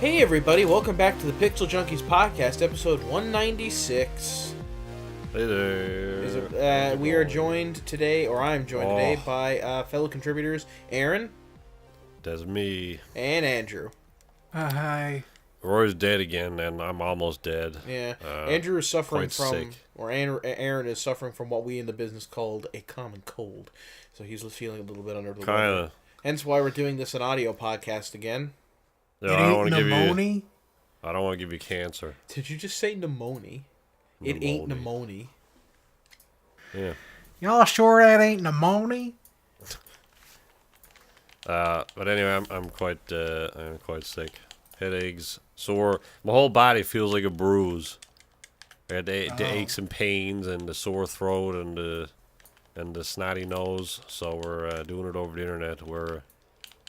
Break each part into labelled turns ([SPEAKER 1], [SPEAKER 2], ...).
[SPEAKER 1] Hey everybody, welcome back to the Pixel Junkies podcast, episode 196.
[SPEAKER 2] Hey there.
[SPEAKER 1] We are joined today, or I'm joined today, by fellow contributors Aaron.
[SPEAKER 2] That's me.
[SPEAKER 1] And Andrew.
[SPEAKER 3] Hi.
[SPEAKER 2] Roy's dead again, and I'm almost dead.
[SPEAKER 1] Yeah. Andrew is suffering from,
[SPEAKER 2] sick.
[SPEAKER 1] or Aaron is suffering from what we in the business called a common cold. So he's feeling a little bit under the weather.
[SPEAKER 2] Kinda.
[SPEAKER 1] Hence why we're doing this an audio podcast again.
[SPEAKER 2] No,
[SPEAKER 3] It
[SPEAKER 2] I don't
[SPEAKER 3] ain't
[SPEAKER 2] want to give
[SPEAKER 3] pneumonia?
[SPEAKER 2] you. I don't want to give you cancer.
[SPEAKER 1] Did you just say pneumonia? It ain't pneumonia.
[SPEAKER 2] Yeah.
[SPEAKER 3] Y'all sure that ain't pneumonia?
[SPEAKER 2] But anyway, I'm quite sick. Headaches, sore. My whole body feels like a bruise. I had the aches and pains and the sore throat and the snotty nose. So we're doing it over the internet where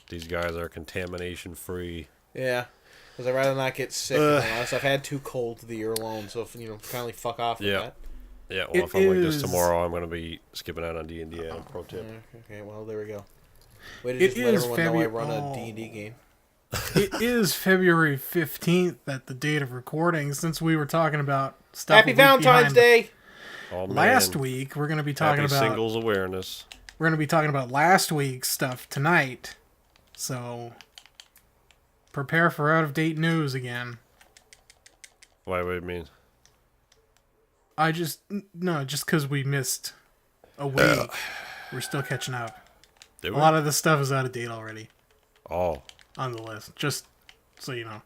[SPEAKER 2] these guys are contamination free.
[SPEAKER 1] Yeah, because I'd rather not get sick. Unless I've had 2 colds the year alone, so kindly fuck off with that.
[SPEAKER 2] Yeah, well, if I'm like this tomorrow, I'm going to be skipping out on D&D. Pro tip.
[SPEAKER 1] Okay, well, there we go. Way to just let everyone know I run a D&D game.
[SPEAKER 3] It is February 15th at the date of recording, since we were talking about stuff.
[SPEAKER 1] Happy Valentine's Day!
[SPEAKER 2] Oh, man.
[SPEAKER 3] Last week, we're going to be talking
[SPEAKER 2] Happy
[SPEAKER 3] about
[SPEAKER 2] singles awareness.
[SPEAKER 3] We're going to be talking about last week's stuff tonight. So prepare for out-of-date news again.
[SPEAKER 2] Why would it mean?
[SPEAKER 3] Just because we missed a week, we're still catching up. A lot of this stuff is out of date already.
[SPEAKER 2] Oh.
[SPEAKER 3] On the list, just so you know.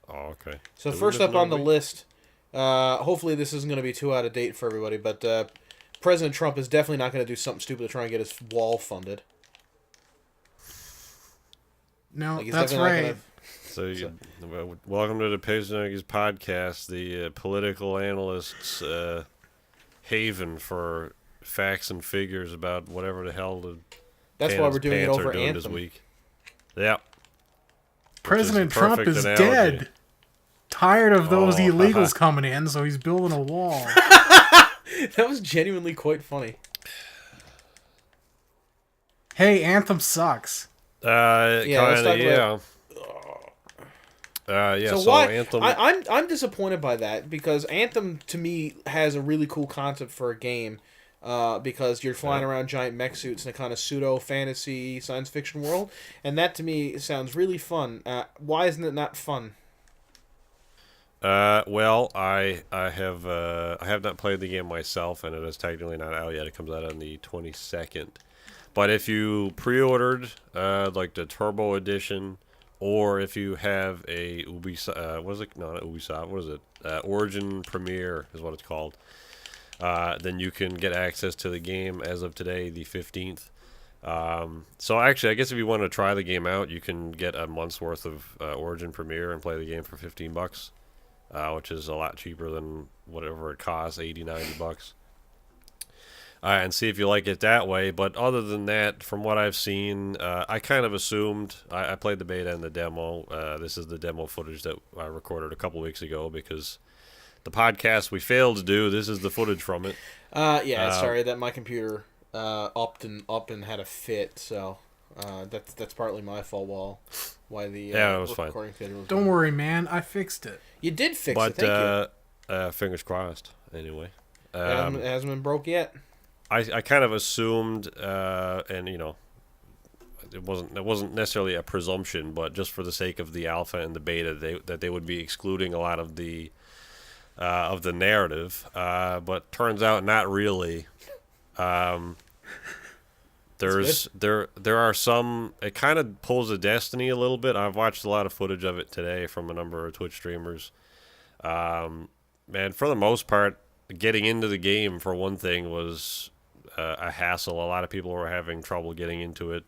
[SPEAKER 2] Oh, okay.
[SPEAKER 1] So first up on the list, hopefully this isn't going to be too out of date for everybody, but President Trump is definitely not going to do something stupid to try and get his wall funded.
[SPEAKER 3] No, that's right.
[SPEAKER 2] Welcome to the PixelJunkies podcast, the political analyst's haven for facts and figures about whatever the hell the
[SPEAKER 1] That's why we're doing it over Anthem
[SPEAKER 2] this week. Yeah.
[SPEAKER 3] President Trump is dead. Tired of those illegals coming in, so he's building a wall.
[SPEAKER 1] That was genuinely quite funny.
[SPEAKER 3] Hey, Anthem sucks.
[SPEAKER 1] So why,
[SPEAKER 2] Anthem.
[SPEAKER 1] I'm disappointed by that, because Anthem to me has a really cool concept for a game, because you're flying around giant mech suits in a kind of pseudo fantasy science fiction world, and that to me sounds really fun. Why isn't it not fun?
[SPEAKER 2] Well, I have not played the game myself, and it is technically not out yet. It comes out on the 22nd. But if you pre-ordered like the Turbo Edition, or if you have a Ubisoft, Origin Premiere is what it's called, then you can get access to the game as of today, the 15th. So actually, I guess if you want to try the game out, you can get a month's worth of Origin Premiere and play the game for $15, which is a lot cheaper than whatever it costs, $80, $90. And see if you like it that way. But other than that, from what I've seen, I kind of assumed, I played the beta and the demo. This is the demo footage that I recorded a couple weeks ago, because the podcast we failed to do, this is the footage from it.
[SPEAKER 1] Sorry that my computer up and had a fit, so that's partly my fault. Why the
[SPEAKER 2] it was
[SPEAKER 1] recording
[SPEAKER 2] fine.
[SPEAKER 1] was
[SPEAKER 3] Don't worry, man. I fixed it.
[SPEAKER 1] You did fix it. Thank
[SPEAKER 2] you. Fingers crossed. Anyway,
[SPEAKER 1] it hasn't been broke yet.
[SPEAKER 2] I kind of assumed, and it wasn't necessarily a presumption, but just for the sake of the alpha and the beta, that they would be excluding a lot of the narrative. But turns out not really. There are some. It kind of pulls a Destiny a little bit. I've watched a lot of footage of it today from a number of Twitch streamers. Man, for the most part, getting into the game, for one thing, was a hassle. A lot of people were having trouble getting into it,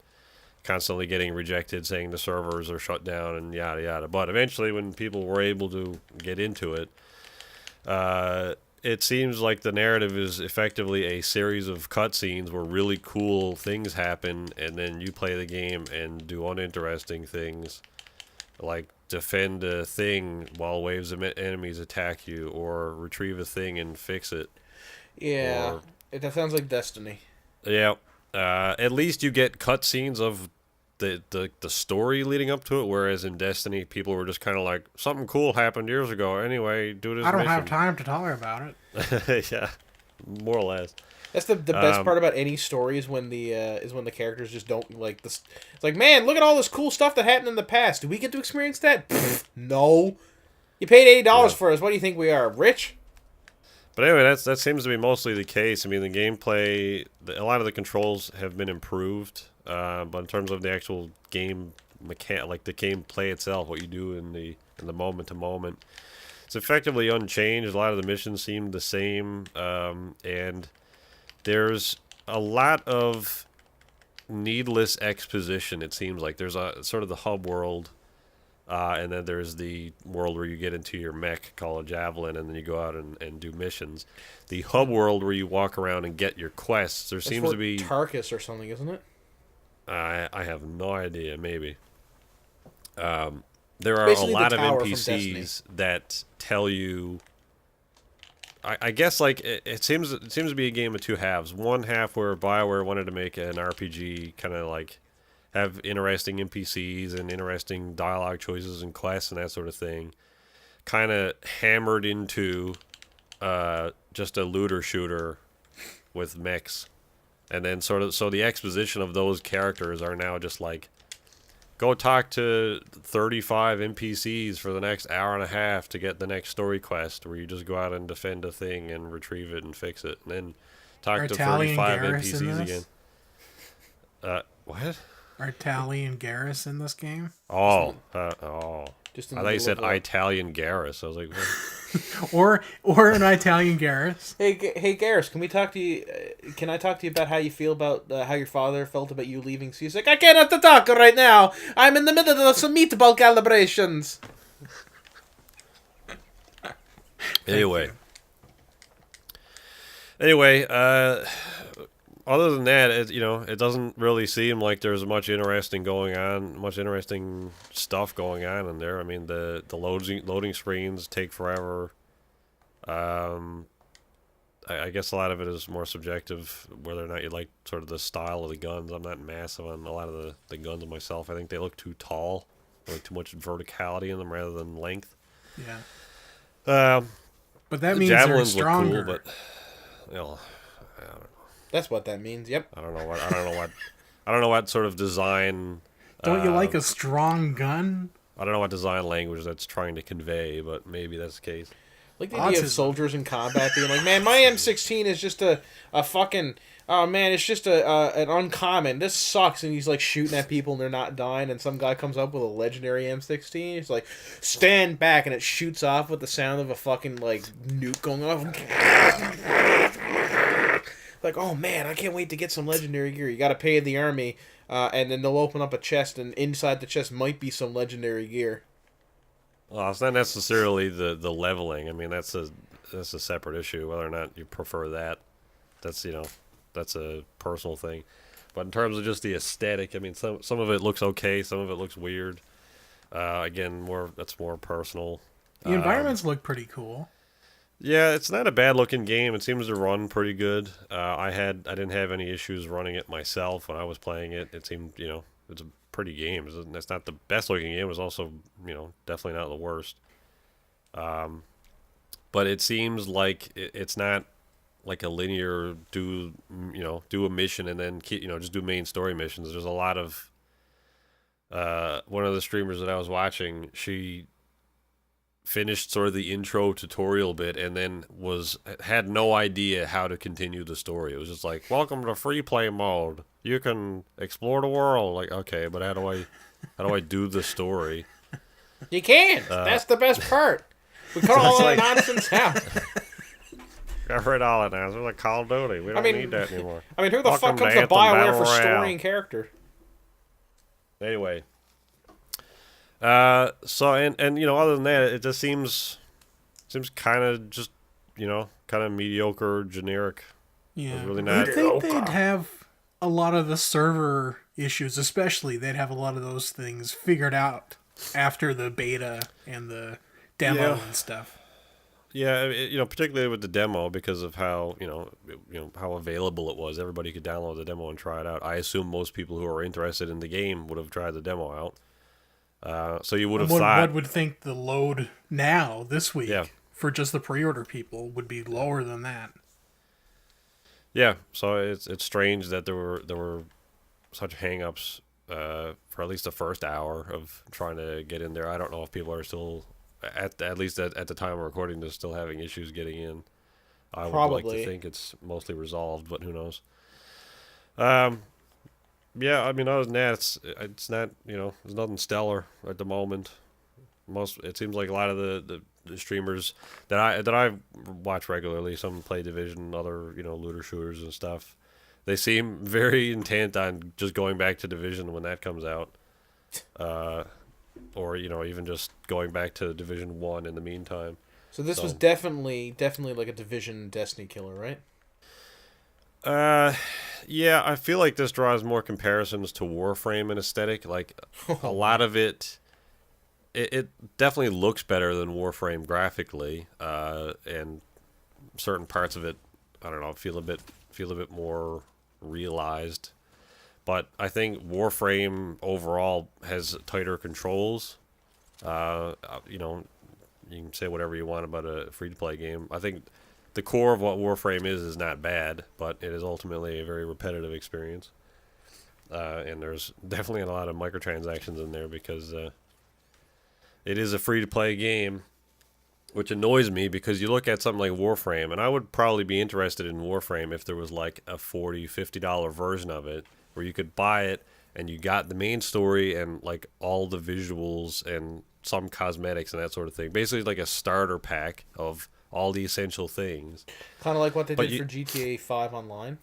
[SPEAKER 2] constantly getting rejected, saying the servers are shut down and yada yada. But eventually, when people were able to get into it, it seems like the narrative is effectively a series of cutscenes where really cool things happen, and then you play the game and do uninteresting things, like defend a thing while waves of enemies attack you, or retrieve a thing and fix it.
[SPEAKER 1] Yeah, that sounds like Destiny.
[SPEAKER 2] Yeah. At least you get cutscenes of the story leading up to it, whereas in Destiny, people were just kind of like, something cool happened years ago. Anyway, do this
[SPEAKER 3] I don't
[SPEAKER 2] mission.
[SPEAKER 3] have time to talk about it.
[SPEAKER 2] Yeah, more or less.
[SPEAKER 1] That's the best part about any story is when the characters just don't like this. It's like, man, look at all this cool stuff that happened in the past. Do we get to experience that? Pfft, no. You paid $80 for us. What do you think we are, rich?
[SPEAKER 2] But anyway, that seems to be mostly the case. I mean, the gameplay, a lot of the controls have been improved, but in terms of the actual game like the gameplay itself, what you do in the moment to moment, it's effectively unchanged. A lot of the missions seem the same, and there's a lot of needless exposition. It seems like there's a sort of the hub world. And then there's the world where you get into your mech called a Javelin, and then you go out and do missions. The hub world where you walk around and get your quests, there seems to be...
[SPEAKER 1] Tarkus or something, isn't it?
[SPEAKER 2] I have no idea, maybe. There are
[SPEAKER 1] Basically
[SPEAKER 2] a lot
[SPEAKER 1] the
[SPEAKER 2] of
[SPEAKER 1] tower from
[SPEAKER 2] NPCs that tell you... I guess like it seems to be a game of two halves. One half where BioWare wanted to make an RPG kind of like... have interesting NPCs and interesting dialogue choices and quests and that sort of thing, kind of hammered into just a looter shooter with mechs, and then so the exposition of those characters are now just like, go talk to 35 NPCs for the next hour and a half to get the next story quest, where you just go out and defend a thing and retrieve it and fix it, and then talk to 35 NPCs again. What?
[SPEAKER 3] Are Tally and Garrus in this game?
[SPEAKER 2] Oh.
[SPEAKER 1] Just
[SPEAKER 2] I thought you said Italian Garrus. I was like,
[SPEAKER 3] or an Italian Garrus.
[SPEAKER 1] Hey, Garrus, can we talk to you? Can I talk to you about how you feel about how your father felt about you leaving? So he's like, I cannot talk right now. I'm in the middle of some meatball calibrations.
[SPEAKER 2] Anyway, other than that, it doesn't really seem like there's much interesting stuff going on in there. I mean, the loading screens take forever. I guess a lot of it is more subjective, whether or not you like sort of the style of the guns. I'm not massive on a lot of the guns myself. I think they look too tall, like too much verticality in them rather than length.
[SPEAKER 3] Yeah. But that means they're stronger.
[SPEAKER 2] Look cool, but I don't know.
[SPEAKER 1] That's what that means. Yep.
[SPEAKER 2] I don't know what sort of design.
[SPEAKER 3] Don't you like a strong gun?
[SPEAKER 2] I don't know what design language that's trying to convey, but maybe that's the case.
[SPEAKER 1] Like the idea of soldiers in combat being like, man, my M16 is just a fucking, oh man, it's just an uncommon. This sucks, and he's like shooting at people and they're not dying, and some guy comes up with a legendary M16. He's like, stand back, and it shoots off with the sound of a fucking like nuke going off. Like, oh man, I can't wait to get some legendary gear. You got to pay the army, and then they'll open up a chest, and inside the chest might be some legendary gear.
[SPEAKER 2] Well, it's not necessarily the leveling. I mean, that's a separate issue. Whether or not you prefer that, that's a personal thing. But in terms of just the aesthetic, I mean, some of it looks okay, some of it looks weird. Again, that's more personal.
[SPEAKER 3] The environments look pretty cool.
[SPEAKER 2] Yeah, it's not a bad looking game. It seems to run pretty good. I didn't have any issues running it myself when I was playing it. It seemed, it's a pretty game. It's not the best looking game. It's also, definitely not the worst. But it seems like it's not like a linear do a mission and then just do main story missions. There's a lot of one of the streamers that I was watching, she finished sort of the intro tutorial bit and then had no idea how to continue the story. It was just like, welcome to free play mode. You can explore the world. Like, okay, but how do I do the story?
[SPEAKER 1] You can't. That's the best part. We cut all that nonsense out.
[SPEAKER 2] Got rid of all that now. It's like Call of Duty. We don't need that anymore.
[SPEAKER 1] I mean, who the fuck comes to
[SPEAKER 2] Anthem,
[SPEAKER 1] BioWare
[SPEAKER 2] Battle
[SPEAKER 1] for
[SPEAKER 2] Royale.
[SPEAKER 1] story and character?
[SPEAKER 2] Anyway. Other than that, it just seems kind of just, kind of mediocre, generic.
[SPEAKER 3] Yeah.
[SPEAKER 2] It's really not.
[SPEAKER 3] I think they'd have a lot of the server issues, especially, they'd have a lot of those things figured out after the beta and the demo and stuff.
[SPEAKER 2] Yeah, particularly with the demo because of how how available it was. Everybody could download the demo and try it out. I assume most people who are interested in the game would have tried the demo out. So you would have thought.
[SPEAKER 3] One would think the load now this week
[SPEAKER 2] Yeah.
[SPEAKER 3] for just the pre-order people would be lower than that.
[SPEAKER 2] Yeah, so it's strange that there were such hang-ups for at least the first hour of trying to get in there. I don't know if people are still at least at the time of recording, they're still having issues getting in. I would like to think it's mostly resolved, but who knows? Yeah, I mean, other than that, it's not there's nothing stellar at the moment. It seems like a lot of the streamers that I watch regularly, some play Division, other looter shooters and stuff. They seem very intent on just going back to Division when that comes out, or even just going back to Division 1 in the meantime.
[SPEAKER 1] So this was definitely like a Division Destiny killer, right?
[SPEAKER 2] Yeah, I feel like this draws more comparisons to Warframe in aesthetic. Like a lot of it definitely looks better than Warframe graphically, and certain parts of it, I don't know, feel a bit more realized. But I think Warframe overall has tighter controls. You can say whatever you want about a free-to-play game. I think the core of what Warframe is not bad, but it is ultimately a very repetitive experience. And there's definitely a lot of microtransactions in there because it is a free-to-play game, which annoys me because you look at something like Warframe, and I would probably be interested in Warframe if there was like a $40, $50 version of it where you could buy it and you got the main story and like all the visuals and some cosmetics and that sort of thing. Basically like a starter pack of all the essential things.
[SPEAKER 1] Kind of like what they did for GTA 5 Online?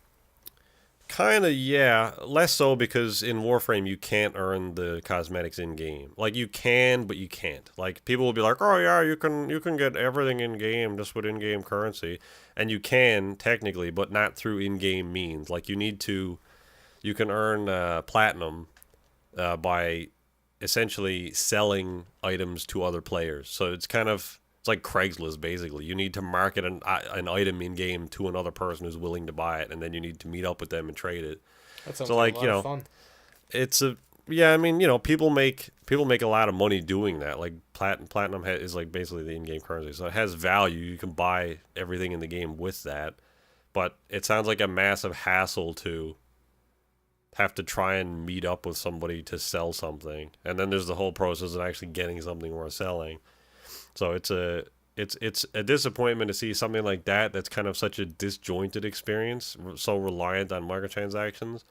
[SPEAKER 2] Kind of, yeah. Less so because in Warframe you can't earn the cosmetics in-game. Like, you can, but you can't. Like, people will be like, oh, yeah, you can get everything in-game just with in-game currency. And you can, technically, but not through in-game means. Like, you can earn platinum by essentially selling items to other players. So it's like Craigslist, basically. You need to market an item in game to another person who's willing to buy it, and then you need to meet up with them and trade it.
[SPEAKER 1] That sounds like a lot of fun.
[SPEAKER 2] I mean, people make a lot of money doing that. Like platinum is like basically the in-game currency, so it has value. You can buy everything in the game with that, but it sounds like a massive hassle to have to try and meet up with somebody to sell something, and then there's the whole process of actually getting something worth selling. So it's a disappointment to see something like that that's kind of such a disjointed experience, so reliant on microtransactions,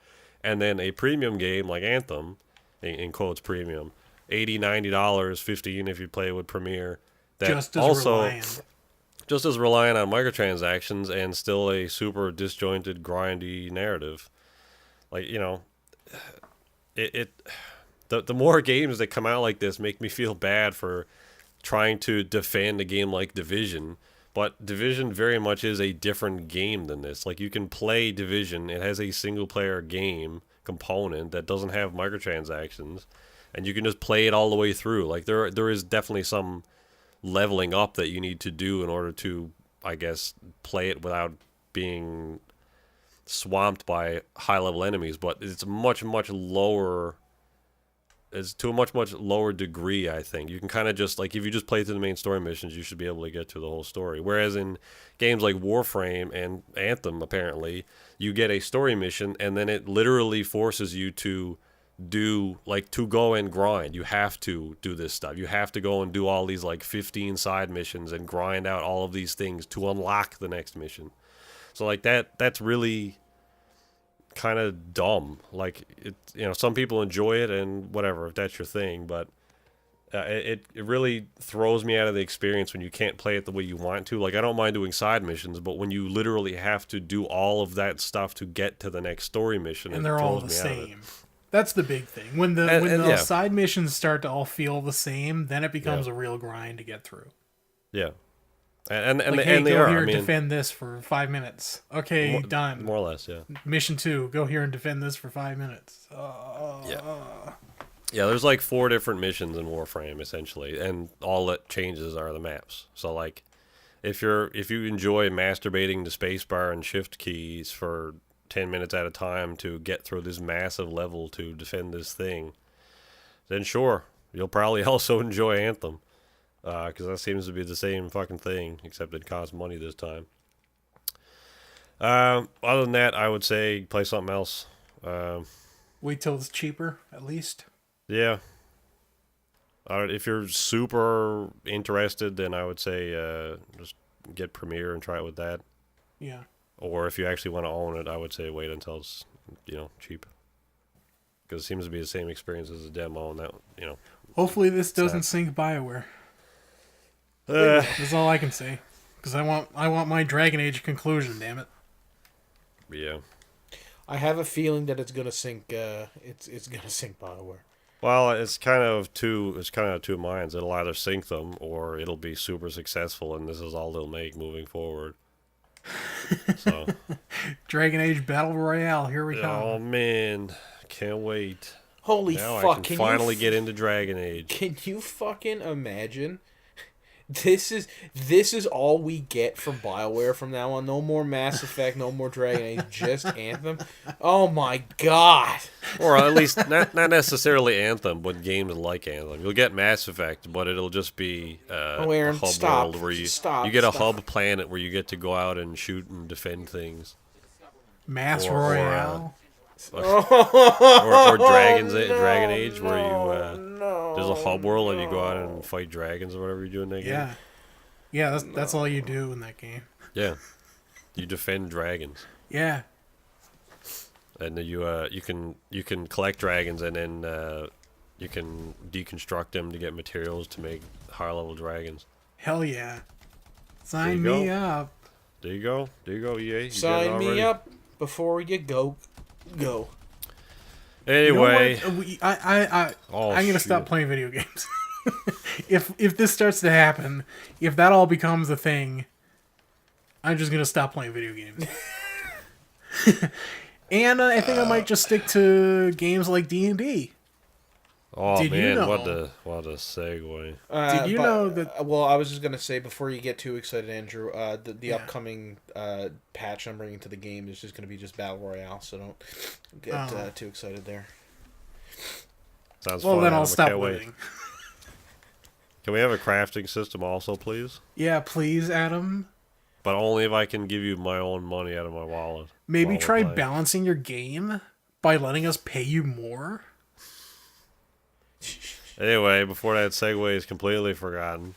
[SPEAKER 2] and then a premium game like Anthem, in quotes premium, $80, $90, $15 if you play with Premier, that just as reliant on microtransactions and still a super disjointed, grindy narrative. Like, the more games that come out like this make me feel bad for trying to defend a game like Division, but Division very much is a different game than this. Like, you can play Division, it has a single player game component that doesn't have microtransactions, and you can just play it all the way through. Like, there is definitely some leveling up that you need to do in order to, I guess, play it without being swamped by high level enemies, but it's much lower. It's to a much lower degree, I think. You can kind of just, like, if you just play through the main story missions, you should be able to get through the whole story. Whereas in games like Warframe and Anthem, apparently, you get a story mission, and then it literally forces you to to go and grind. You have to do this stuff. You have to go and do all these, 15 side missions and grind out all of these things to unlock the next mission. So, that's really kind of dumb. Like, some people enjoy it and whatever, if that's your thing, but it really throws me out of the experience when you can't play it the way you want to. Like, I don't mind doing side missions, but when you literally have to do all of that stuff to get to the next story mission,
[SPEAKER 3] and they're all the same. That's the big thing. When the side missions start to all feel the same, then it becomes a real grind to get through.
[SPEAKER 2] Yeah. And
[SPEAKER 3] hey,
[SPEAKER 2] they
[SPEAKER 3] go
[SPEAKER 2] are.
[SPEAKER 3] here and defend this for 5 minutes. Okay, done.
[SPEAKER 2] More or less, yeah.
[SPEAKER 3] Mission 2, go here and defend this for 5 minutes.
[SPEAKER 2] Yeah, there's 4 different missions in Warframe, essentially, and all that changes are the maps. So, if you enjoy masturbating the spacebar and shift keys for 10 minutes at a time to get through this massive level to defend this thing, then sure, you'll probably also enjoy Anthem, because that seems to be the same fucking thing, except it costs money this time. Other than that, I would say play something else.
[SPEAKER 3] Wait till it's cheaper, at least.
[SPEAKER 2] Yeah. If you're super interested, then I would say just get Premiere and try it with that.
[SPEAKER 3] Yeah.
[SPEAKER 2] Or if you actually want to own it, I would say wait until it's, cheap. Because it seems to be the same experience as a demo, and that,
[SPEAKER 3] Hopefully this doesn't sink BioWare.
[SPEAKER 2] Uh,
[SPEAKER 3] That's all I can say. Because I want my Dragon Age conclusion, damn it.
[SPEAKER 2] yeah.
[SPEAKER 1] I have a feeling that it's gonna sink. It's gonna sink BioWare.
[SPEAKER 2] Well, it's kind of two minds. It'll either sink them, or it'll be super successful, and this is all they'll make moving forward. So,
[SPEAKER 3] Dragon Age Battle Royale, here we come.
[SPEAKER 2] oh man, can't wait.
[SPEAKER 1] Holy
[SPEAKER 2] Now
[SPEAKER 1] fuck!
[SPEAKER 2] I can finally get into Dragon Age.
[SPEAKER 1] Can you fucking imagine? This is all we get from BioWare from now on. No more Mass Effect, no more Dragon Age, just Anthem. Oh my god!
[SPEAKER 2] Or at least not necessarily Anthem, but games like Anthem. You'll get Mass Effect, but it'll just be a
[SPEAKER 1] Aaron,
[SPEAKER 2] hub
[SPEAKER 1] stop.
[SPEAKER 2] world where you
[SPEAKER 1] Stop,
[SPEAKER 2] get a
[SPEAKER 1] stop.
[SPEAKER 2] hub planet where you get to go out and shoot and defend things.
[SPEAKER 3] Mass
[SPEAKER 2] or,
[SPEAKER 3] Royale.
[SPEAKER 2] Or Dragon Age, where you
[SPEAKER 1] No.
[SPEAKER 2] there's a hub world and you go out and fight dragons or whatever you do in that game.
[SPEAKER 3] Yeah. Yeah, that's all you do in that game.
[SPEAKER 2] Yeah, you defend dragons,
[SPEAKER 3] Yeah.
[SPEAKER 2] and then you can collect dragons, and then you can deconstruct them to get materials to make higher level dragons.
[SPEAKER 3] Hell yeah. Sign
[SPEAKER 2] There you
[SPEAKER 3] me
[SPEAKER 2] go.
[SPEAKER 3] up.
[SPEAKER 2] There you go, EA. You get it
[SPEAKER 1] Sign me
[SPEAKER 2] already?
[SPEAKER 1] up before you go.
[SPEAKER 2] Anyway,
[SPEAKER 3] You know what? I'm gonna stop
[SPEAKER 2] shoot.
[SPEAKER 3] playing video games. if this starts to happen, if that all becomes a thing, I'm just gonna stop playing video games. And I think I might just stick to games like D&D.
[SPEAKER 2] Oh
[SPEAKER 3] Did you
[SPEAKER 2] man,
[SPEAKER 3] know-
[SPEAKER 2] what a segue.
[SPEAKER 3] Did you know that-
[SPEAKER 1] Well, I was just gonna say before you get too excited, Andrew. The
[SPEAKER 3] Yeah.
[SPEAKER 1] upcoming patch I'm bringing to the game is just gonna be just Battle Royale. So don't get
[SPEAKER 3] Oh.
[SPEAKER 1] too excited there.
[SPEAKER 2] Sounds
[SPEAKER 3] Well,
[SPEAKER 2] fun.
[SPEAKER 3] then I'll
[SPEAKER 2] Adam. I
[SPEAKER 3] stop
[SPEAKER 2] can't wait.
[SPEAKER 3] living.
[SPEAKER 2] Can we have a crafting system also, please?
[SPEAKER 3] Yeah, please, Adam.
[SPEAKER 2] But only if I can give you my own money out of my wallet.
[SPEAKER 3] Maybe
[SPEAKER 2] while we're
[SPEAKER 3] try
[SPEAKER 2] playing.
[SPEAKER 3] balancing your game by letting us pay you more.
[SPEAKER 2] Anyway, before that segue is completely forgotten.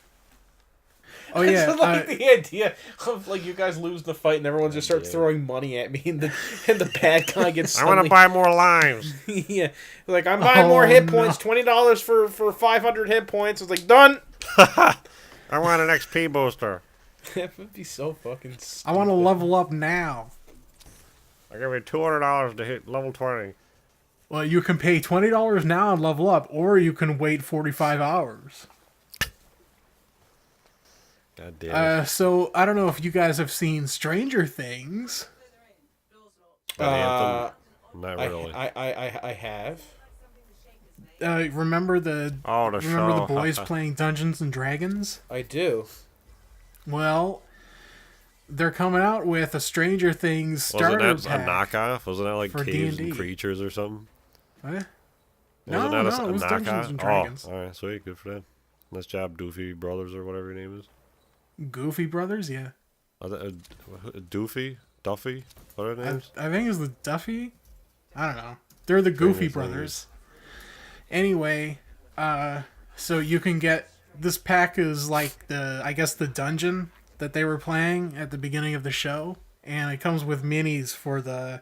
[SPEAKER 3] Oh yeah,
[SPEAKER 1] I like the idea of like you guys lose the fight and everyone just starts throwing money at me and the bad guy gets.
[SPEAKER 2] I want to buy more lives.
[SPEAKER 1] Yeah, like I'm buying more hit points. $20 for 500 hit points. It's like done.
[SPEAKER 2] I want an XP booster.
[SPEAKER 1] That would be so fucking. Stupid.
[SPEAKER 3] I want to level up now.
[SPEAKER 2] I give you $200 to hit level 20.
[SPEAKER 3] Well, you can pay $20 now and level up, or you can wait 45 hours.
[SPEAKER 2] God damn it.
[SPEAKER 3] So I don't know if you guys have seen Stranger Things.
[SPEAKER 2] But Anthem, not really.
[SPEAKER 1] I have.
[SPEAKER 3] Remember the
[SPEAKER 2] The
[SPEAKER 3] remember the
[SPEAKER 2] show.
[SPEAKER 3] boys playing Dungeons and Dragons?
[SPEAKER 1] I do.
[SPEAKER 3] Well, they're coming out with a Stranger Things starter
[SPEAKER 2] Wasn't that a
[SPEAKER 3] pack.
[SPEAKER 2] knockoff? Wasn't that like
[SPEAKER 3] for
[SPEAKER 2] Caves
[SPEAKER 3] D&D.
[SPEAKER 2] and Creatures or something?
[SPEAKER 3] What?
[SPEAKER 2] Wasn't
[SPEAKER 3] No,
[SPEAKER 2] that
[SPEAKER 3] it was Dungeons and Dragons.
[SPEAKER 2] Oh, alright, sweet, good for them. Nice job, Doofy Brothers or whatever your name is.
[SPEAKER 3] Goofy Brothers, yeah.
[SPEAKER 2] Doofy? Duffy? What are their names?
[SPEAKER 3] I think it's the Duffy. I don't know. They're the Goofy
[SPEAKER 2] Stranger
[SPEAKER 3] Brothers. Anyway, so you can get this pack is like the dungeon that they were playing at the beginning of the show, and it comes with minis for the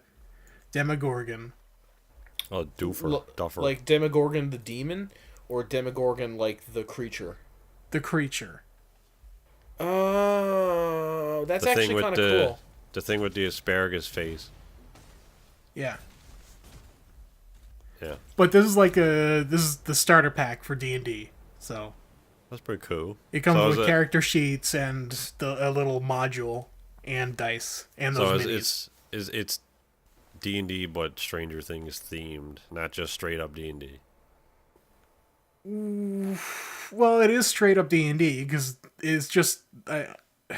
[SPEAKER 3] Demogorgon.
[SPEAKER 2] Oh, Duffer.
[SPEAKER 1] Like Demogorgon the demon, or Demogorgon like the creature.
[SPEAKER 3] The creature.
[SPEAKER 1] Oh, that's
[SPEAKER 2] The thing
[SPEAKER 1] actually
[SPEAKER 2] with
[SPEAKER 1] kind of cool.
[SPEAKER 2] The thing with the asparagus face.
[SPEAKER 3] Yeah.
[SPEAKER 2] Yeah,
[SPEAKER 3] But this is the starter pack for D&D. So
[SPEAKER 2] that's pretty cool.
[SPEAKER 3] it comes
[SPEAKER 2] So
[SPEAKER 3] with
[SPEAKER 2] is it-
[SPEAKER 3] character sheets and a little module and dice and
[SPEAKER 2] So
[SPEAKER 3] those minis.
[SPEAKER 2] it's D&D but Stranger Things themed, not just straight up D&D.
[SPEAKER 3] Well, it is straight up D&D because it's just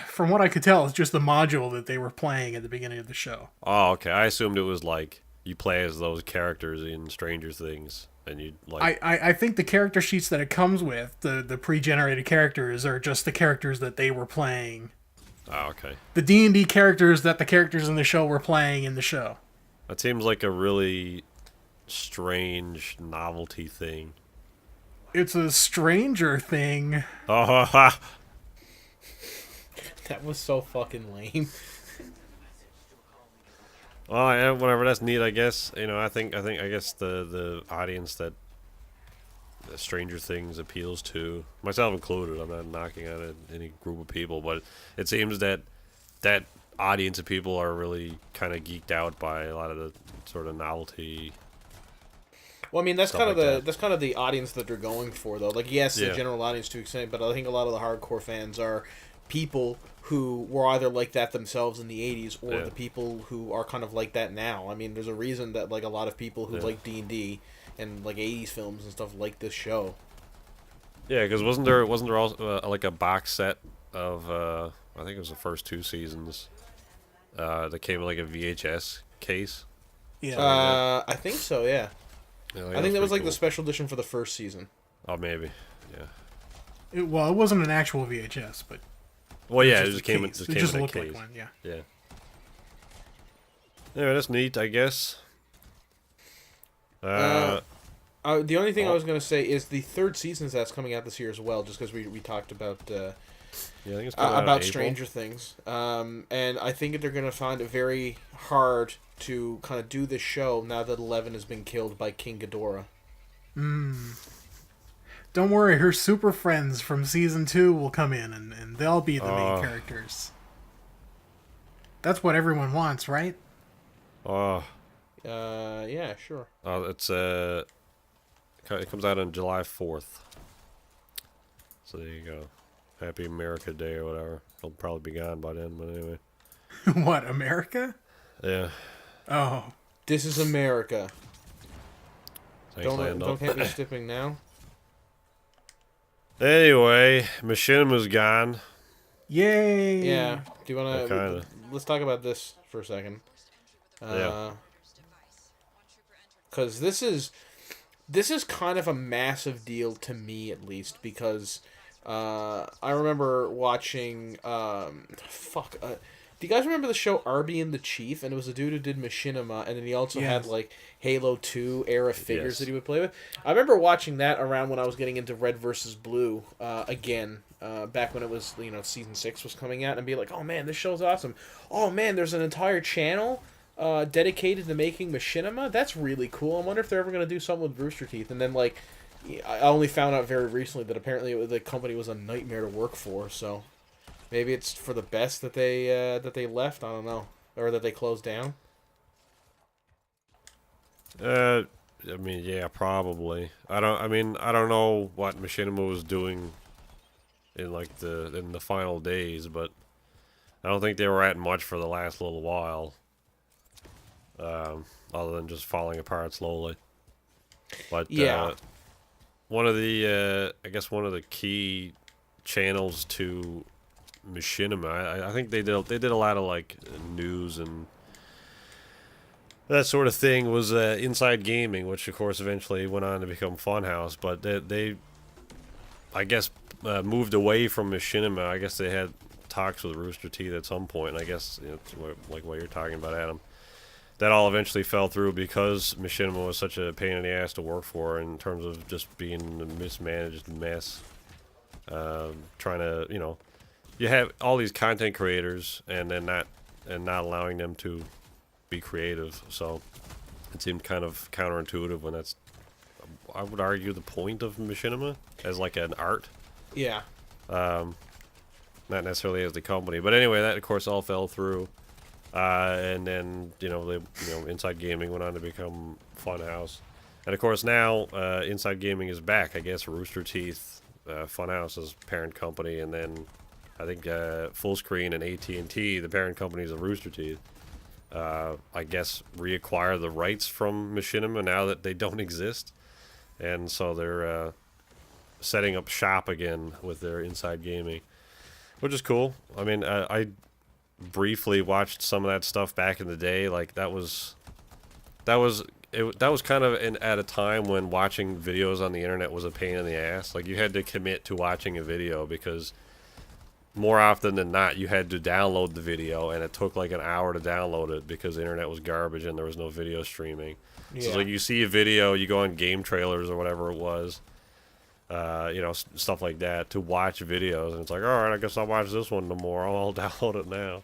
[SPEAKER 3] from what I could tell, it's just the module that they were playing at the beginning of the show.
[SPEAKER 2] Oh, okay. I assumed it was like you play as those characters in Stranger Things, and you like.
[SPEAKER 3] I think the character sheets that it comes with, the pre-generated characters, are just the characters that they were playing.
[SPEAKER 2] Oh, okay.
[SPEAKER 3] The D&D characters that the characters in the show were playing in the show.
[SPEAKER 2] That seems like a really strange novelty thing.
[SPEAKER 3] It's a stranger thing.
[SPEAKER 2] Oh,
[SPEAKER 1] That was so fucking lame.
[SPEAKER 2] well, yeah, whatever. That's neat, I guess. You know, I guess the audience that Stranger Things appeals to, myself included. I'm not knocking on any group of people, but it seems that that audience of people are really kind of geeked out by a lot of the sort of novelty.
[SPEAKER 1] Well, I mean, that's
[SPEAKER 2] Stuff
[SPEAKER 1] kind of
[SPEAKER 2] like
[SPEAKER 1] the
[SPEAKER 2] that.
[SPEAKER 1] that's kind of the audience that they're going for, though. Like, yes, the
[SPEAKER 2] Yeah.
[SPEAKER 1] general audience to an extent, but I think a lot of the hardcore fans are people who were either like that themselves in the '80s, or
[SPEAKER 2] Yeah.
[SPEAKER 1] the people who are kind of like that now. I mean, there's a reason that like a lot of people who
[SPEAKER 2] Yeah.
[SPEAKER 1] like D&D and like '80s films and stuff like this show.
[SPEAKER 2] Yeah, because wasn't there also like a box set of I think it was the first 2 seasons that came in like a VHS case.
[SPEAKER 3] Yeah.
[SPEAKER 1] I think so. Yeah,
[SPEAKER 2] Yeah,
[SPEAKER 1] I think that was like
[SPEAKER 2] pretty
[SPEAKER 1] the special edition for the first season.
[SPEAKER 2] cool. Oh, maybe. Yeah.
[SPEAKER 3] It wasn't an actual VHS, but
[SPEAKER 2] Well, yeah, it
[SPEAKER 3] just
[SPEAKER 2] just
[SPEAKER 3] a
[SPEAKER 2] came in.
[SPEAKER 3] case.
[SPEAKER 2] Just
[SPEAKER 3] It
[SPEAKER 2] came
[SPEAKER 3] just
[SPEAKER 2] in a
[SPEAKER 3] looked
[SPEAKER 2] case.
[SPEAKER 3] like one. Yeah.
[SPEAKER 2] Yeah. Anyway, that's neat, I guess.
[SPEAKER 1] The only thing I was going to say is the third season that's coming out this year as well, just because we talked about
[SPEAKER 2] yeah, I think it's coming out in
[SPEAKER 1] about
[SPEAKER 2] April.
[SPEAKER 1] Stranger Things. And I think they're going to find it very hard to kind of do this show now that Eleven has been killed by King Ghidorah.
[SPEAKER 3] Don't worry, her super friends from season 2 will come in, and they'll be the main characters. That's what everyone wants, right?
[SPEAKER 2] Oh,
[SPEAKER 1] Yeah, sure.
[SPEAKER 2] it's it comes out on July 4th. So there you go. Happy America Day or whatever. It'll probably be gone by then, but anyway.
[SPEAKER 3] What, America?
[SPEAKER 2] Yeah.
[SPEAKER 3] Oh.
[SPEAKER 1] This is America.
[SPEAKER 2] Thanks, Lando.
[SPEAKER 1] Don't hit me stipping now.
[SPEAKER 2] Anyway, Machinima's gone.
[SPEAKER 3] Yay!
[SPEAKER 1] Yeah. Do you want to...
[SPEAKER 2] Kinda.
[SPEAKER 1] Let's talk about this for a second.
[SPEAKER 2] Yeah.
[SPEAKER 1] Because this is kind of a massive deal to me, at least, because I remember watching do you guys remember the show Arby and the Chief? And it was a dude who did Machinima, and then he also had
[SPEAKER 3] Yes.
[SPEAKER 1] like Halo 2 era figures
[SPEAKER 2] Yes.
[SPEAKER 1] that he would play with. I remember watching that around when I was getting into Red versus Blue again, back when it was, season 6 was coming out, and be like, oh man, this show's awesome. Oh man, there's an entire channel dedicated to making Machinima. That's really cool. I wonder if they're ever going to do something with Rooster Teeth. And then like, I only found out very recently that apparently the company was a nightmare to work for. So maybe it's for the best that they left. I don't know, or that they closed down.
[SPEAKER 2] I mean, yeah, probably. I don't know what Machinima was doing in the final days, but I don't think they were at much for the last little while. Other than just falling apart slowly. But
[SPEAKER 1] Yeah.
[SPEAKER 2] one of the key channels to Machinima, I think they did a lot of like news and that sort of thing, was Inside Gaming, which of course eventually went on to become Funhouse. But they I guess moved away from Machinima. I guess they had talks with Rooster Teeth at some point. And I guess it's like what you're talking about, Adam. That all eventually fell through because Machinima was such a pain in the ass to work for in terms of just being a mismanaged mess. Trying to, you have all these content creators and not allowing them to be creative. So it seemed kind of counterintuitive when that's, I would argue, the point of Machinima as like an art.
[SPEAKER 1] Yeah.
[SPEAKER 2] Not necessarily as the company. But anyway, that of course all fell through. And then, Inside Gaming went on to become Funhouse. And of course now, Inside Gaming is back. I guess Rooster Teeth, Funhouse's parent company, and then I think Fullscreen and AT&T, the parent companies of Rooster Teeth, I guess reacquire the rights from Machinima now that they don't exist. And so they're setting up shop again with their Inside Gaming. which is cool. I mean, I briefly watched some of that stuff back in the day. Like that was kind of at a time when watching videos on the internet was a pain in the ass. Like you had to commit to watching a video because more often than not you had to download the video, and it took like an hour to download it because the internet was garbage and there was no video streaming. So it's like you see a video, you go on game trailers or whatever it was, stuff like that to watch videos, and it's like, all right, I guess I'll watch this one tomorrow. I'll download it now.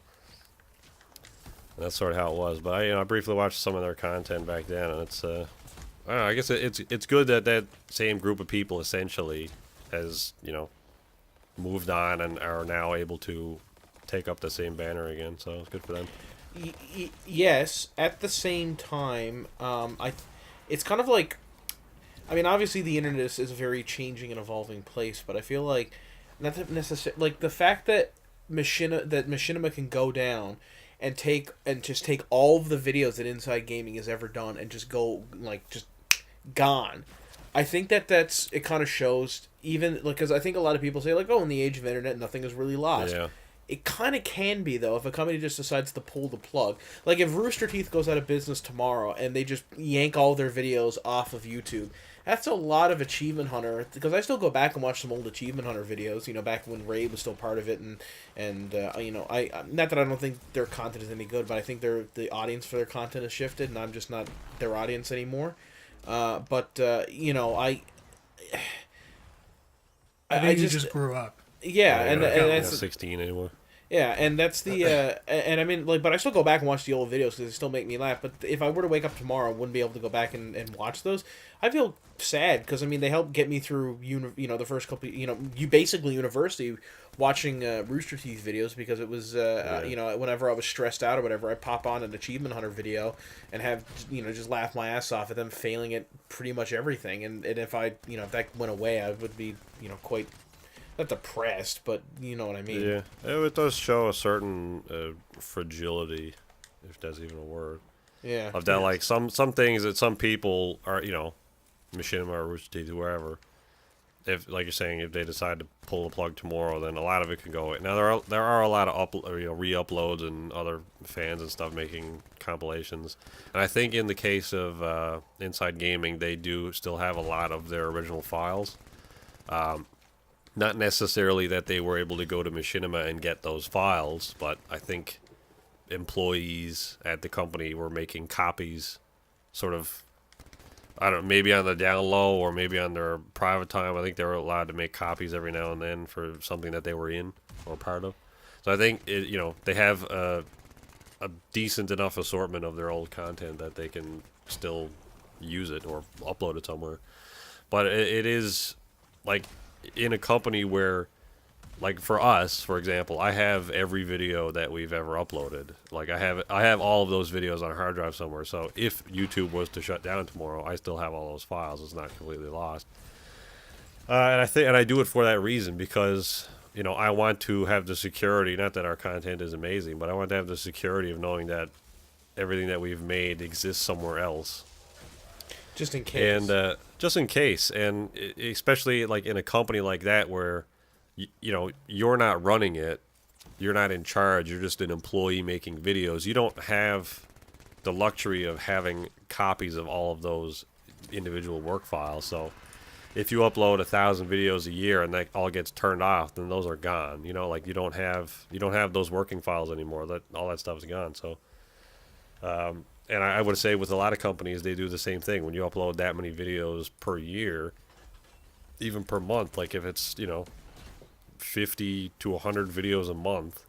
[SPEAKER 2] And that's sort of how it was. But I briefly watched some of their content back then, and it's I don't know, I guess it's good that same group of people essentially has moved on and are now able to take up the same banner again. So it's good for them.
[SPEAKER 1] Yes. At the same time, it's kind of like, I mean, obviously the internet is a very changing and evolving place, but I feel like not necessarily like the fact that Machinima can go down and take all of the videos that Inside Gaming has ever done and just go just gone. I think that's it. Kind of shows, even like, because I think a lot of people say like, oh, in the age of internet, nothing is really lost.
[SPEAKER 2] Yeah.
[SPEAKER 1] It kind of can be, though, if a company just decides to pull the plug. Like, if Rooster Teeth goes out of business tomorrow and they just yank all their videos off of YouTube, that's a lot of Achievement Hunter. Because I still go back and watch some old Achievement Hunter videos, back when Ray was still part of it. And I not that I don't think their content is any good, but I think the audience for their content has shifted, and I'm just not their audience anymore. I
[SPEAKER 3] think you just grew up.
[SPEAKER 1] Yeah, and that's
[SPEAKER 2] 16 anymore.
[SPEAKER 1] Yeah, and that's the and I mean, like, but I still go back and watch the old videos because they still make me laugh. But if I were to wake up tomorrow, I wouldn't be able to go back and watch those. I feel sad because I mean they helped get me through the first couple you basically university watching Rooster Teeth videos because it was whenever I was stressed out or whatever, I'd pop on an Achievement Hunter video and have just laugh my ass off at them failing at pretty much everything. And if if that went away, I would be quite. Not depressed, but you know what I mean.
[SPEAKER 2] Yeah, it does show a certain fragility, if that's even a word.
[SPEAKER 1] Yeah.
[SPEAKER 2] Of that, like some things that some people are, Machinima or Rooster Teeth, whoever. If, like you're saying, if they decide to pull the plug tomorrow, then a lot of it can go away. Now there are a lot of re-uploads and other fans and stuff making compilations, and I think in the case of Inside Gaming, they do still have a lot of their original files. Not necessarily that they were able to go to Machinima and get those files, but I think employees at the company were making copies, sort of, I don't know, maybe on the down low or maybe on their private time. I think they were allowed to make copies every now and then for something that they were in or part of. So I think, they have a decent enough assortment of their old content that they can still use it or upload it somewhere. But it is, like, in a company where, like for us, for example, I have every video that we've ever uploaded. Like I have all of those videos on a hard drive somewhere. So if YouTube was to shut down tomorrow, I still have all those files. It's not completely lost. And I do it for that reason because I want to have the security. Not that our content is amazing, but I want to have the security of knowing that everything that we've made exists somewhere else.
[SPEAKER 1] Just in case.
[SPEAKER 2] And just in case, and especially like in a company like that where, you're not running it, you're not in charge, you're just an employee making videos. You don't have the luxury of having copies of all of those individual work files. So if you upload 1,000 videos a year and that all gets turned off, then those are gone. Like you don't have those working files anymore. All that stuff is gone. So. And I would say with a lot of companies, they do the same thing. When you upload that many videos per year, even per month, like if it's, 50 to 100 videos a month,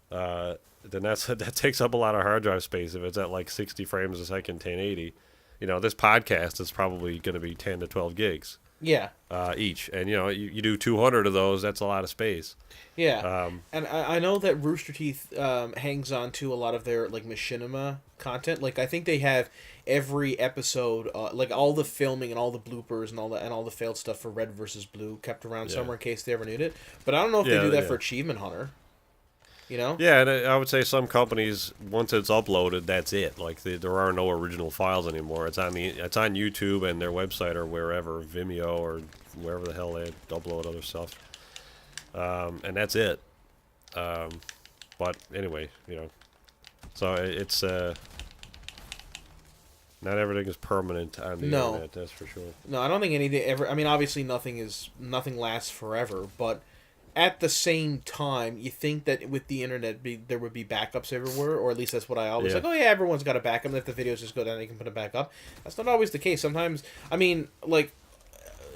[SPEAKER 2] then that takes up a lot of hard drive space. If it's at like 60 frames a second, 1080, this podcast is probably going to be 10 to 12 gigs.
[SPEAKER 1] Yeah.
[SPEAKER 2] Each. And, you do 200 of those, that's a lot of space.
[SPEAKER 1] Yeah. And I know that Rooster Teeth hangs on to a lot of their, like, Machinima content. Like, I think they have every episode, like, all the filming and all the bloopers and all the failed stuff for Red versus Blue kept around somewhere in case they ever need it. But I don't know if they do that for Achievement Hunter.
[SPEAKER 2] Yeah, and I would say some companies, once it's uploaded, that's it. Like there are no original files anymore. It's on YouTube and their website or wherever, Vimeo or wherever the hell they upload other stuff. And that's it. But anyway, so it's not everything is permanent on the internet. That's for sure.
[SPEAKER 1] No, I don't think anything ever. I mean, obviously, nothing lasts forever, but at the same time, you think that with the internet, there would be backups everywhere, or at least that's what I always like. Oh yeah, everyone's got a backup. And if the videos just go down, they can put it back up. That's not always the case. Sometimes, I mean, like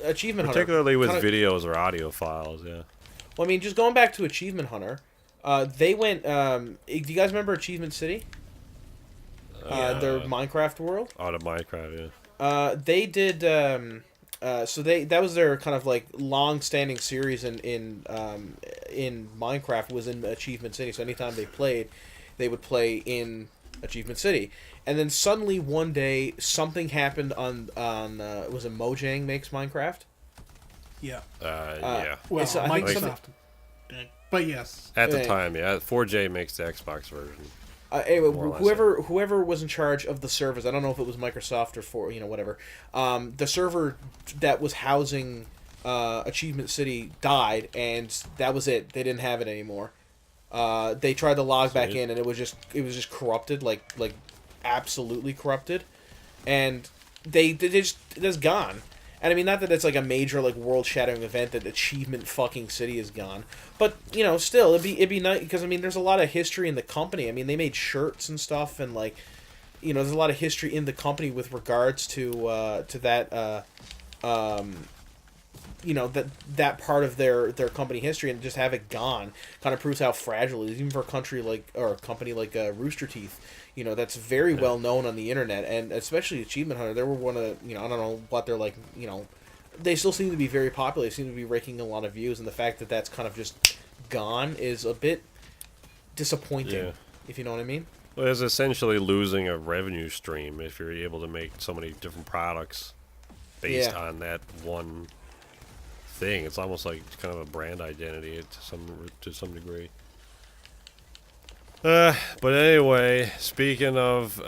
[SPEAKER 1] Achievement Hunter,
[SPEAKER 2] particularly with videos or audio files. Yeah.
[SPEAKER 1] Well, I mean, just going back to Achievement Hunter, they went. Do you guys remember Achievement City? Their Minecraft world.
[SPEAKER 2] Oh, the Minecraft, yeah.
[SPEAKER 1] They did. So that was their kind of like long-standing series in Minecraft was in Achievement City. So anytime they played, they would play in Achievement City. And then suddenly one day something happened on was it Mojang makes Minecraft?
[SPEAKER 3] Yeah.
[SPEAKER 2] Yeah.
[SPEAKER 3] Well,
[SPEAKER 1] I think
[SPEAKER 3] Microsoft. But yes.
[SPEAKER 2] At the time, yeah. 4J makes the Xbox version.
[SPEAKER 1] Anyway, whoever was in charge of the servers, I don't know if it was Microsoft or whatever. The server that was housing Achievement City died, and that was it. They didn't have it anymore. They tried to log back in, and it was just corrupted, like absolutely corrupted, and they just gone. And I mean, not that it's like a major like world-shattering event that Achievement fucking City is gone, but still it'd be nice because I mean, there's a lot of history in the company. I mean, they made shirts and stuff, and like, there's a lot of history in the company with regards to that that part of their company history, and just have it gone kind of proves how fragile it is, even for a company like Rooster Teeth. That's very well known on the internet, and especially Achievement Hunter. They were one of I don't know what they're like. They still seem to be very popular. They seem to be raking a lot of views, and the fact that that's kind of just gone is a bit disappointing. If you know what I mean.
[SPEAKER 2] Well, it's essentially losing a revenue stream if you're able to make so many different products based on that one thing. It's almost like kind of a brand identity to some degree. But anyway, speaking of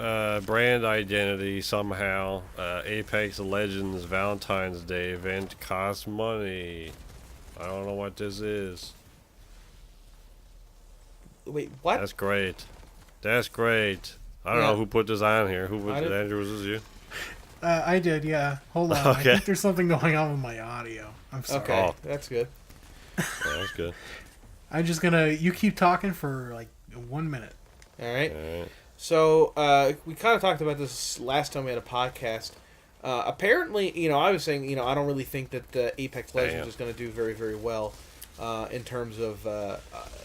[SPEAKER 2] brand identity, somehow Apex Legends Valentine's Day event costs money. I don't know what this is.
[SPEAKER 1] Wait, what?
[SPEAKER 2] That's great. That's great. I don't know who put this on here. Who put it? Andrew, was this you?
[SPEAKER 3] I did, yeah. Hold on.
[SPEAKER 2] Okay.
[SPEAKER 3] I think there's something going on with my audio. I'm sorry.
[SPEAKER 1] Okay,
[SPEAKER 2] Oh.
[SPEAKER 1] that's good.
[SPEAKER 2] Yeah, that's good.
[SPEAKER 3] I'm just gonna... You keep talking for, like, 1 minute.
[SPEAKER 1] All right.
[SPEAKER 2] All right.
[SPEAKER 1] So we kind of talked about this last time we had a podcast. Apparently, I was saying, I don't really think that Apex Legends is going to do very, very well in terms of,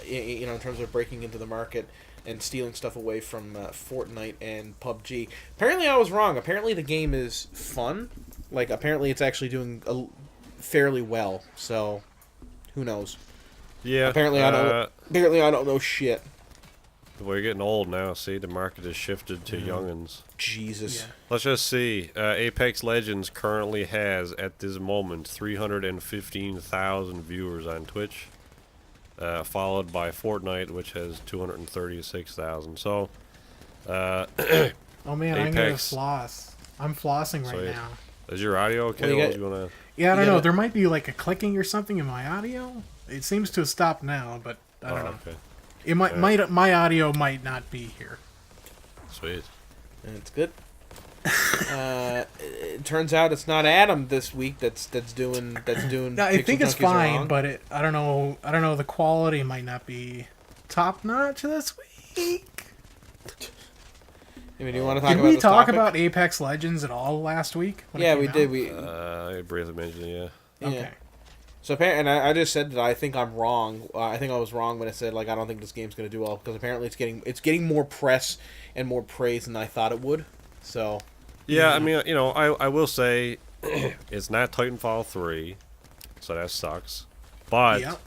[SPEAKER 1] in terms of breaking into the market and stealing stuff away from Fortnite and PUBG. Apparently, I was wrong. Apparently, the game is fun. Like, apparently, it's actually doing fairly well. So, who knows?
[SPEAKER 2] Yeah.
[SPEAKER 1] Apparently, I don't know shit.
[SPEAKER 2] Well, you're getting old now. See, the market has shifted to youngins.
[SPEAKER 1] Jesus.
[SPEAKER 3] Yeah.
[SPEAKER 2] Let's just see. Apex Legends currently has, at this moment, 315,000 viewers on Twitch, followed by Fortnite, which has 236,000. So,
[SPEAKER 3] Oh man, I'm gonna
[SPEAKER 2] Apex.
[SPEAKER 3] floss. I'm flossing right
[SPEAKER 2] Sweet.
[SPEAKER 3] now.
[SPEAKER 2] is your audio okay?
[SPEAKER 1] Well, you
[SPEAKER 2] What's going on?
[SPEAKER 3] Yeah, I don't
[SPEAKER 1] You
[SPEAKER 3] know.
[SPEAKER 1] gotta-
[SPEAKER 3] There might be like a clicking or something in my audio. It seems to have stopped now, but I don't know.
[SPEAKER 2] Okay.
[SPEAKER 3] It might my audio might not be here.
[SPEAKER 2] Sweet.
[SPEAKER 1] It's good. It turns out it's not Adam this week that's doing.
[SPEAKER 3] No, I think it's
[SPEAKER 1] PixelJunkies
[SPEAKER 3] fine,
[SPEAKER 1] wrong.
[SPEAKER 3] but I don't know. The quality might not be top notch this week.
[SPEAKER 1] I mean, do you want to talk
[SPEAKER 3] Did
[SPEAKER 1] about
[SPEAKER 3] we
[SPEAKER 1] this
[SPEAKER 3] talk
[SPEAKER 1] topic?
[SPEAKER 3] about Apex Legends at all last week? when it
[SPEAKER 1] Yeah,
[SPEAKER 3] came
[SPEAKER 1] we
[SPEAKER 3] out?
[SPEAKER 1] did. We
[SPEAKER 2] I briefly mentioned it, yeah.
[SPEAKER 1] yeah.
[SPEAKER 3] Okay.
[SPEAKER 1] So apparently, and I just said that I think I'm wrong. I think I was wrong when I said like I don't think this game's gonna do well because apparently it's getting more press and more praise than I thought it would. So
[SPEAKER 2] Yeah, I mean, I will say it's not Titanfall 3, so that sucks. But
[SPEAKER 3] Yep.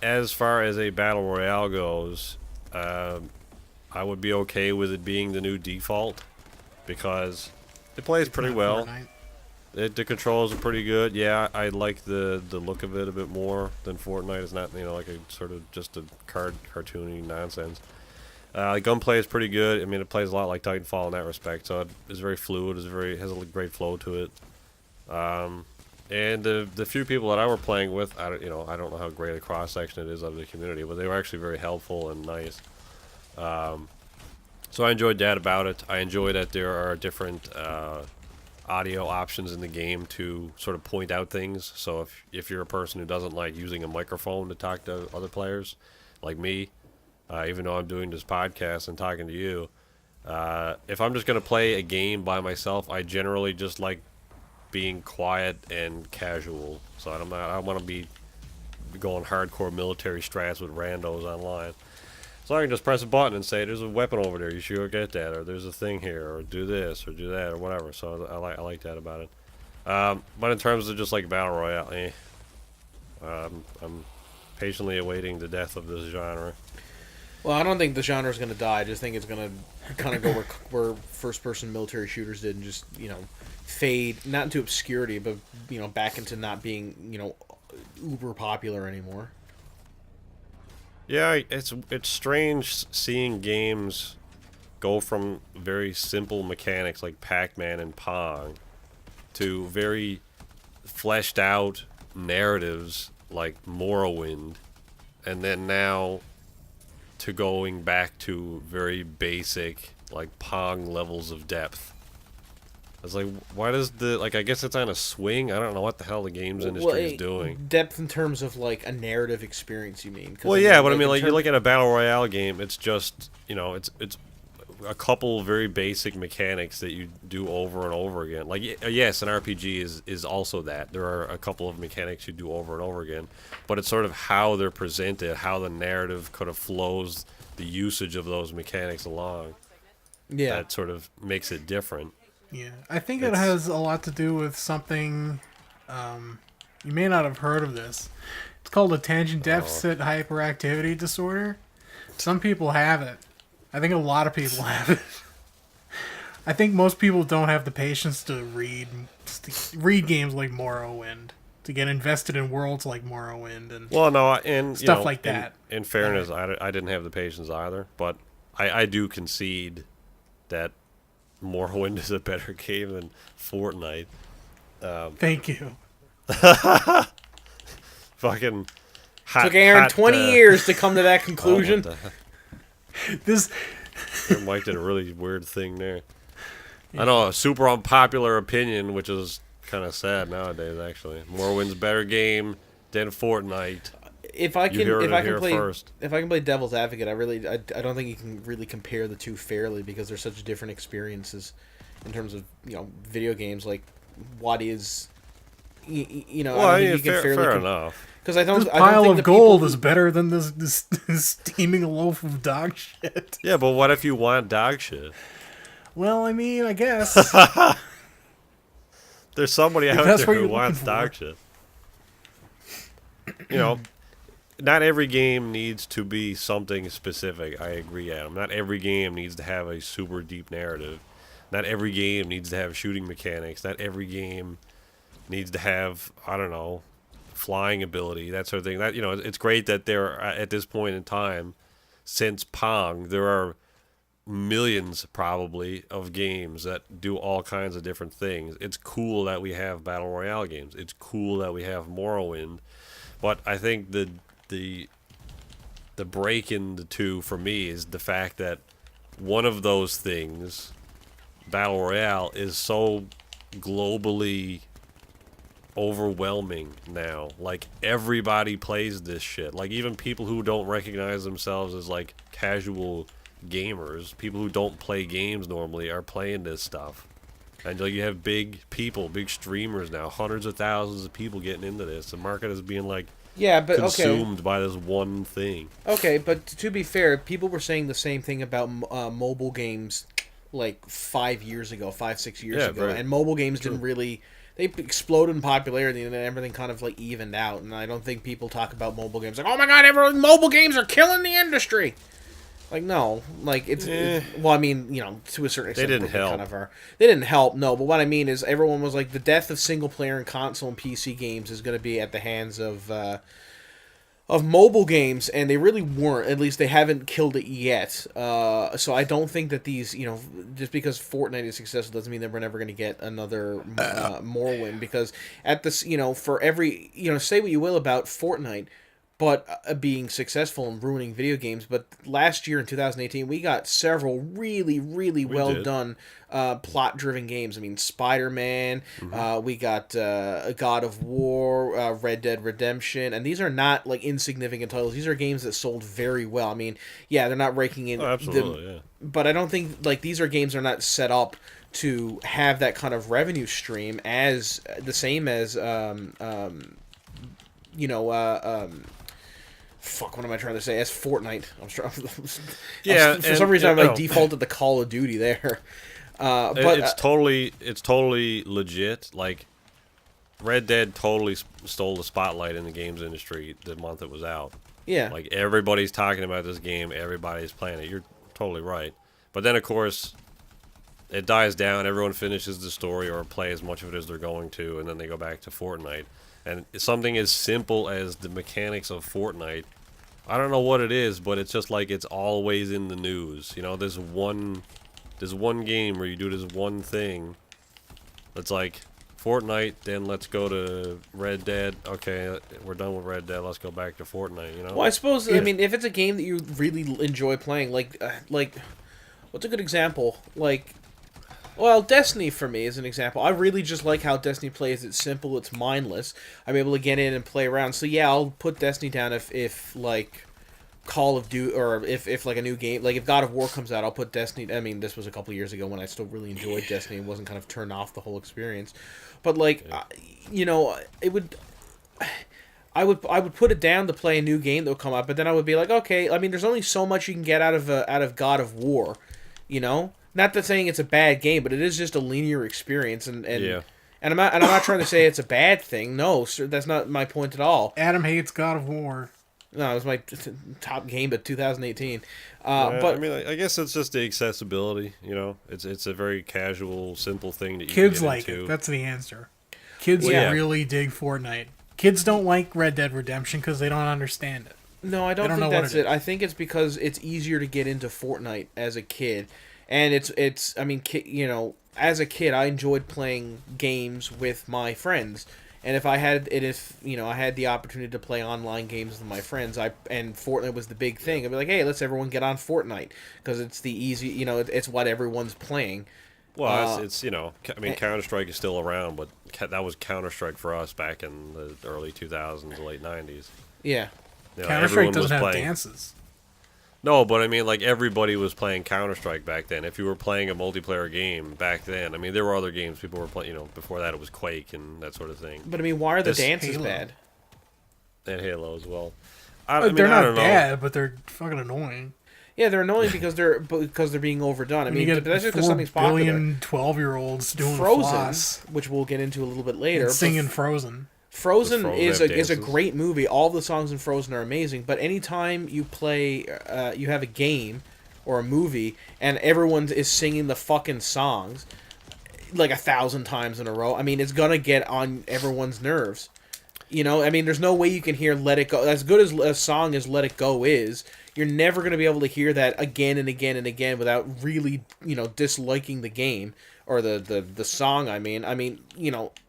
[SPEAKER 2] as far as a Battle Royale goes, I would be okay with it being the new default because it plays pretty
[SPEAKER 3] Not
[SPEAKER 2] well.
[SPEAKER 3] Fortnite.
[SPEAKER 2] The controls are pretty good. Yeah, I like the look of it a bit more than Fortnite. It's not like a sort of just a cartoony nonsense. Gunplay is pretty good. I mean, it plays a lot like Titanfall in that respect. So it's very fluid. Has a great flow to it. And the few people that I were playing with, I don't know how great a cross section it is of the community, but they were actually very helpful and nice. So I enjoyed that about it. I enjoy that there are different audio options in the game to sort of point out things. So if you're a person who doesn't like using a microphone to talk to other players, like me, even though I'm doing this podcast and talking to you, if I'm just going to play a game by myself, I generally just like being quiet and casual. So I don't want to be going hardcore military strats with randos online. So I can just press a button and say, there's a weapon over there, you should go get that, or there's a thing here, or do this, or do that, or whatever. So I like that about it. But in terms of just like Battle Royale, I'm patiently awaiting the death of this genre.
[SPEAKER 1] Well, I don't think the genre is going to die. I just think it's going to kind of go where first-person military shooters did and just, fade, not into obscurity, but, back into not being, uber popular anymore.
[SPEAKER 2] Yeah, it's strange seeing games go from very simple mechanics like Pac-Man and Pong to very fleshed out narratives like Morrowind, and then now to going back to very basic like Pong levels of depth. It's like, why does I guess it's on a swing. I don't know what the hell the games industry is doing.
[SPEAKER 1] Depth in terms of like a narrative experience, you mean?
[SPEAKER 2] Well, yeah, but I mean, like you look at a Battle Royale game, it's just, it's a couple very basic mechanics that you do over and over again. Like, yes, an RPG is also that. There are a couple of mechanics you do over and over again, but it's sort of how they're presented, how the narrative kind of flows the usage of those mechanics along.
[SPEAKER 1] Yeah.
[SPEAKER 2] That sort of makes it different.
[SPEAKER 3] Yeah, I think it has a lot to do with something, you may not have heard of this. It's called attention deficit hyperactivity disorder. Some people have it. I think a lot of people have it. I think most people don't have the patience to read games like Morrowind, to get invested in worlds like Morrowind and stuff like that.
[SPEAKER 2] In fairness, I didn't have the patience either, but I do concede that Morrowind is a better game than Fortnite.
[SPEAKER 3] Thank you.
[SPEAKER 2] Fucking hot.
[SPEAKER 1] Took Aaron 20 years to come to that conclusion.
[SPEAKER 3] This
[SPEAKER 2] Mike did a really weird thing there. Yeah. I know, a super unpopular opinion, which is kind of sad nowadays. Actually, Morrowind's a better game than Fortnite.
[SPEAKER 1] If I can play devil's advocate, I don't think you can really compare the two fairly because they're such different experiences in terms of video games. Like what is
[SPEAKER 2] fair enough.
[SPEAKER 1] Because I don't.
[SPEAKER 3] This pile of gold is better than this steaming loaf of dog shit.
[SPEAKER 2] Yeah, but what if you want dog shit?
[SPEAKER 3] Well, I mean, I guess
[SPEAKER 2] there's somebody out there who wants dog shit. Not every game needs to be something specific. I agree, Adam. Not every game needs to have a super deep narrative. Not every game needs to have shooting mechanics. Not every game needs to have, I don't know, flying ability, that sort of thing. That it's great that there at this point in time, since Pong, there are millions probably of games that do all kinds of different things. It's cool that we have Battle Royale games. It's cool that we have Morrowind. But I think the break in the two for me is the fact that one of those things, Battle Royale, is so globally overwhelming now. Like, everybody plays this shit. Like, even people who don't recognize themselves as like casual gamers, people who don't play games normally, are playing this stuff. And like, you have big streamers now, hundreds of thousands of people getting into this. The market is being like consumed by this one thing.
[SPEAKER 1] Okay, but to be fair, people were saying the same thing about mobile games like 5 years ago, 6 years ago.
[SPEAKER 2] Right.
[SPEAKER 1] And mobile games didn't really... They exploded in popularity and then everything kind of like evened out. And I don't think people talk about mobile games like, oh my god, mobile games are killing the industry. Like, no. Like, it's... well, I mean, to a certain extent...
[SPEAKER 2] They didn't help.
[SPEAKER 1] Kind of they didn't help, no. But what I mean is everyone was like, the death of single-player and console and PC games is going to be at the hands of of mobile games, and they really weren't. At least they haven't killed it yet. So I don't think that these, just because Fortnite is successful doesn't mean that we're never going to get another Morrowind. Because at this, for every, say what you will about Fortnite, but being successful and ruining video games. But last year in 2018, we got several really, really well done plot-driven games. I mean, Spider-Man. We got God of War, Red Dead Redemption, and these are not like insignificant titles. These are games that sold very well. I mean, yeah, they're not raking in.
[SPEAKER 2] Oh, absolutely, yeah. But
[SPEAKER 1] I don't think like these are games that are not set up to have that kind of revenue stream as the same as fuck, what am I trying to say? As Fortnite. For some reason, I defaulted the Call of Duty there. But
[SPEAKER 2] it's totally legit. Like, Red Dead totally stole the spotlight in the games industry the month it was out.
[SPEAKER 1] Yeah.
[SPEAKER 2] Like, everybody's talking about this game. Everybody's playing it. You're totally right. But then, of course, it dies down. Everyone finishes the story or play as much of it as they're going to, and then they go back to Fortnite. And something as simple as the mechanics of Fortnite, I don't know what it is, but it's just like it's always in the news. There's one game where you do this one thing that's like Fortnite, then let's go to Red Dead. Okay, we're done with Red Dead. Let's go back to Fortnite,
[SPEAKER 1] Well, I suppose, I mean, if it's a game that you really enjoy playing, like what's a good example? Well, Destiny for me is an example. I really just like how Destiny plays. It's simple, it's mindless. I'm able to get in and play around. So yeah, I'll put Destiny down if like Call of Duty, or if like a new game, like if God of War comes out, I'll put Destiny. I mean, this was a couple years ago when I still really enjoyed Destiny and wasn't kind of turned off the whole experience. But it would. I would put it down to play a new game that would come out, but then I would be like, okay, I mean, there's only so much you can get out of God of War, Not that saying it's a bad game, but it is just a linear experience, and I'm not trying to say it's a bad thing. No, sir, that's not my point at all.
[SPEAKER 3] Adam hates God of War.
[SPEAKER 1] No, it was my top game of 2018.
[SPEAKER 2] But I mean, I guess it's just the accessibility. It's a very casual, simple thing that you
[SPEAKER 3] kids
[SPEAKER 2] can get
[SPEAKER 3] like
[SPEAKER 2] into.
[SPEAKER 3] it. That's the answer. Kids really dig Fortnite. Kids don't like Red Dead Redemption because they don't understand it.
[SPEAKER 1] No, I don't think that's it. I think it's because it's easier to get into Fortnite as a kid. And it's I mean, as a kid, I enjoyed playing games with my friends. And if I had the opportunity to play online games with my friends, and Fortnite was the big thing, I'd be like, hey, let's everyone get on Fortnite because it's the easy, it's what everyone's playing.
[SPEAKER 2] Well, I mean, Counter-Strike is still around, but that was Counter-Strike for us back in the early 2000s, late 90s.
[SPEAKER 1] Yeah.
[SPEAKER 3] Counter-Strike doesn't have dances.
[SPEAKER 2] No, but I mean, like, everybody was playing Counter-Strike back then. If you were playing a multiplayer game back then, I mean, there were other games people were playing, before that it was Quake and that sort of thing.
[SPEAKER 1] But I mean, why are the dances bad?
[SPEAKER 2] And Halo as well.
[SPEAKER 3] They're not bad, but they're fucking annoying.
[SPEAKER 1] Yeah, they're annoying because they're being overdone. I mean,
[SPEAKER 3] that's just because something's popular. 4 billion 12-year-olds doing
[SPEAKER 1] Frozen,
[SPEAKER 3] floss,
[SPEAKER 1] which we'll get into a little bit later.
[SPEAKER 3] And singing Frozen.
[SPEAKER 1] Frozen is a great movie. All of the songs in Frozen are amazing. But anytime you play, you have a game or a movie, and everyone is singing the fucking songs like 1,000 times in a row, I mean, it's gonna get on everyone's nerves. I mean, there's no way you can hear "Let It Go." As good as a song as "Let It Go" is, you're never gonna be able to hear that again and again and again without really, disliking the game. Or the song, I mean,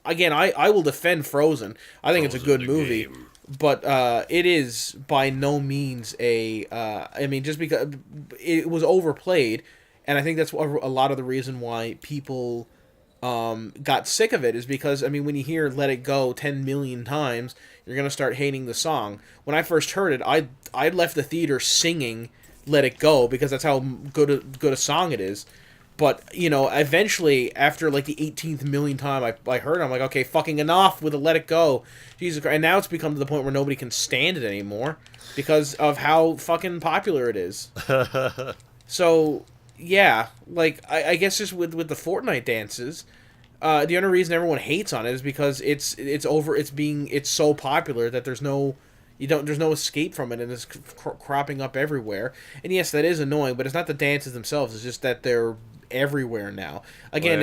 [SPEAKER 1] again, I will defend Frozen. I think it's a good movie, but it is by no means I mean, just because it was overplayed, and I think that's a lot of the reason why people got sick of it is because, I mean, when you hear "Let It Go" 10 million times, you're gonna start hating the song. When I first heard it, I left the theater singing "Let It Go" because that's how good a song it is. But, eventually, after, like, the 18th million time I heard it, I'm like, okay, fucking enough with the Let It Go. Jesus Christ. And now it's become to the point where nobody can stand it anymore because of how fucking popular it is. So, yeah, like, I guess just with the Fortnite dances, the only reason everyone hates on it is because it's so popular that there's no escape from it, and it's cropping up everywhere. And yes, that is annoying, but it's not the dances themselves, it's just that they're everywhere now. Again,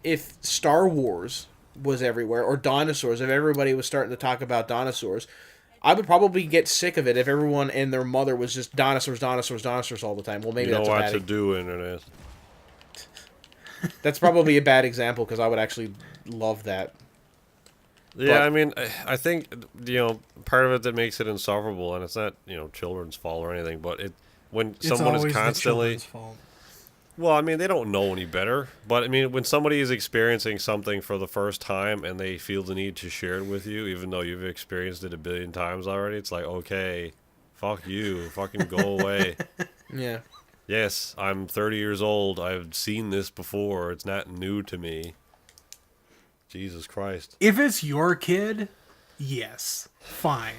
[SPEAKER 1] if Star Wars was everywhere, or dinosaurs, if everybody was starting to talk about dinosaurs, I would probably get sick of it if everyone and their mother was just dinosaurs all the time. Well, maybe
[SPEAKER 2] you know
[SPEAKER 1] that's a
[SPEAKER 2] what
[SPEAKER 1] bad...
[SPEAKER 2] to do, Internet.
[SPEAKER 1] That's probably a bad example because I would actually love that.
[SPEAKER 2] Yeah,
[SPEAKER 1] But-
[SPEAKER 2] I mean, I think, part of it that makes it insufferable, and it's not, children's fault or anything, but when
[SPEAKER 3] It's
[SPEAKER 2] someone is
[SPEAKER 3] always the
[SPEAKER 2] constantly...
[SPEAKER 3] children's fault.
[SPEAKER 2] Well, I mean, they don't know any better, but I mean, when somebody is experiencing something for the first time and they feel the need to share it with you, even though you've experienced it a billion times already, it's like, okay, fuck you, fucking go away.
[SPEAKER 1] Yeah.
[SPEAKER 2] Yes, I'm 30 years old. I've seen this before. It's not new to me. Jesus Christ.
[SPEAKER 3] If it's your kid, yes, fine.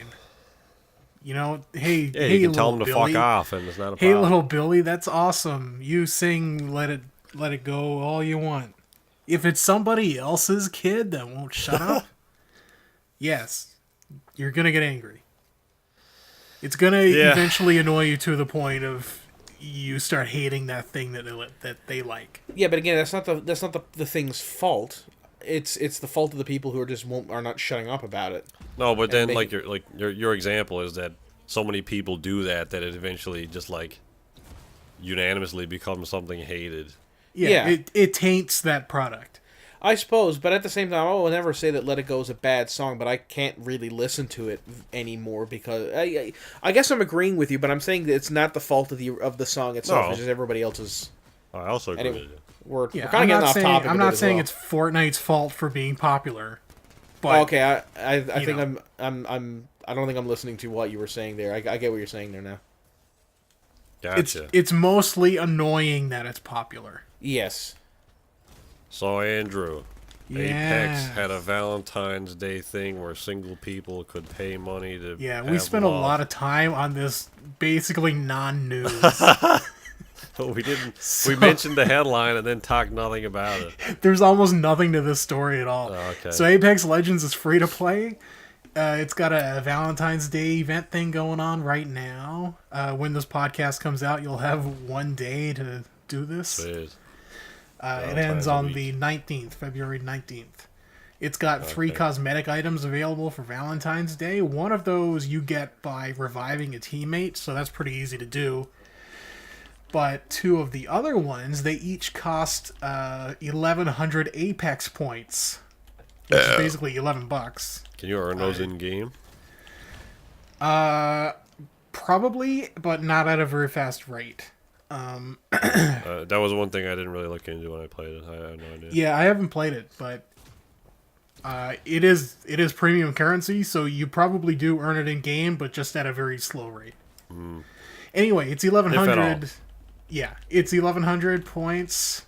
[SPEAKER 3] Hey,
[SPEAKER 2] Yeah,
[SPEAKER 3] hey,
[SPEAKER 2] you can tell
[SPEAKER 3] little
[SPEAKER 2] them to
[SPEAKER 3] Billy.
[SPEAKER 2] fuck off, and it's not a
[SPEAKER 3] Hey,
[SPEAKER 2] problem.
[SPEAKER 3] little Billy, that's awesome. You sing "Let It Go" all you want. If it's somebody else's kid that won't shut up, yes, you're gonna get angry. It's gonna eventually annoy you to the point of you start hating that thing that they like.
[SPEAKER 1] Yeah, but again, that's not the thing's fault. It's the fault of the people who are not shutting up about it.
[SPEAKER 2] No, but then
[SPEAKER 1] make-
[SPEAKER 2] your example is that so many people do that it eventually just unanimously becomes something hated.
[SPEAKER 1] Yeah.
[SPEAKER 3] It taints that product.
[SPEAKER 1] I suppose, but at the same time, I will never say that "Let It Go" is a bad song, but I can't really listen to it anymore because I guess I'm agreeing with you, but I'm saying that it's not the fault of the song itself.
[SPEAKER 2] No.
[SPEAKER 1] It's just everybody else's.
[SPEAKER 2] I also agree with you.
[SPEAKER 1] We're
[SPEAKER 3] Yeah,
[SPEAKER 1] kind of getting off topic.
[SPEAKER 3] I'm
[SPEAKER 1] a bit
[SPEAKER 3] not
[SPEAKER 1] as
[SPEAKER 3] saying
[SPEAKER 1] well.
[SPEAKER 3] it's Fortnite's fault for being popular. But
[SPEAKER 1] Okay, I think
[SPEAKER 3] know.
[SPEAKER 1] I don't think I'm listening to what you were saying there. I get what you're saying there now.
[SPEAKER 2] Gotcha.
[SPEAKER 3] it's mostly annoying that it's popular.
[SPEAKER 1] Yes.
[SPEAKER 2] So, Andrew, Apex
[SPEAKER 3] Yes.
[SPEAKER 2] had a Valentine's Day thing where single people could pay money to
[SPEAKER 3] Yeah, we
[SPEAKER 2] have
[SPEAKER 3] spent a
[SPEAKER 2] love.
[SPEAKER 3] lot of time on this basically non-news.
[SPEAKER 2] But we didn't. We mentioned the headline and then talked nothing about it.
[SPEAKER 3] There's almost nothing to this story at all.
[SPEAKER 2] Oh, okay.
[SPEAKER 3] So Apex Legends is free to play. It's got a Valentine's Day event thing going on right now. When this podcast comes out, you'll have 1 day to do this.
[SPEAKER 2] Sweet.
[SPEAKER 3] It ends on the 19th, February 19th. It's got 3
[SPEAKER 2] Okay.
[SPEAKER 3] cosmetic items available for Valentine's Day. One of those you get by reviving a teammate, so that's pretty easy to do. But 2 of the other ones, they each cost 1,100 Apex points, which is basically $11.
[SPEAKER 2] Can you earn those in game?
[SPEAKER 3] Probably, but not at a very fast rate.
[SPEAKER 2] That was one thing I didn't really look into when I played it. I had no idea.
[SPEAKER 3] Yeah, I haven't played it, but it is premium currency, so you probably do earn it in game, but just at a very slow rate. Anyway, it's 1,100. Yeah, it's 1,100 points,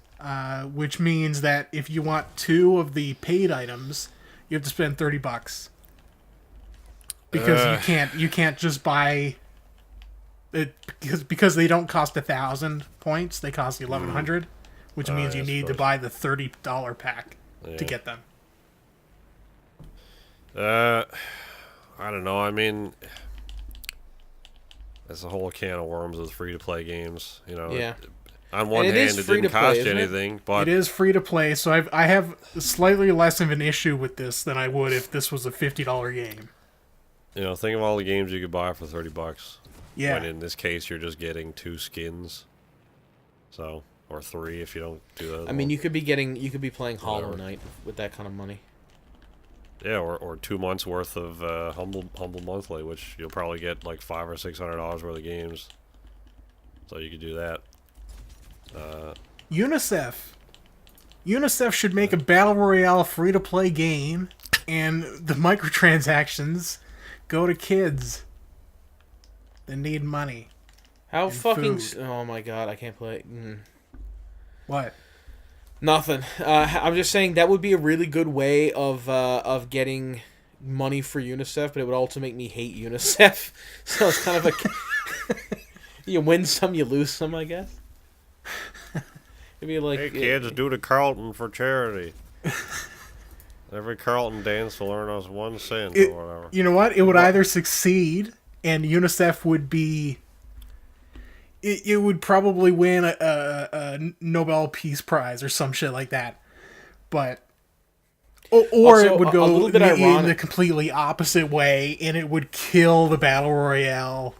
[SPEAKER 3] which means that if you want 2 of the paid items, you have to spend $30 because you can't just buy it because they don't cost 1,000 points. They cost 1,100, which means
[SPEAKER 2] I
[SPEAKER 3] you need to
[SPEAKER 2] suppose.
[SPEAKER 3] buy the $30 pack to
[SPEAKER 2] Yeah.
[SPEAKER 3] get them.
[SPEAKER 2] I don't know. I mean, that's a whole can of worms with free-to-play games.
[SPEAKER 1] Yeah.
[SPEAKER 2] On one
[SPEAKER 1] And it is
[SPEAKER 2] hand, it
[SPEAKER 1] free
[SPEAKER 2] didn't
[SPEAKER 1] to play,
[SPEAKER 2] cost you
[SPEAKER 1] isn't it?
[SPEAKER 2] anything, but
[SPEAKER 3] It is free to play, so I have slightly less of an issue with this than I would if this was a $50 game.
[SPEAKER 2] think of all the games you could buy for $30.
[SPEAKER 3] Yeah.
[SPEAKER 2] When in this case, you're just getting 2 skins. So, or 3 if you don't do that.
[SPEAKER 1] I mean, you could be playing Hollow
[SPEAKER 2] Whatever.
[SPEAKER 1] Knight with that kind of money.
[SPEAKER 2] Yeah, or 2 months worth of Humble Monthly, which you'll probably get like $500 or $600 worth of games. So you could do that.
[SPEAKER 3] UNICEF should make a Battle Royale free-to-play game, and the microtransactions go to kids that need money.
[SPEAKER 1] How
[SPEAKER 3] And
[SPEAKER 1] fucking...
[SPEAKER 3] food.
[SPEAKER 1] Oh my god, I can't play...
[SPEAKER 3] What?
[SPEAKER 1] Nothing. I'm just saying that would be a really good way of getting money for UNICEF, but it would also make me hate UNICEF. So it's kind of a... you win some, you lose some, I guess. It'd be like...
[SPEAKER 2] Hey kids, do the Carlton for charity. Every Carlton dance will earn us 1 cent or whatever.
[SPEAKER 3] You know what? It would either succeed, and UNICEF would be... It would probably win a Nobel Peace Prize or some shit like that. But Or
[SPEAKER 1] Also,
[SPEAKER 3] it would
[SPEAKER 1] a
[SPEAKER 3] go
[SPEAKER 1] little bit
[SPEAKER 3] in
[SPEAKER 1] ironic.
[SPEAKER 3] the completely opposite way, and it would kill the Battle Royale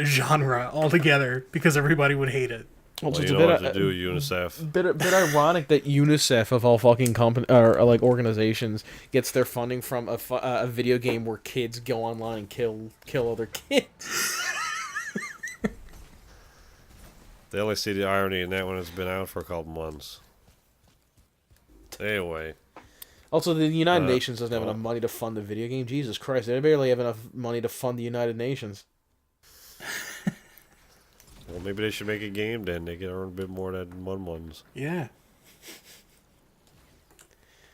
[SPEAKER 3] genre altogether because everybody would hate it.
[SPEAKER 2] Well,
[SPEAKER 1] Also,
[SPEAKER 2] you
[SPEAKER 1] it's a
[SPEAKER 2] know
[SPEAKER 1] bit,
[SPEAKER 2] what to do, UNICEF.
[SPEAKER 1] bit ironic that UNICEF of all fucking or like organizations gets their funding from a video game where kids go online and kill other kids.
[SPEAKER 2] They only see the irony in that when it's been out for a couple months. Anyway.
[SPEAKER 1] Also, the United Nations doesn't have enough money to fund the video game. Jesus Christ, they barely have enough money to fund the United Nations.
[SPEAKER 2] Well, maybe they should make a game then. They can earn a bit more than ones.
[SPEAKER 3] Yeah.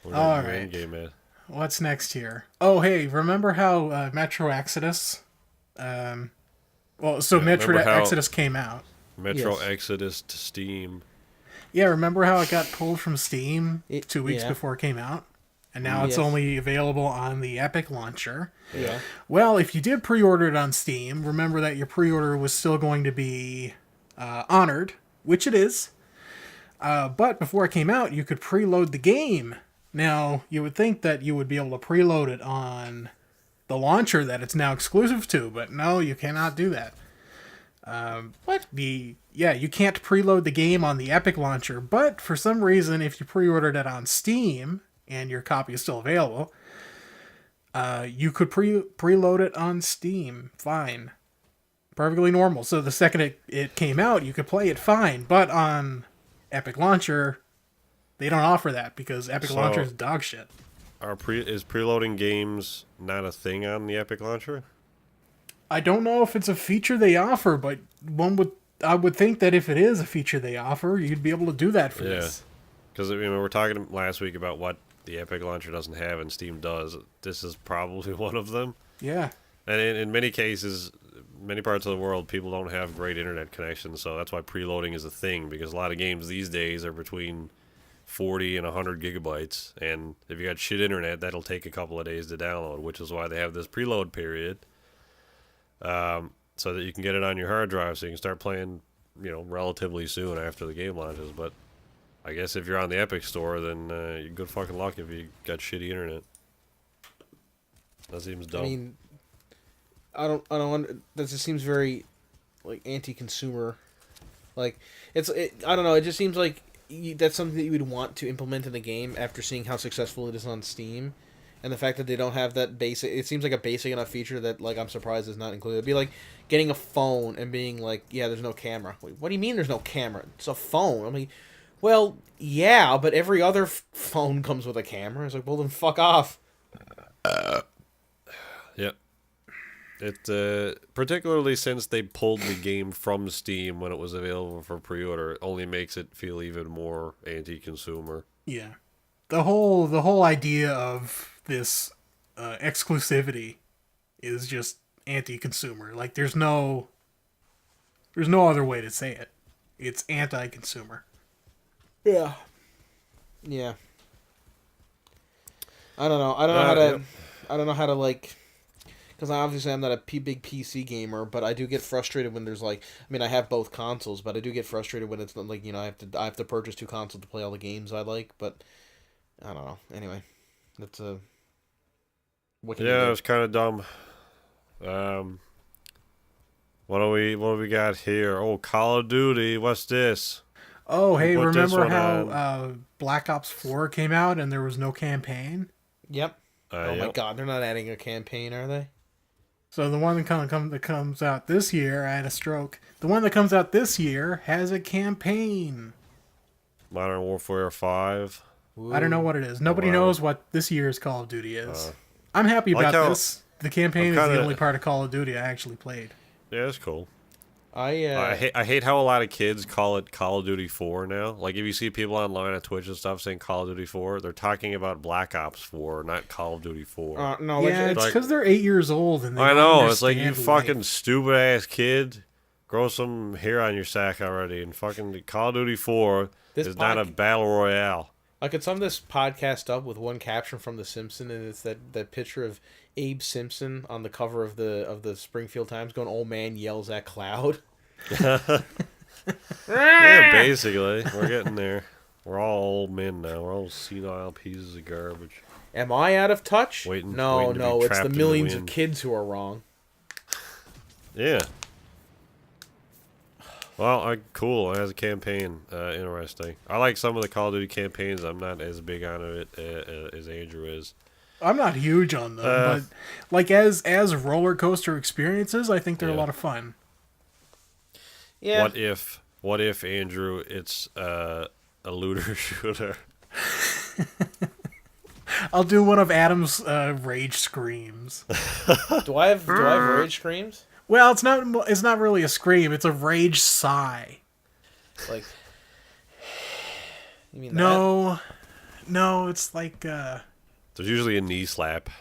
[SPEAKER 2] Where
[SPEAKER 3] All
[SPEAKER 2] your
[SPEAKER 3] right.
[SPEAKER 2] end game at?
[SPEAKER 3] What's next here? Oh, hey, remember how Metro Exodus? Metro
[SPEAKER 2] remember how-
[SPEAKER 3] Exodus came out.
[SPEAKER 2] Metro
[SPEAKER 1] Yes.
[SPEAKER 2] Exodus to Steam.
[SPEAKER 3] Yeah, remember how it got pulled from Steam 2 weeks
[SPEAKER 1] yeah.
[SPEAKER 3] before it came out? And now it's
[SPEAKER 1] Yes.
[SPEAKER 3] only available on the Epic launcher.
[SPEAKER 1] Yeah.
[SPEAKER 3] Well, if you did pre-order it on Steam, remember that your pre-order was still going to be honored, which it is. But before it came out, you could preload the game. Now, you would think that you would be able to preload it on the launcher that it's now exclusive to, but no, you cannot do that.
[SPEAKER 1] What?
[SPEAKER 3] You can't preload the game on the Epic launcher, but for some reason, if you pre-ordered it on Steam and your copy is still available, you could preload it on Steam. Fine. Perfectly normal. So the second it came out, you could play it fine, but on Epic Launcher, they don't offer that because Epic Launcher is dog shit.
[SPEAKER 2] Is preloading games not a thing on the Epic Launcher?
[SPEAKER 3] I don't know if it's a feature they offer, but I would think that if it is a feature they offer, you'd be able to do that for this.
[SPEAKER 2] Because we were talking last week about what the Epic Launcher doesn't have and Steam does. This is probably one of them.
[SPEAKER 3] Yeah.
[SPEAKER 2] And in many cases, many parts of the world, people don't have great internet connections, so that's why preloading is a thing, because a lot of games these days are between 40 and 100 gigabytes, and if you got shit internet, that'll take a couple of days to download, which is why they have this preload period, so that you can get it on your hard drive so you can start playing, relatively soon after the game launches. But I guess if you're on the Epic Store, then you're good fucking luck if you got shitty internet. That seems dumb.
[SPEAKER 1] I mean, that just seems very, like, anti-consumer. Like, I don't know, it just seems like that's something that you would want to implement in the game after seeing how successful it is on Steam. And the fact that they don't have that basic, it seems like a basic enough feature that, like, I'm surprised is not included. It'd be like getting a phone and being like, yeah, there's no camera. Wait, what do you mean there's no camera? It's a phone. I mean, well, yeah, but every other phone comes with a camera. It's like, well, then fuck off.
[SPEAKER 2] Yep. It particularly since they pulled the game from Steam when it was available for pre-order, it only makes it feel even more anti-consumer.
[SPEAKER 3] Yeah. The whole idea of this exclusivity is just anti-consumer. Like, there's no other way to say it. It's anti-consumer.
[SPEAKER 1] Yeah. Yeah. I don't know. I don't know how to like, because obviously I'm not a big PC gamer, but I do get frustrated when there's like, I mean, I have both consoles, but I do get frustrated when it's like, I have to purchase two consoles to play all the games I like. But I don't know. Anyway, that's what can you do?
[SPEAKER 2] Yeah, it was kind of dumb. What do we got here? Oh, Call of Duty. What's this?
[SPEAKER 3] Oh, hey,
[SPEAKER 2] Put this
[SPEAKER 3] remember
[SPEAKER 2] one
[SPEAKER 3] how Black Ops 4 came out and there was no campaign?
[SPEAKER 1] Yep. Oh my
[SPEAKER 2] Yep.
[SPEAKER 1] God, they're not adding a campaign, are they?
[SPEAKER 3] So the one that comes out this year, I had a stroke. The one that comes out this year has a campaign.
[SPEAKER 2] Modern Warfare 5.
[SPEAKER 3] I don't know what it is. Nobody knows what this year's Call of Duty is. I'm happy
[SPEAKER 2] like
[SPEAKER 3] about
[SPEAKER 2] how-
[SPEAKER 3] this. The campaign is the only part of Call of Duty I actually played.
[SPEAKER 2] Yeah, that's cool.
[SPEAKER 1] I
[SPEAKER 2] I hate how a lot of kids call it Call of Duty 4 now. Like, if you see people online on Twitch and stuff saying Call of Duty 4, they're talking about Black Ops 4, not Call of Duty 4.
[SPEAKER 1] no,
[SPEAKER 3] Yeah, it's
[SPEAKER 2] like-
[SPEAKER 3] because they're 8 years old and they
[SPEAKER 2] I
[SPEAKER 3] don't
[SPEAKER 2] know, it's like, you
[SPEAKER 3] understand
[SPEAKER 2] fucking
[SPEAKER 3] life.
[SPEAKER 2] stupid ass kid. Grow some hair on your sack already. And fucking Call of Duty 4
[SPEAKER 1] This
[SPEAKER 2] is not a battle royale.
[SPEAKER 1] I could sum this podcast up with one caption from The Simpsons, and it's that picture of Abe Simpson on the cover of the Springfield Times going, "Old man yells at cloud."
[SPEAKER 2] Yeah, basically. We're getting there. We're all old men now. We're all senile pieces of garbage.
[SPEAKER 1] Am I out of touch?
[SPEAKER 2] Waiting to
[SPEAKER 1] No,
[SPEAKER 2] be
[SPEAKER 1] it's
[SPEAKER 2] trapped
[SPEAKER 1] the
[SPEAKER 2] in the
[SPEAKER 1] millions of
[SPEAKER 2] wind.
[SPEAKER 1] kids who are wrong.
[SPEAKER 2] Yeah. Well, cool. As a campaign, interesting. I like some of the Call of Duty campaigns. I'm not as big on it as Andrew is.
[SPEAKER 3] I'm not huge on them, but like as roller coaster experiences, I think they're a lot of fun.
[SPEAKER 1] Yeah.
[SPEAKER 2] What if Andrew? It's a looter shooter.
[SPEAKER 3] I'll do one of Adam's rage screams.
[SPEAKER 1] Do I have rage screams?
[SPEAKER 3] Well, it's not really a scream. It's a rage sigh.
[SPEAKER 1] Like, you mean
[SPEAKER 3] no, it's like
[SPEAKER 2] There's usually a knee slap.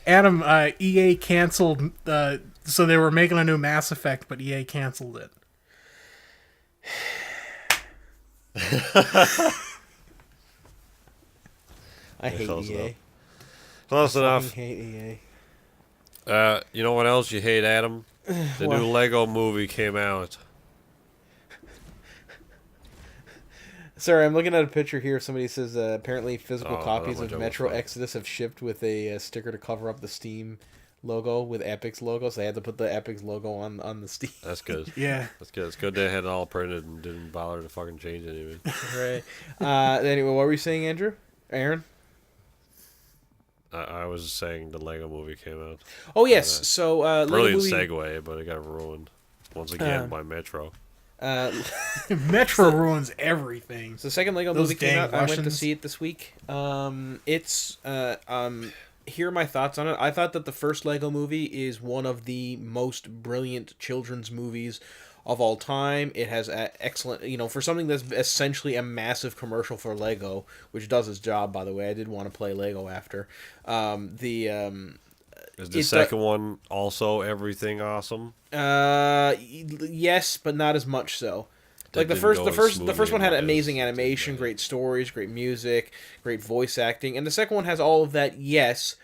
[SPEAKER 3] Adam, EA canceled. So they were making a new Mass Effect, but EA canceled it.
[SPEAKER 1] I hate
[SPEAKER 2] Close
[SPEAKER 1] EA.
[SPEAKER 2] enough. Close
[SPEAKER 1] I
[SPEAKER 2] enough.
[SPEAKER 1] hate EA.
[SPEAKER 2] You know what else you hate, Adam? The
[SPEAKER 1] What?
[SPEAKER 2] new Lego movie came out.
[SPEAKER 1] Sorry, I'm looking at a picture here. Somebody says apparently physical
[SPEAKER 2] Oh,
[SPEAKER 1] copies
[SPEAKER 2] my
[SPEAKER 1] of
[SPEAKER 2] joke was
[SPEAKER 1] Metro
[SPEAKER 2] funny.
[SPEAKER 1] Exodus have shipped with a sticker to cover up the Steam logo with Epic's logo, so they had to put the Epic's logo on the Steam.
[SPEAKER 2] That's good.
[SPEAKER 3] Yeah.
[SPEAKER 2] That's good. It's good they had it all printed and didn't bother to fucking change anything.
[SPEAKER 1] Right. Anyway, what were you saying, Andrew? Aaron?
[SPEAKER 2] I was saying the Lego movie came out.
[SPEAKER 1] Oh yes. So Lego
[SPEAKER 2] Brilliant
[SPEAKER 1] movie.
[SPEAKER 2] segue, but it got ruined once again by Metro.
[SPEAKER 3] Metro ruins everything.
[SPEAKER 1] So the second Lego
[SPEAKER 3] Those
[SPEAKER 1] movie came
[SPEAKER 3] dang
[SPEAKER 1] out. I went to
[SPEAKER 3] Russians.
[SPEAKER 1] see it this week. Here are my thoughts on it. I thought that the first Lego movie is one of the most brilliant children's movies of all time. It has excellent, for something that's essentially a massive commercial for Lego, which does its job, by the way. I did want to play Lego after.
[SPEAKER 2] Is the second one also everything awesome?
[SPEAKER 1] Yes, but not as much so.
[SPEAKER 2] That
[SPEAKER 1] Like the
[SPEAKER 2] didn't
[SPEAKER 1] first,
[SPEAKER 2] go
[SPEAKER 1] the
[SPEAKER 2] as
[SPEAKER 1] first, the
[SPEAKER 2] smoothly
[SPEAKER 1] first one had
[SPEAKER 2] as
[SPEAKER 1] amazing
[SPEAKER 2] it did
[SPEAKER 1] animation,
[SPEAKER 2] that.
[SPEAKER 1] great stories, great music, great voice acting, and the second one has all of that. Yes,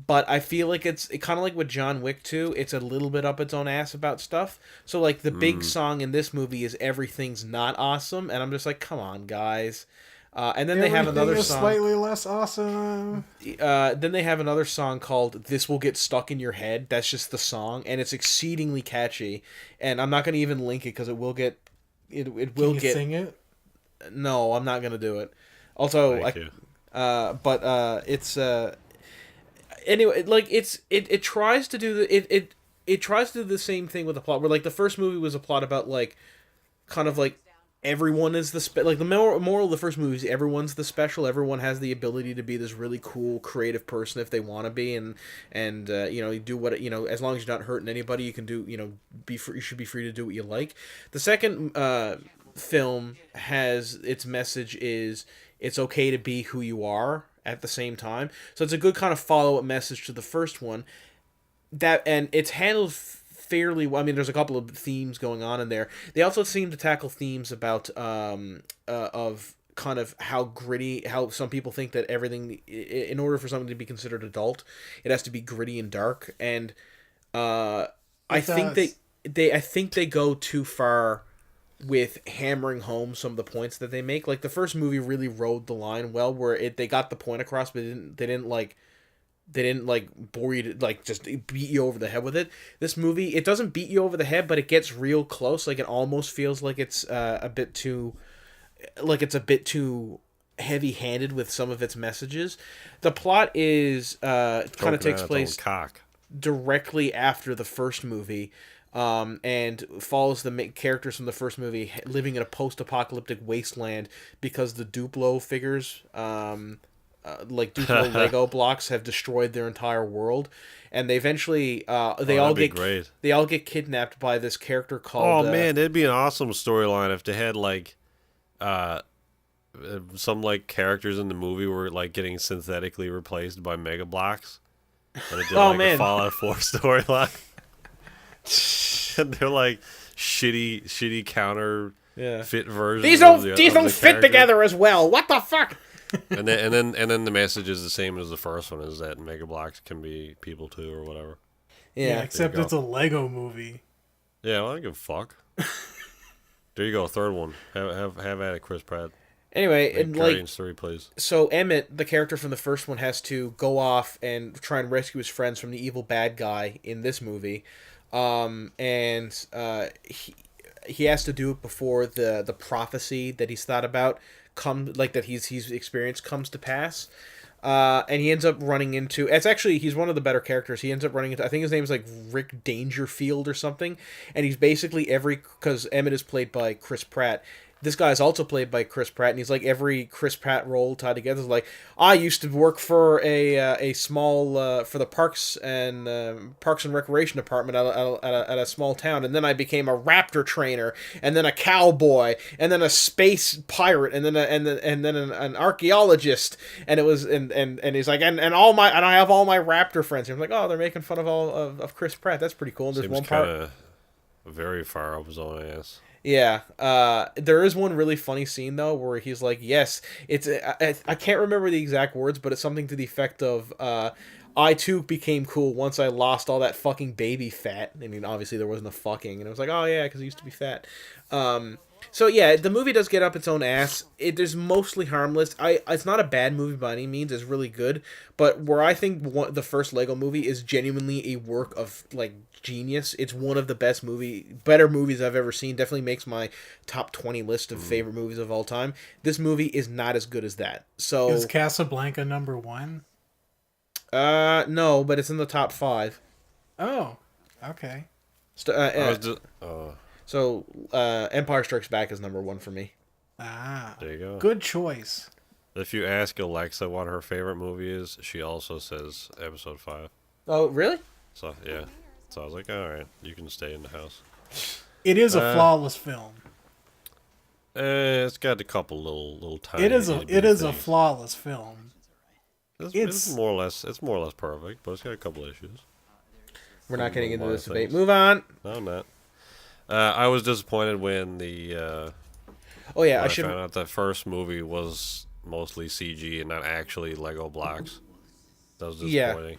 [SPEAKER 1] but I feel like it's kind of like with John Wick 2. It's a little bit up its own ass about stuff. So like the big song in this movie is "Everything's Not Awesome," and I'm just like, come on, guys. And then they have another
[SPEAKER 3] Everything is
[SPEAKER 1] song.
[SPEAKER 3] slightly less awesome.
[SPEAKER 1] Then they have another song called "This Will Get Stuck in Your Head." That's just the song, and it's exceedingly catchy. And I'm not going to even link it because it will get. It will
[SPEAKER 3] Can you
[SPEAKER 1] get.
[SPEAKER 3] sing it?
[SPEAKER 1] No, I'm not going to do it. Also,
[SPEAKER 2] Thank you.
[SPEAKER 1] it's anyway. Like it tries to do it tries to do the same thing with the plot. Where like the first movie was a plot about like, kind of like. Everyone is like the moral of the first movie is everyone's the special. Everyone has the ability to be this really cool, creative person if they want to be, and you do what as long as you're not hurting anybody, you can do be free. You should be free to do what you like. The second film has its message is it's okay to be who you are at the same time. So it's a good kind of follow-up message to the first one. And it's handled fairly well. I mean, there's a couple of themes going on in there. They also seem to tackle themes about of kind of how gritty, how some people think that everything, in order for something to be considered adult, it has to be gritty and dark. And I think they go too far with hammering home some of the points that they make. Like the first movie really rode the line well, where they got the point across, but they didn't bore you to like just beat you over the head with it. This movie, it doesn't beat you over the head, but it gets real close. Like it almost feels like it's a bit too heavy-handed with some of its messages. The plot is kind of takes place directly after the first movie, and follows the characters from the first movie living in a post-apocalyptic wasteland because the Duplo figures. Like Duplo Lego blocks have destroyed their entire world, and they eventually they all get kidnapped by this character called.
[SPEAKER 2] Oh man, it'd be an awesome storyline if they had like, some like characters in the movie were like getting synthetically replaced by Mega Blocks, and it did a Fallout 4 storyline. And they're like shitty counter fit versions.
[SPEAKER 1] These don't fit together as well. What the fuck?
[SPEAKER 2] and then the message is the same as the first one, is that Mega Blocks can be people too or whatever.
[SPEAKER 3] Yeah, except it's a Lego movie.
[SPEAKER 2] Yeah, well, I don't give a fuck. There you go, third one. Have at it, Chris Pratt.
[SPEAKER 1] Anyway,
[SPEAKER 2] Make
[SPEAKER 1] and like,
[SPEAKER 2] Guardians 3, please.
[SPEAKER 1] so Emmett, the character from the first one, has to go off and try and rescue his friends from the evil bad guy in this movie, and he has to do it before the prophecy that he's thought about that he's experienced comes to pass. And he ends up running into. He's one of the better characters. He ends up running into. I think his name is like Rick Dangerfield or something. And he's basically because Emmett is played by Chris Pratt. This guy is also played by Chris Pratt, and he's like every Chris Pratt role tied together. Is like, I used to work for a small for the Parks and Recreation department at a small town, and then I became a raptor trainer, and then a cowboy, and then a space pirate, and then an archaeologist, and it was and he's like and I have all my raptor friends. And I'm like, oh, they're making fun of all of Chris Pratt. That's pretty cool. And there's
[SPEAKER 2] Seems
[SPEAKER 1] one part
[SPEAKER 2] kind of very far up his own ass.
[SPEAKER 1] Yeah, there is one really funny scene though where he's like, "Yes, I can't remember the exact words, but it's something to the effect of, I too became cool once I lost all that fucking baby fat." I mean, obviously there wasn't a fucking, and it was like, "Oh yeah, because I used to be fat." So yeah, the movie does get up its own ass. It is mostly harmless. It's not a bad movie by any means. It's really good. But where I think the first Lego movie is genuinely a work of like genius. It's one of the better movies I've ever seen. Definitely makes my top 20 list of favorite movies of all time. This movie is not as good as that. So
[SPEAKER 3] is Casablanca number 1?
[SPEAKER 1] No, but it's in the top 5.
[SPEAKER 3] Oh, okay.
[SPEAKER 1] So, Empire Strikes Back is number 1 for me.
[SPEAKER 3] Ah,
[SPEAKER 2] there you go.
[SPEAKER 3] Good choice.
[SPEAKER 2] If you ask Alexa what her favorite movie is, she also says Episode 5.
[SPEAKER 1] Oh, really?
[SPEAKER 2] So, yeah. So I was like, all right, you can stay in the house.
[SPEAKER 3] It is a flawless film.
[SPEAKER 2] It's got a couple little tiny.
[SPEAKER 3] It is a flawless film.
[SPEAKER 2] It's more or less perfect, but it's got a couple issues.
[SPEAKER 1] We're not getting into this debate. Move on.
[SPEAKER 2] No, I'm not. I was disappointed when I found out the first movie was mostly CG and not actually Lego blocks. That was disappointing.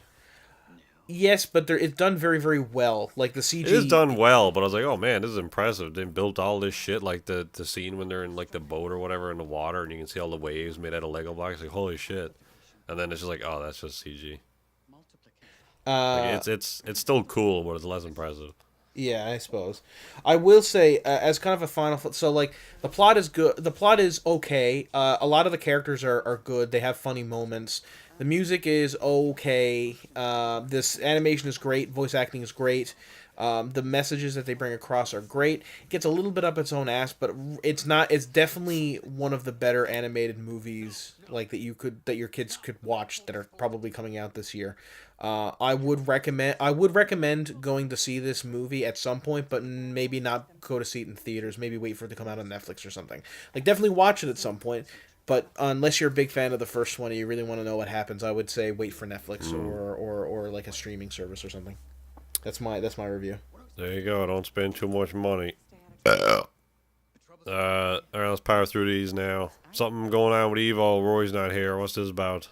[SPEAKER 1] Yes, but it's done very, very well. Like the CG
[SPEAKER 2] It is done well, but I was like, oh man, this is impressive. They built all this shit, like the scene when they're in like the boat or whatever in the water, and you can see all the waves made out of Lego blocks. Like holy shit! And then it's just like, oh, that's just CG. It's still cool, but it's less impressive.
[SPEAKER 1] Yeah, I suppose. I will say, as kind of a final... So, like, the plot is good. The plot is okay. A lot of the characters are good. They have funny moments. The music is okay. This animation is great. Voice acting is great. The messages that they bring across are great. It gets a little bit up its own ass, but it's not. It's definitely one of the better animated movies like that your kids could watch that are probably coming out this year. I would recommend going to see this movie at some point, but maybe not go to see it in theaters. Maybe wait for it to come out on Netflix or something. Like definitely watch it at some point. But unless you're a big fan of the first one and you really want to know what happens, I would say wait for Netflix or like a streaming service or something. That's my review.
[SPEAKER 2] There you go. Don't spend too much money. All right, let's power through these now. Something going on with Evo. Roy's not here. What's this about?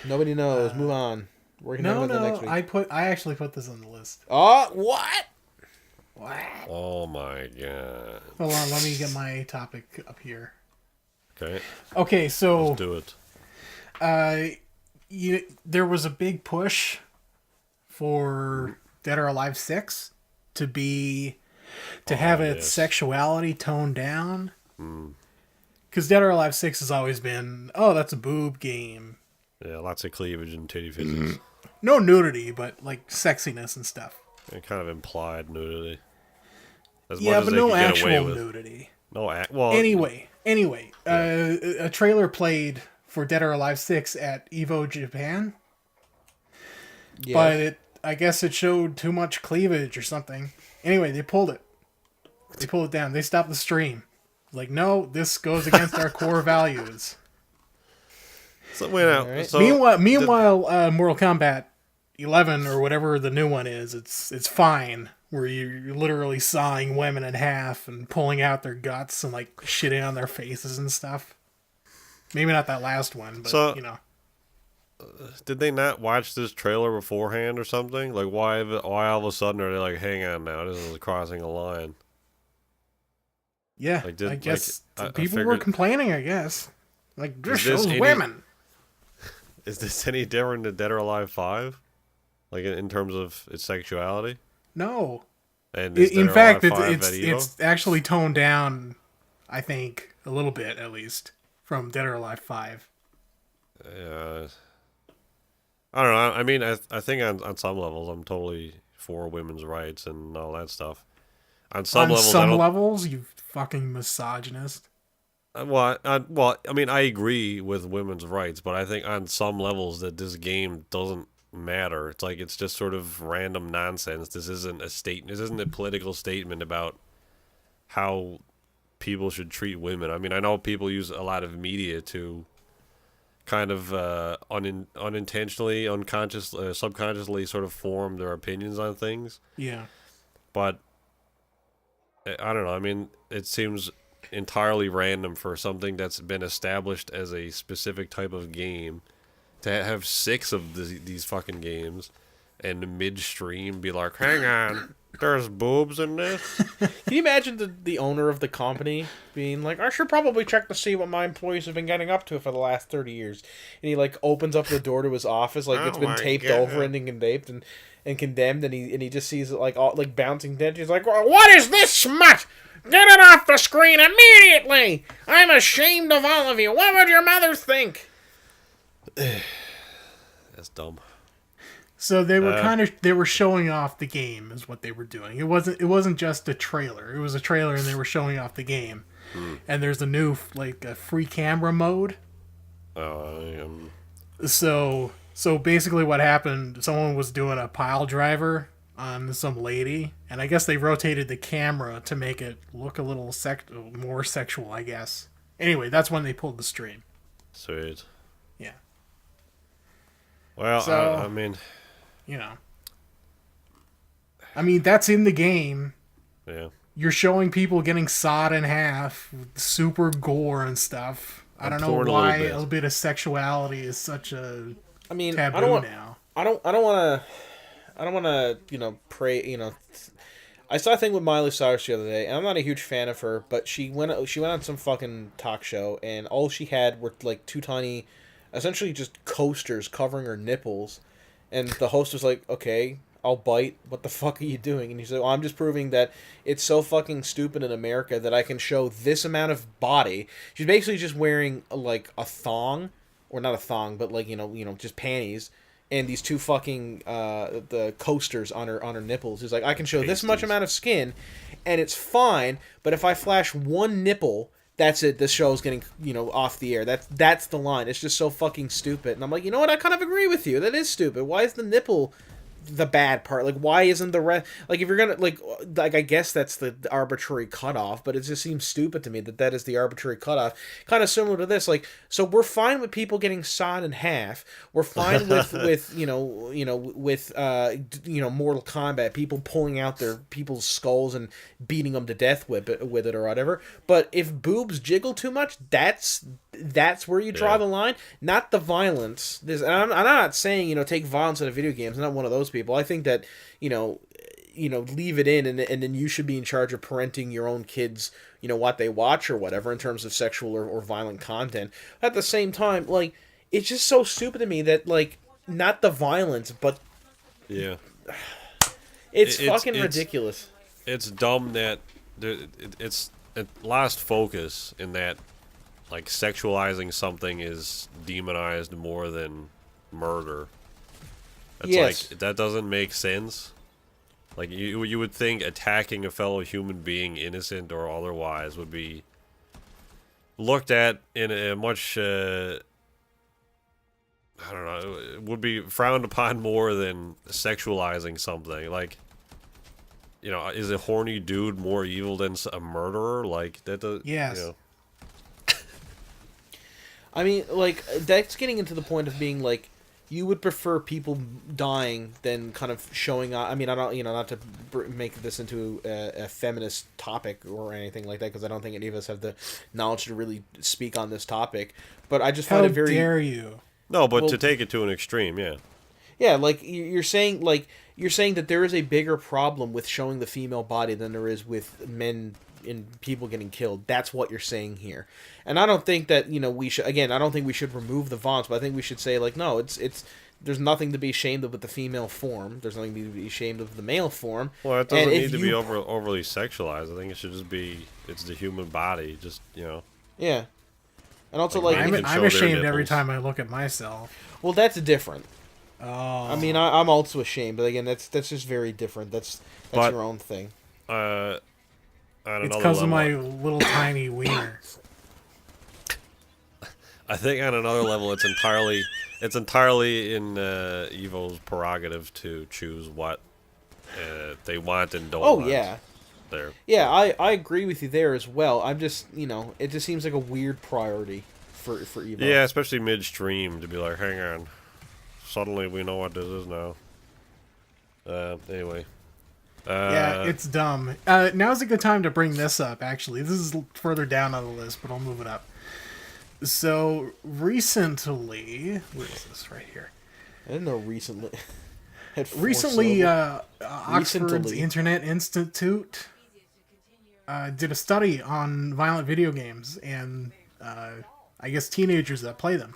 [SPEAKER 1] Nobody knows. Move on. We're gonna have it next week.
[SPEAKER 3] I actually put this on the list.
[SPEAKER 1] Oh, what?
[SPEAKER 3] What?
[SPEAKER 2] Oh my god.
[SPEAKER 3] Hold on, let me get my topic up here.
[SPEAKER 2] Okay.
[SPEAKER 3] Okay, so
[SPEAKER 2] let's do it.
[SPEAKER 3] There was a big push for Dead or Alive 6 to have its sexuality toned down. Because Dead or Alive 6 has always been, oh, that's a boob game.
[SPEAKER 2] Yeah, lots of cleavage and titty physics.
[SPEAKER 3] No nudity, but like sexiness and stuff.
[SPEAKER 2] And kind of implied nudity.
[SPEAKER 3] But no actual nudity. Anyway, a trailer played for Dead or Alive 6 at Evo Japan. Yes. But I guess it showed too much cleavage or something. Anyway, they pulled it. They pulled it down. They stopped the stream. Like, no, this goes against our core values.
[SPEAKER 2] So, right.
[SPEAKER 3] Meanwhile, Mortal Kombat 11 or whatever the new one is, it's fine. Where you're literally sawing women in half and pulling out their guts and like shitting on their faces and stuff. Maybe not that last one, but you know.
[SPEAKER 2] did they not watch this trailer beforehand or something? Like, why all of a sudden are they like, hang on now, this is crossing a line?
[SPEAKER 3] Yeah,
[SPEAKER 2] Like,
[SPEAKER 3] I guess
[SPEAKER 2] I
[SPEAKER 3] people were
[SPEAKER 2] figured,
[SPEAKER 3] complaining, I guess. Like, this
[SPEAKER 2] Is this
[SPEAKER 3] shows
[SPEAKER 2] any-
[SPEAKER 3] women.
[SPEAKER 2] is this any different than Dead or Alive 5? Like, in terms of its sexuality?
[SPEAKER 3] No.
[SPEAKER 2] And is
[SPEAKER 3] In
[SPEAKER 2] Dead or
[SPEAKER 3] fact,
[SPEAKER 2] Alive 5
[SPEAKER 3] it's
[SPEAKER 2] that evil?
[SPEAKER 3] it's actually toned down, I think, a little bit, at least, from Dead or Alive 5.
[SPEAKER 2] Yeah. I don't know. I mean, I think on some levels, I'm totally for women's rights and all that stuff. On some
[SPEAKER 3] On
[SPEAKER 2] levels, I
[SPEAKER 3] some
[SPEAKER 2] don't.
[SPEAKER 3] levels, you fucking misogynist.
[SPEAKER 2] Well, I mean, I agree with women's rights, but I think on some levels that this game doesn't matter. It's like it's just sort of random nonsense. This isn't a statement. This isn't a political statement about how people should treat women. I mean, I know people use a lot of media to kind of unintentionally, subconsciously sort of form their opinions on things.
[SPEAKER 3] Yeah.
[SPEAKER 2] But I don't know. I mean, it seems entirely random for something that's been established as a specific type of game to have 6 of these fucking games and midstream be like, hang on, there's boobs in this?
[SPEAKER 1] Can you imagine the owner of the company being like, I should probably check to see what my employees have been getting up to for the last 30 years. And he like opens up the door to his office like it's
[SPEAKER 2] Oh
[SPEAKER 1] been
[SPEAKER 2] my
[SPEAKER 1] taped
[SPEAKER 2] God.
[SPEAKER 1] over and condemned and condemned and he just sees it like all like bouncing dead. He's like, what is this smut? Get it off the screen immediately! I'm ashamed of all of you. What would your mother think?
[SPEAKER 2] That's dumb.
[SPEAKER 3] So they were they were showing off the game is what they were doing. It wasn't just a trailer. It was a trailer and they were showing off the game. And there's a new like a free camera mode. So basically what happened, someone was doing a pile driver on some lady, and I guess they rotated the camera to make it look a little more sexual, I guess. Anyway, that's when they pulled the stream.
[SPEAKER 2] Sweet.
[SPEAKER 3] Yeah.
[SPEAKER 2] Well,
[SPEAKER 3] So-
[SPEAKER 2] I mean,
[SPEAKER 3] You know. I mean, that's in the game.
[SPEAKER 2] yeah.
[SPEAKER 3] You're showing people getting sawed in half with super gore and stuff. I don't know
[SPEAKER 2] torn a
[SPEAKER 3] why
[SPEAKER 2] little bit.
[SPEAKER 3] a bit of sexuality is such a
[SPEAKER 1] I mean,
[SPEAKER 3] taboo
[SPEAKER 1] I don't want
[SPEAKER 3] now.
[SPEAKER 1] I don't want to, pray, I saw a thing with Miley Cyrus the other day, and I'm not a huge fan of her, but she went on some fucking talk show, and all she had were like 2 tiny, essentially just coasters covering her nipples, and the host was like, okay, I'll bite, what the fuck are you doing? And he said, well, I'm just proving that it's so fucking stupid in America that I can show this amount of body. She's basically just wearing like a thong, or not a thong, but like, just panties, and these 2 fucking the coasters on her nipples. He's like, I can show this much
[SPEAKER 2] Pasties.
[SPEAKER 1] amount of skin, and it's fine. But if I flash one nipple, that's it. This show's getting off the air. That's the line. It's just so fucking stupid. And I'm like, you know what? I kind of agree with you. That is stupid. Why is the nipple the bad part? Like, why isn't the rest? Like, if you're gonna like I guess that's the arbitrary cutoff, but it just seems stupid to me that is the arbitrary cutoff. Kind of similar to this, like, so we're fine with people getting sawed in half. We're fine with Mortal Kombat, people pulling out their people's skulls and beating them to death with it or whatever. But if boobs jiggle too much, that's where you draw the line, not the violence. And I'm not saying take violence out of video games. I'm not one of those people. I think that leave it in, and then you should be in charge of parenting your own kids, what they watch or whatever in terms of sexual or violent content. At the same time, like, it's just so stupid to me that, like, not the violence, but
[SPEAKER 2] Yeah.
[SPEAKER 1] it's fucking ridiculous.
[SPEAKER 2] It's dumb that it lost focus in that, like, sexualizing something is demonized more than murder. It's
[SPEAKER 1] Yes.
[SPEAKER 2] like, that doesn't make sense. Like, you would think attacking a fellow human being, innocent or otherwise, would be looked at in a much, I don't know, it would be frowned upon more than sexualizing something. Like, is a horny dude more evil than a murderer? Like, that does,
[SPEAKER 3] Yes.
[SPEAKER 1] I mean, like, that's getting into the point of being like, you would prefer people dying than kind of showing up. I mean, I don't, not to make this into a feminist topic or anything like that, because I don't think any of us have the knowledge to really speak on this topic. But I just find
[SPEAKER 3] How
[SPEAKER 1] it very.
[SPEAKER 3] dare you?
[SPEAKER 2] No, but
[SPEAKER 1] Well,
[SPEAKER 2] to take it to an extreme, yeah.
[SPEAKER 1] yeah, like you're saying, that there is a bigger problem with showing the female body than there is with men and people getting killed. That's what you're saying here, and I don't think that we should. Again, I don't think we should remove the vaunts, but I think we should say like, no, it's there's nothing to be ashamed of with the female form. There's nothing to be ashamed of the male form.
[SPEAKER 2] Well, it doesn't need to be overly sexualized. I think it should just be it's the human body, just
[SPEAKER 1] Yeah, and also
[SPEAKER 2] Like,
[SPEAKER 1] like
[SPEAKER 3] I'm ashamed every time I look at myself.
[SPEAKER 1] well, that's different.
[SPEAKER 3] Oh.
[SPEAKER 1] I mean, I'm also ashamed, but again, that's just very different. That's your own thing.
[SPEAKER 3] It's because of my little tiny wiener.
[SPEAKER 2] I think on another level, it's entirely in Evo's prerogative to choose what they want and don't want.
[SPEAKER 1] Oh yeah,
[SPEAKER 2] there.
[SPEAKER 1] yeah, I agree with you there as well. I'm just it just seems like a weird priority for Evo.
[SPEAKER 2] Yeah, especially midstream to be like, hang on, suddenly we know what this is now. Anyway.
[SPEAKER 3] Yeah, it's dumb. Now's a good time to bring this up, actually. This is further down on the list, but I'll move it up. So, recently... Where is this? Right here.
[SPEAKER 1] I didn't know recently.
[SPEAKER 3] Recently, Oxford's Internet Institute did a study on violent video games and, I guess, teenagers that play them.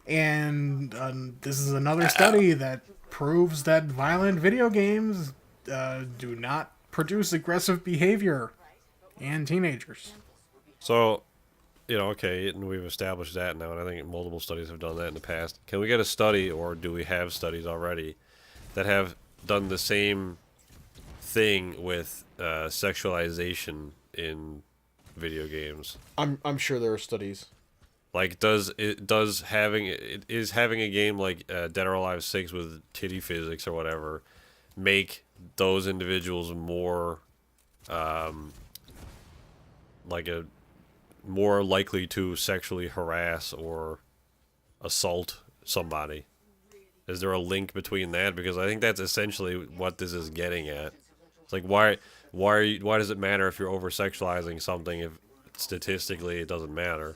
[SPEAKER 3] And this is another study that proves that violent video games do not produce aggressive behavior in teenagers.
[SPEAKER 2] So, okay, and we've established that now, and I think multiple studies have done that in the past. Can we get a study, or do we have studies already, that have done the same thing with sexualization in video games?
[SPEAKER 1] I'm sure there are studies.
[SPEAKER 2] Like, is having a game like Dead or Alive 6 with titty physics or whatever make those individuals more more likely to sexually harass or assault somebody? Is there a link between that? Because I think that's essentially what this is getting at. It's like, why does it matter if you're over sexualizing something if statistically it doesn't matter?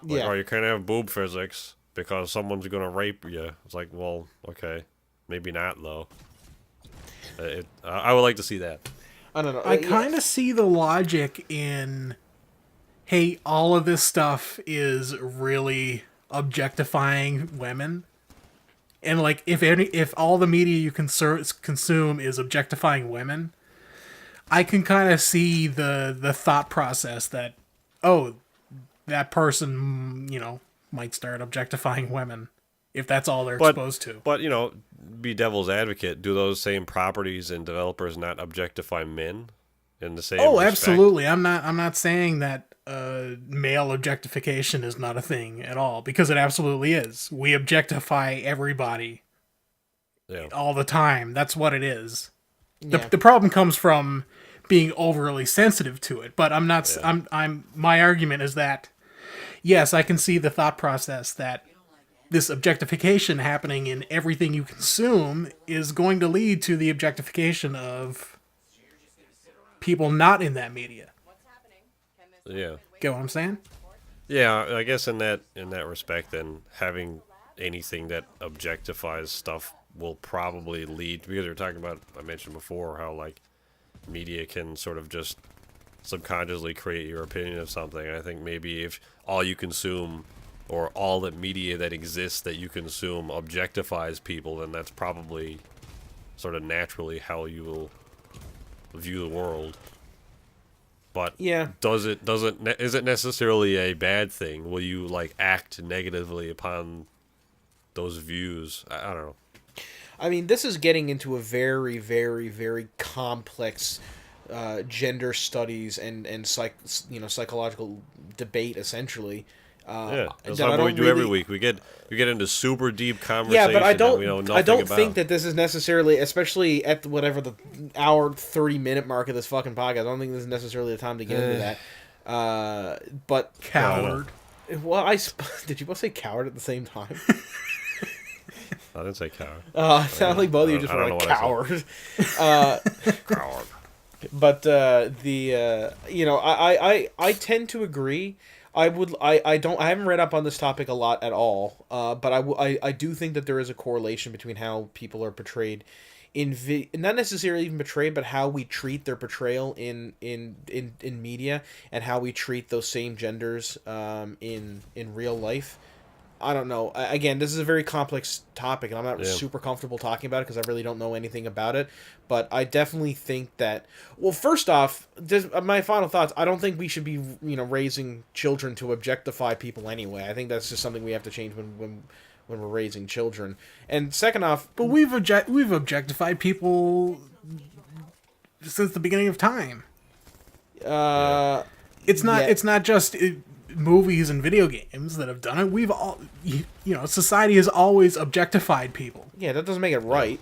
[SPEAKER 2] Like, you can't have boob physics because someone's gonna rape you. It's like, well, okay, maybe not though. I would like to see that.
[SPEAKER 1] I don't know.
[SPEAKER 3] I kind of see the logic in, hey, all of this stuff is really objectifying women, and like if all the media you consume is objectifying women, I can kind of see the thought process that, oh, that person, might start objectifying women if that's all they're exposed to.
[SPEAKER 2] But, be devil's advocate, do those same properties and developers not objectify men in the same respect?
[SPEAKER 3] Absolutely. I'm not saying that male objectification is not a thing at all, because it absolutely is. We objectify everybody all the time. That's what it is.
[SPEAKER 1] Yeah.
[SPEAKER 3] The problem comes from being overly sensitive to it, but I'm not. Yeah. My argument is that, yes, I can see the thought process that this objectification happening in everything you consume is going to lead to the objectification of people not in that media.
[SPEAKER 2] Yeah.
[SPEAKER 3] Get what I'm saying?
[SPEAKER 2] Yeah, I guess in that respect, then having anything that objectifies stuff will probably lead, because you're talking about, I mentioned before, how like media can sort of just subconsciously create your opinion of something. I think maybe if all you consume, or all the media that exists that you consume, objectifies people, then that's probably sort of naturally how you will view the world. But is it necessarily a bad thing? Will you like act negatively upon those views? I don't know.
[SPEAKER 1] I mean, this is getting into a very, very, very complex gender studies and psychological debate, essentially.
[SPEAKER 2] That's what we do every week. We get into super deep conversations.
[SPEAKER 1] Yeah, but I don't
[SPEAKER 2] about.
[SPEAKER 1] think that this is necessarily, especially at whatever the hour 30-minute mark of this fucking podcast. I don't think this is necessarily the time to get into that. But
[SPEAKER 3] coward.
[SPEAKER 1] Well, did you both say coward at the same time?
[SPEAKER 2] I didn't say coward.
[SPEAKER 1] It sounded like both of you just were like coward.
[SPEAKER 2] Coward.
[SPEAKER 1] But I tend to agree. I haven't read up on this topic a lot at all, but I do think that there is a correlation between how people are portrayed not necessarily even portrayed, but how we treat their portrayal in media, and how we treat those same genders in real life. I don't know. Again, this is a very complex topic, and I'm not super comfortable talking about it because I really don't know anything about it. But I definitely think that, well, first off, my final thoughts, I don't think we should be, raising children to objectify people anyway. I think that's just something we have to change when we're raising children. And second off...
[SPEAKER 3] But we've objectified people since the beginning of time. It's not just... movies and video games that have done it. We've all, society has always objectified people.
[SPEAKER 1] Yeah, that doesn't make it right.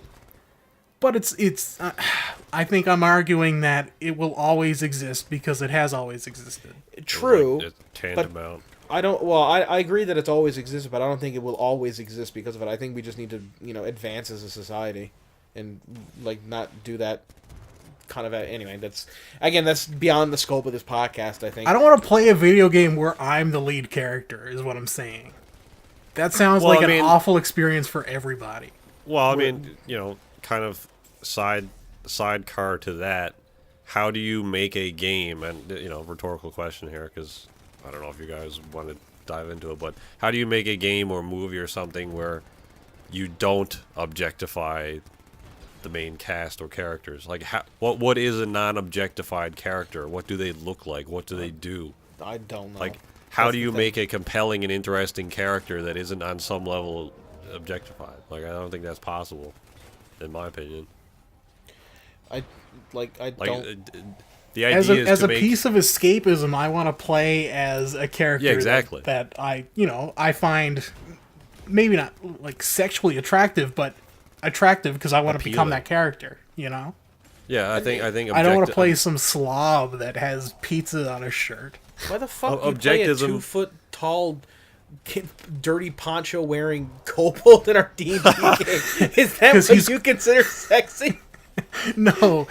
[SPEAKER 3] But it's I think I'm arguing that it will always exist because it has always existed.
[SPEAKER 1] True.
[SPEAKER 2] Like tantamount.
[SPEAKER 1] I agree that it's always existed, but I don't think it will always exist because of it. I think we just need to, advance as a society and, not do that kind of anyway. That's beyond the scope of this podcast. I think
[SPEAKER 3] I don't want to play a video game where I'm the lead character is what I'm saying. That sounds an awful experience for everybody.
[SPEAKER 2] Well, kind of sidecar to that, how do you make a game, and rhetorical question here because I don't know if you guys want to dive into it, but how do you make a game or movie or something where you don't objectify the main cast or characters? Like, what is a non-objectified character? What do they look like? What do they do?
[SPEAKER 1] I don't know.
[SPEAKER 2] Like, how do you make a compelling and interesting character that isn't on some level objectified? Like, I don't think that's possible, in my opinion.
[SPEAKER 1] I don't.
[SPEAKER 2] The idea is
[SPEAKER 3] as
[SPEAKER 2] to
[SPEAKER 3] a
[SPEAKER 2] make...
[SPEAKER 3] piece of escapism, I want to play as a character
[SPEAKER 2] exactly.
[SPEAKER 3] that I find maybe not sexually attractive, but attractive because I want to become that character,
[SPEAKER 2] Yeah, I think
[SPEAKER 3] I don't want to play some slob that has pizza on his shirt.
[SPEAKER 1] Why the fuck do you play a 2 foot tall, dirty poncho wearing kobold in our D&D game? Is that what you consider sexy?
[SPEAKER 3] No,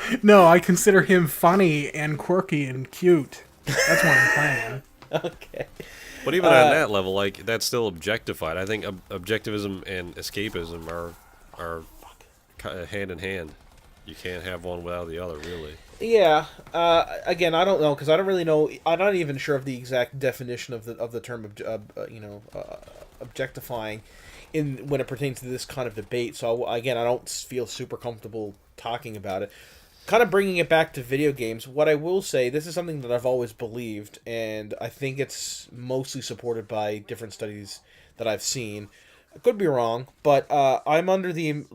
[SPEAKER 3] I consider him funny and quirky and cute. That's what I'm playing.
[SPEAKER 1] Okay.
[SPEAKER 2] But even on that level, that's still objectified. I think objectivism and escapism are hand in hand. You can't have one without the other, really.
[SPEAKER 1] Yeah. Again, I don't know because I don't really know. I'm not even sure of the exact definition of the term objectifying when it pertains to this kind of debate. So again, I don't feel super comfortable talking about it. Kind of bringing it back to video games. What I will say, this is something that I've always believed, and I think it's mostly supported by different studies that I've seen. I could be wrong, but I'm under the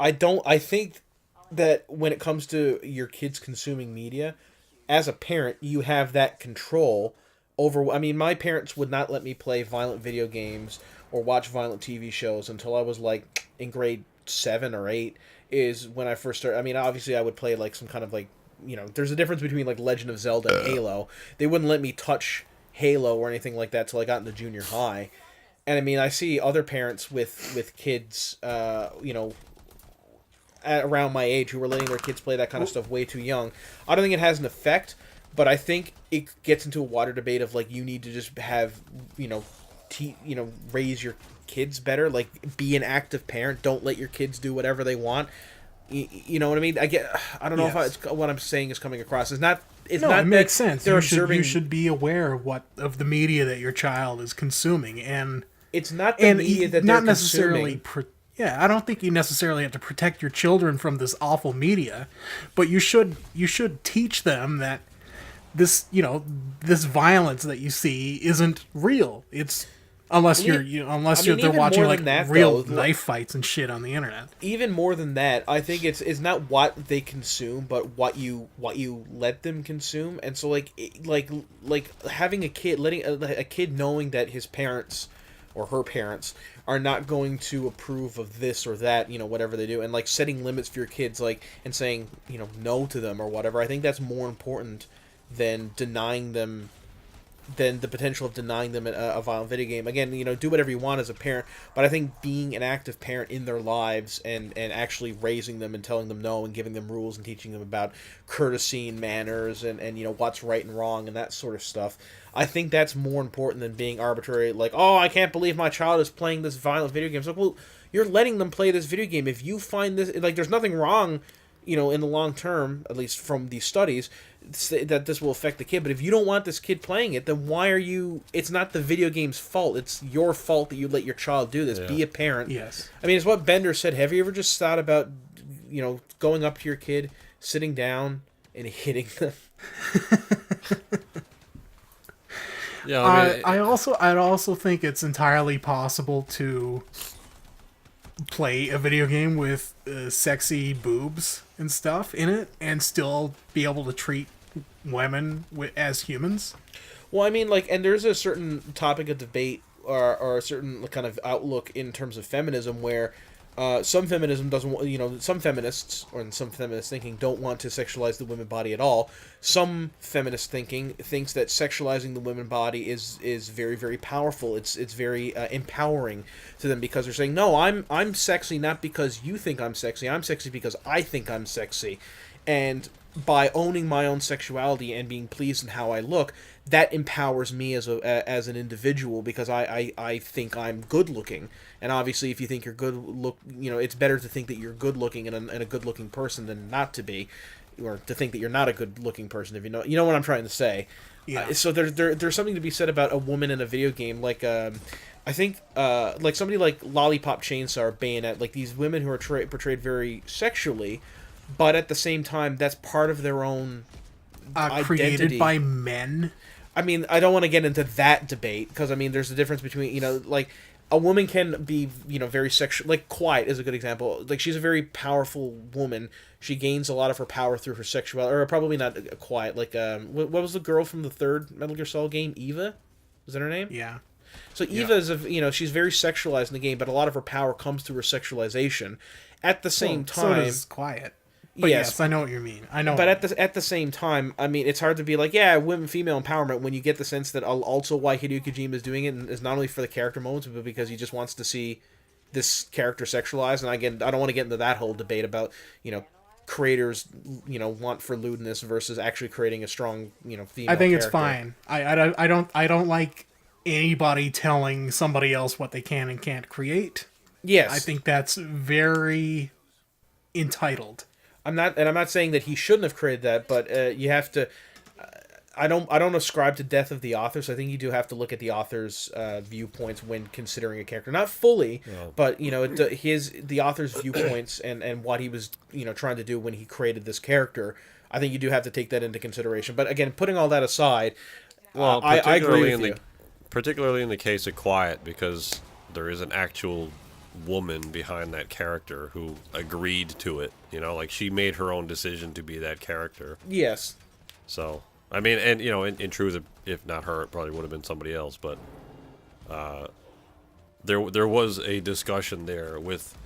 [SPEAKER 1] I think that when it comes to your kids consuming media, as a parent, you have that control over. I mean, my parents would not let me play violent video games or watch violent TV shows until I was in grade 7 or 8. Is when I first started. I mean, obviously, I would play some kind of there's a difference between Legend of Zelda and Halo. They wouldn't let me touch Halo or anything like that till I got into junior high. And I mean, I see other parents with kids, around my age who were letting their kids play that kind of stuff way too young. I don't think it has an effect, but I think it gets into a wider debate of you need to just have raise your kids better, be an active parent. Don't let your kids do whatever they want. You know what I mean? I don't know if what I'm saying is coming across. It
[SPEAKER 3] makes sense. You should be aware of the media that your child is consuming, and
[SPEAKER 1] it's not the media that they're
[SPEAKER 3] necessarily
[SPEAKER 1] consuming.
[SPEAKER 3] I don't think you necessarily have to protect your children from this awful media, but you should teach them that this violence that you see isn't real. It's unless they're watching real knife fights and shit on the internet.
[SPEAKER 1] Even more than that, I think it's not what they consume, but what you let them consume. And so having a kid, letting a kid knowing that his parents or her parents are not going to approve of this or that, whatever they do, and setting limits for your kids, and saying, no to them or whatever. I think that's more important than denying them than the potential of denying them a violent video game. Again, do whatever you want as a parent, but I think being an active parent in their lives and actually raising them and telling them no and giving them rules and teaching them about courtesy and manners and what's right and wrong and that sort of stuff, I think that's more important than being arbitrary, like, oh, I can't believe my child is playing this violent video game. It's like, well, you're letting them play this video game. If you find this, like, there's nothing wrong, in the long term, at least from these studies, that this will affect the kid. But if you don't want this kid playing it, then why are you... It's not the video game's fault. It's your fault that you let your child do this. Yeah. Be a parent.
[SPEAKER 3] Yes.
[SPEAKER 1] I mean, it's what Bender said. Have you ever just thought about, going up to your kid, sitting down, and hitting them?
[SPEAKER 2] Yeah, I mean,
[SPEAKER 3] I'd also think it's entirely possible to play a video game with sexy boobs and stuff in it and still be able to treat women as humans.
[SPEAKER 1] Well, I mean, like, and there's a certain topic of debate or a certain kind of outlook in terms of feminism where some feminism doesn't, some feminists or some feminist thinking don't want to sexualize the women body at all. Some feminist thinking thinks that sexualizing the women body is very, very powerful. It's very empowering to them because they're saying, no, I'm sexy not because you think I'm sexy. I'm sexy because I think I'm sexy. And by owning my own sexuality and being pleased in how I look, that empowers me as an individual because I think I'm good looking. And obviously, if you think you're it's better to think that you're good looking and a good looking person than not to be, or to think that you're not a good looking person. If you know what I'm trying to say.
[SPEAKER 3] Yeah.
[SPEAKER 1] So there's something to be said about a woman in a video game, like I think like somebody like Lollipop Chainsaw or Bayonet, like these women who are portrayed very sexually, but at the same time that's part of their own identity.
[SPEAKER 3] Created by men.
[SPEAKER 1] I mean, I don't want to get into that debate because I mean, there's a difference between like a woman can be very sexual. Like Quiet is a good example. Like she's a very powerful woman. She gains a lot of her power through her sexuality, or probably not Quiet. Like what was the girl from the third Metal Gear Solid game? Eva, is that her name?
[SPEAKER 3] Yeah.
[SPEAKER 1] So Eva is she's very sexualized in the game, but a lot of her power comes through her sexualization. At the same time,
[SPEAKER 3] so does Quiet. But yes, I know what you mean. I know.
[SPEAKER 1] But at the same time, I mean, it's hard to be like, yeah, female empowerment when you get the sense that also why Hideo Kojima is doing it is not only for the character moments, but because he just wants to see this character sexualized. And again, I don't want to get into that whole debate about creators want for lewdness versus actually creating a strong female.
[SPEAKER 3] I think
[SPEAKER 1] character.
[SPEAKER 3] It's fine. I don't like anybody telling somebody else what they can and can't create.
[SPEAKER 1] Yes,
[SPEAKER 3] I think that's very entitled.
[SPEAKER 1] I'm not saying that he shouldn't have created that, but you have to. I don't ascribe to death of the author, so I think you do have to look at the author's viewpoints when considering a character, not fully, but the author's viewpoints and what he was trying to do when he created this character. I think you do have to take that into consideration. But again, putting all that aside, I agree with you.
[SPEAKER 2] Particularly in the case of Quiet, because there is an actual woman behind that character who agreed to it, like she made her own decision to be that character.
[SPEAKER 1] Yes.
[SPEAKER 2] So I mean, and in truth, if not her, it probably would have been somebody else. But there was a discussion there with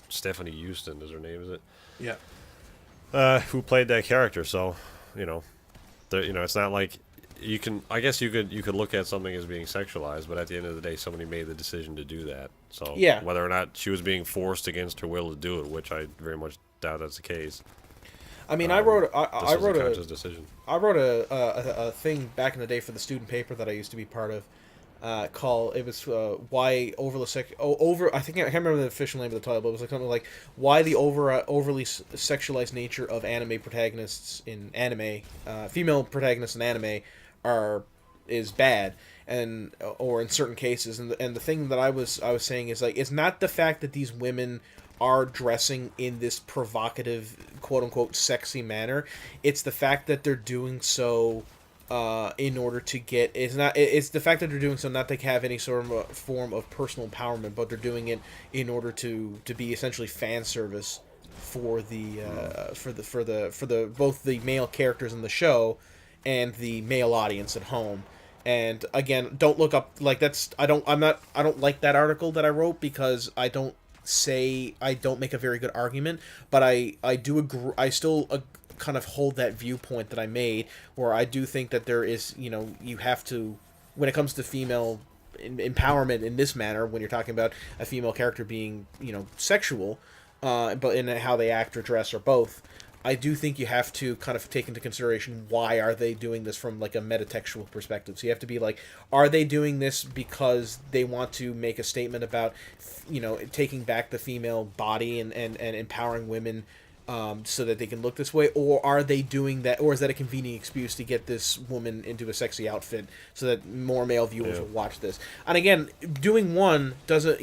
[SPEAKER 2] Stephanie Houston, is her name, is it?
[SPEAKER 3] Yeah.
[SPEAKER 2] Who played that character? So it's not like you can. I guess you could look at something as being sexualized, but at the end of the day, somebody made the decision to do that. So
[SPEAKER 1] yeah.
[SPEAKER 2] Whether or not she was being forced against her will to do it, which I very much doubt that's the case.
[SPEAKER 1] I mean, I wrote
[SPEAKER 2] a decision.
[SPEAKER 1] I wrote a thing back in the day for the student paper that I used to be part of. Why I think I can't remember the official name of the title, but it was like something like why the overly sexualized nature of anime protagonists in anime, female protagonists in anime is bad, or in certain cases, and the thing that I was saying is like it's not the fact that these women are dressing in this provocative, quote unquote, sexy manner. It's the fact that they're doing so in order to get it's the fact that they're doing so not to have any sort of a form of personal empowerment, but they're doing it in order to be essentially fan service for the both the male characters in the show and the male audience at home. And again, don't look up like that's I don't like that article that I wrote because I don't make a very good argument, but I do agree. I still kind of hold that viewpoint that I made, where I do think that there is, you have to, when it comes to female empowerment in this manner, when you're talking about a female character being, sexual, but in how they act or dress or both, I do think you have to kind of take into consideration why are they doing this from like a metatextual perspective. So you have to be like, are they doing this because they want to make a statement about, taking back the female body and empowering women so that they can look this way, or are they doing that, or is that a convenient excuse to get this woman into a sexy outfit so that more male viewers will watch this? And again, doing one doesn't,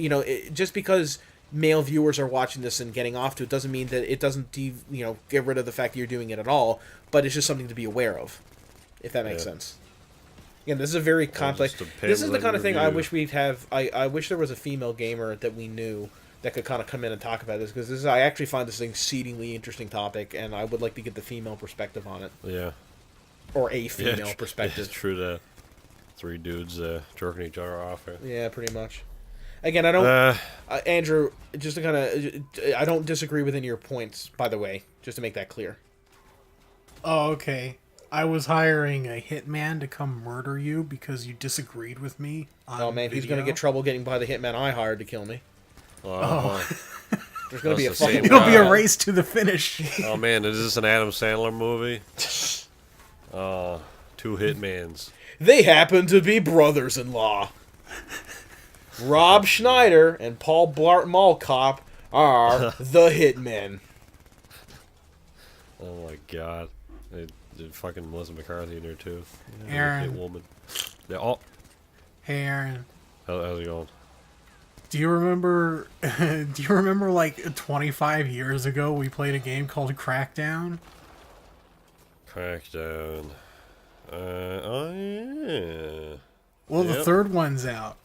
[SPEAKER 1] just because male viewers are watching this and getting off to it doesn't mean that it doesn't get rid of the fact that you're doing it at all, but it's just something to be aware of, if that makes sense. Again, this is a very complex, this is the kind of thing I wish we'd have. I wish there was a female gamer that we knew that could kind of come in and talk about this, because I actually find this an exceedingly interesting topic, and I would like to get the female perspective on it.
[SPEAKER 2] Yeah.
[SPEAKER 1] Or a female perspective.
[SPEAKER 2] It's true that 3 dudes jerking each other off.
[SPEAKER 1] Yeah, pretty much. Again, I don't... Andrew, just to kind of... I don't disagree with any of your points, by the way, just to make that clear.
[SPEAKER 3] Oh, okay. I was hiring a hitman to come murder you because you disagreed with me on
[SPEAKER 1] man,
[SPEAKER 3] video.
[SPEAKER 1] he's going to get trouble getting by the hitman I hired to kill me. There's going to be a
[SPEAKER 2] fucking...
[SPEAKER 3] It'll be a race to the finish.
[SPEAKER 2] Oh, man, is this an Adam Sandler movie? 2 hitmans.
[SPEAKER 1] They happen to be brothers-in-law. Rob Schneider and Paul Blart Mall Cop are the hitmen.
[SPEAKER 2] Oh my god. Did fucking Melissa McCarthy in there too.
[SPEAKER 3] Aaron.
[SPEAKER 2] Woman. Yeah, oh.
[SPEAKER 3] Hey Aaron.
[SPEAKER 2] How's it going?
[SPEAKER 3] Do you remember like 25 years ago we played a game called Crackdown?
[SPEAKER 2] Crackdown. Oh yeah.
[SPEAKER 3] Well, the 3rd one's out.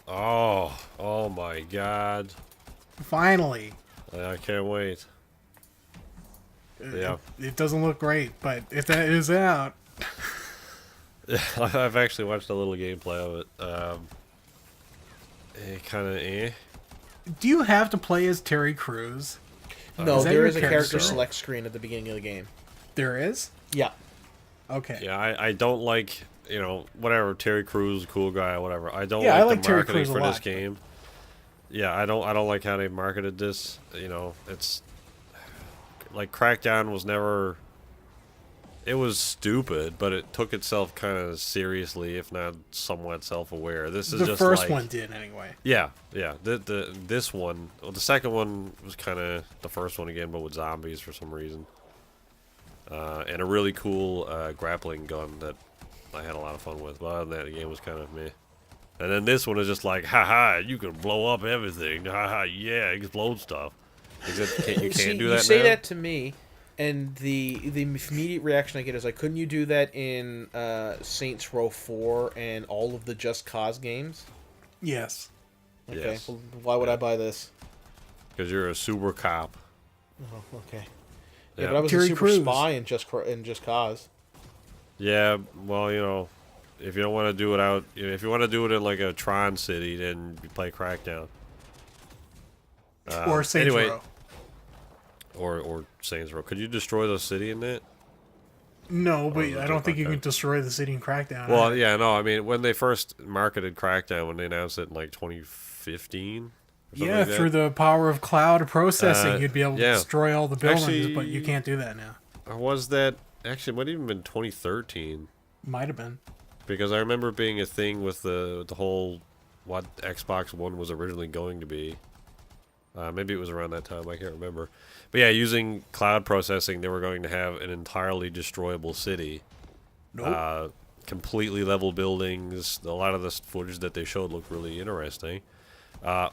[SPEAKER 2] Oh my god.
[SPEAKER 3] Finally.
[SPEAKER 2] I can't wait. Yeah.
[SPEAKER 3] It doesn't look great, but if that is out...
[SPEAKER 2] Yeah, I've actually watched a little gameplay of it. Kind of
[SPEAKER 3] Do you have to play as Terry Crews?
[SPEAKER 1] No, there is a character select screen at the beginning of the game.
[SPEAKER 3] There is?
[SPEAKER 1] Yeah.
[SPEAKER 3] Okay.
[SPEAKER 2] Yeah, I don't like, whatever, Terry Crews, cool guy, whatever. I don't
[SPEAKER 3] like
[SPEAKER 2] the
[SPEAKER 3] Terry
[SPEAKER 2] marketing
[SPEAKER 3] Crews
[SPEAKER 2] for
[SPEAKER 3] a lot,
[SPEAKER 2] this game. Yeah, I don't like how they marketed this. It's like Crackdown was never... It was stupid, but it took itself kind of seriously, if not somewhat self-aware. This is
[SPEAKER 3] the
[SPEAKER 2] just
[SPEAKER 3] first
[SPEAKER 2] like,
[SPEAKER 3] one did anyway.
[SPEAKER 2] Yeah. This one, well, the second one was kind of the first one again, but with zombies for some reason, and a really cool grappling gun that I had a lot of fun with. But other than that, the game was kind of meh. And then this one is just like, haha, you can blow up everything. Haha, yeah, explode stuff. Except you can't do that now.
[SPEAKER 1] You say that to me, and the immediate reaction I get is like, couldn't you do that in Saints Row 4 and all of the Just Cause games?
[SPEAKER 3] Yes.
[SPEAKER 1] Okay,
[SPEAKER 2] yes.
[SPEAKER 1] well, why would I buy this?
[SPEAKER 2] Because you're a super cop.
[SPEAKER 1] Oh, okay.
[SPEAKER 2] Yeah,
[SPEAKER 1] Yeah, but I was
[SPEAKER 3] Terry
[SPEAKER 1] a super
[SPEAKER 3] Crews.
[SPEAKER 1] spy in Just Cause.
[SPEAKER 2] Yeah, well, if you don't want to do it out, if you want to do it in like a Tron city, then you play Crackdown.
[SPEAKER 3] Or Saints Row.
[SPEAKER 2] Or Saints Row. Could you destroy the city in that?
[SPEAKER 3] No, but I don't think you can destroy the city in Crackdown.
[SPEAKER 2] Well, yeah, no. I mean, when they first marketed Crackdown, when they announced it in like 2015.
[SPEAKER 3] Yeah,
[SPEAKER 2] like
[SPEAKER 3] through the power of cloud processing, you'd be able to destroy all the buildings,
[SPEAKER 2] actually,
[SPEAKER 3] but you can't do that now.
[SPEAKER 2] Or was that actually? It might have even been 2013.
[SPEAKER 3] Might have been.
[SPEAKER 2] Because I remember it being a thing with the whole what Xbox One was originally going to be. Maybe it was around that time. I can't remember. But yeah, using cloud processing, they were going to have an entirely destroyable city.
[SPEAKER 3] Nope.
[SPEAKER 2] Completely level buildings. A lot of the footage that they showed looked really interesting.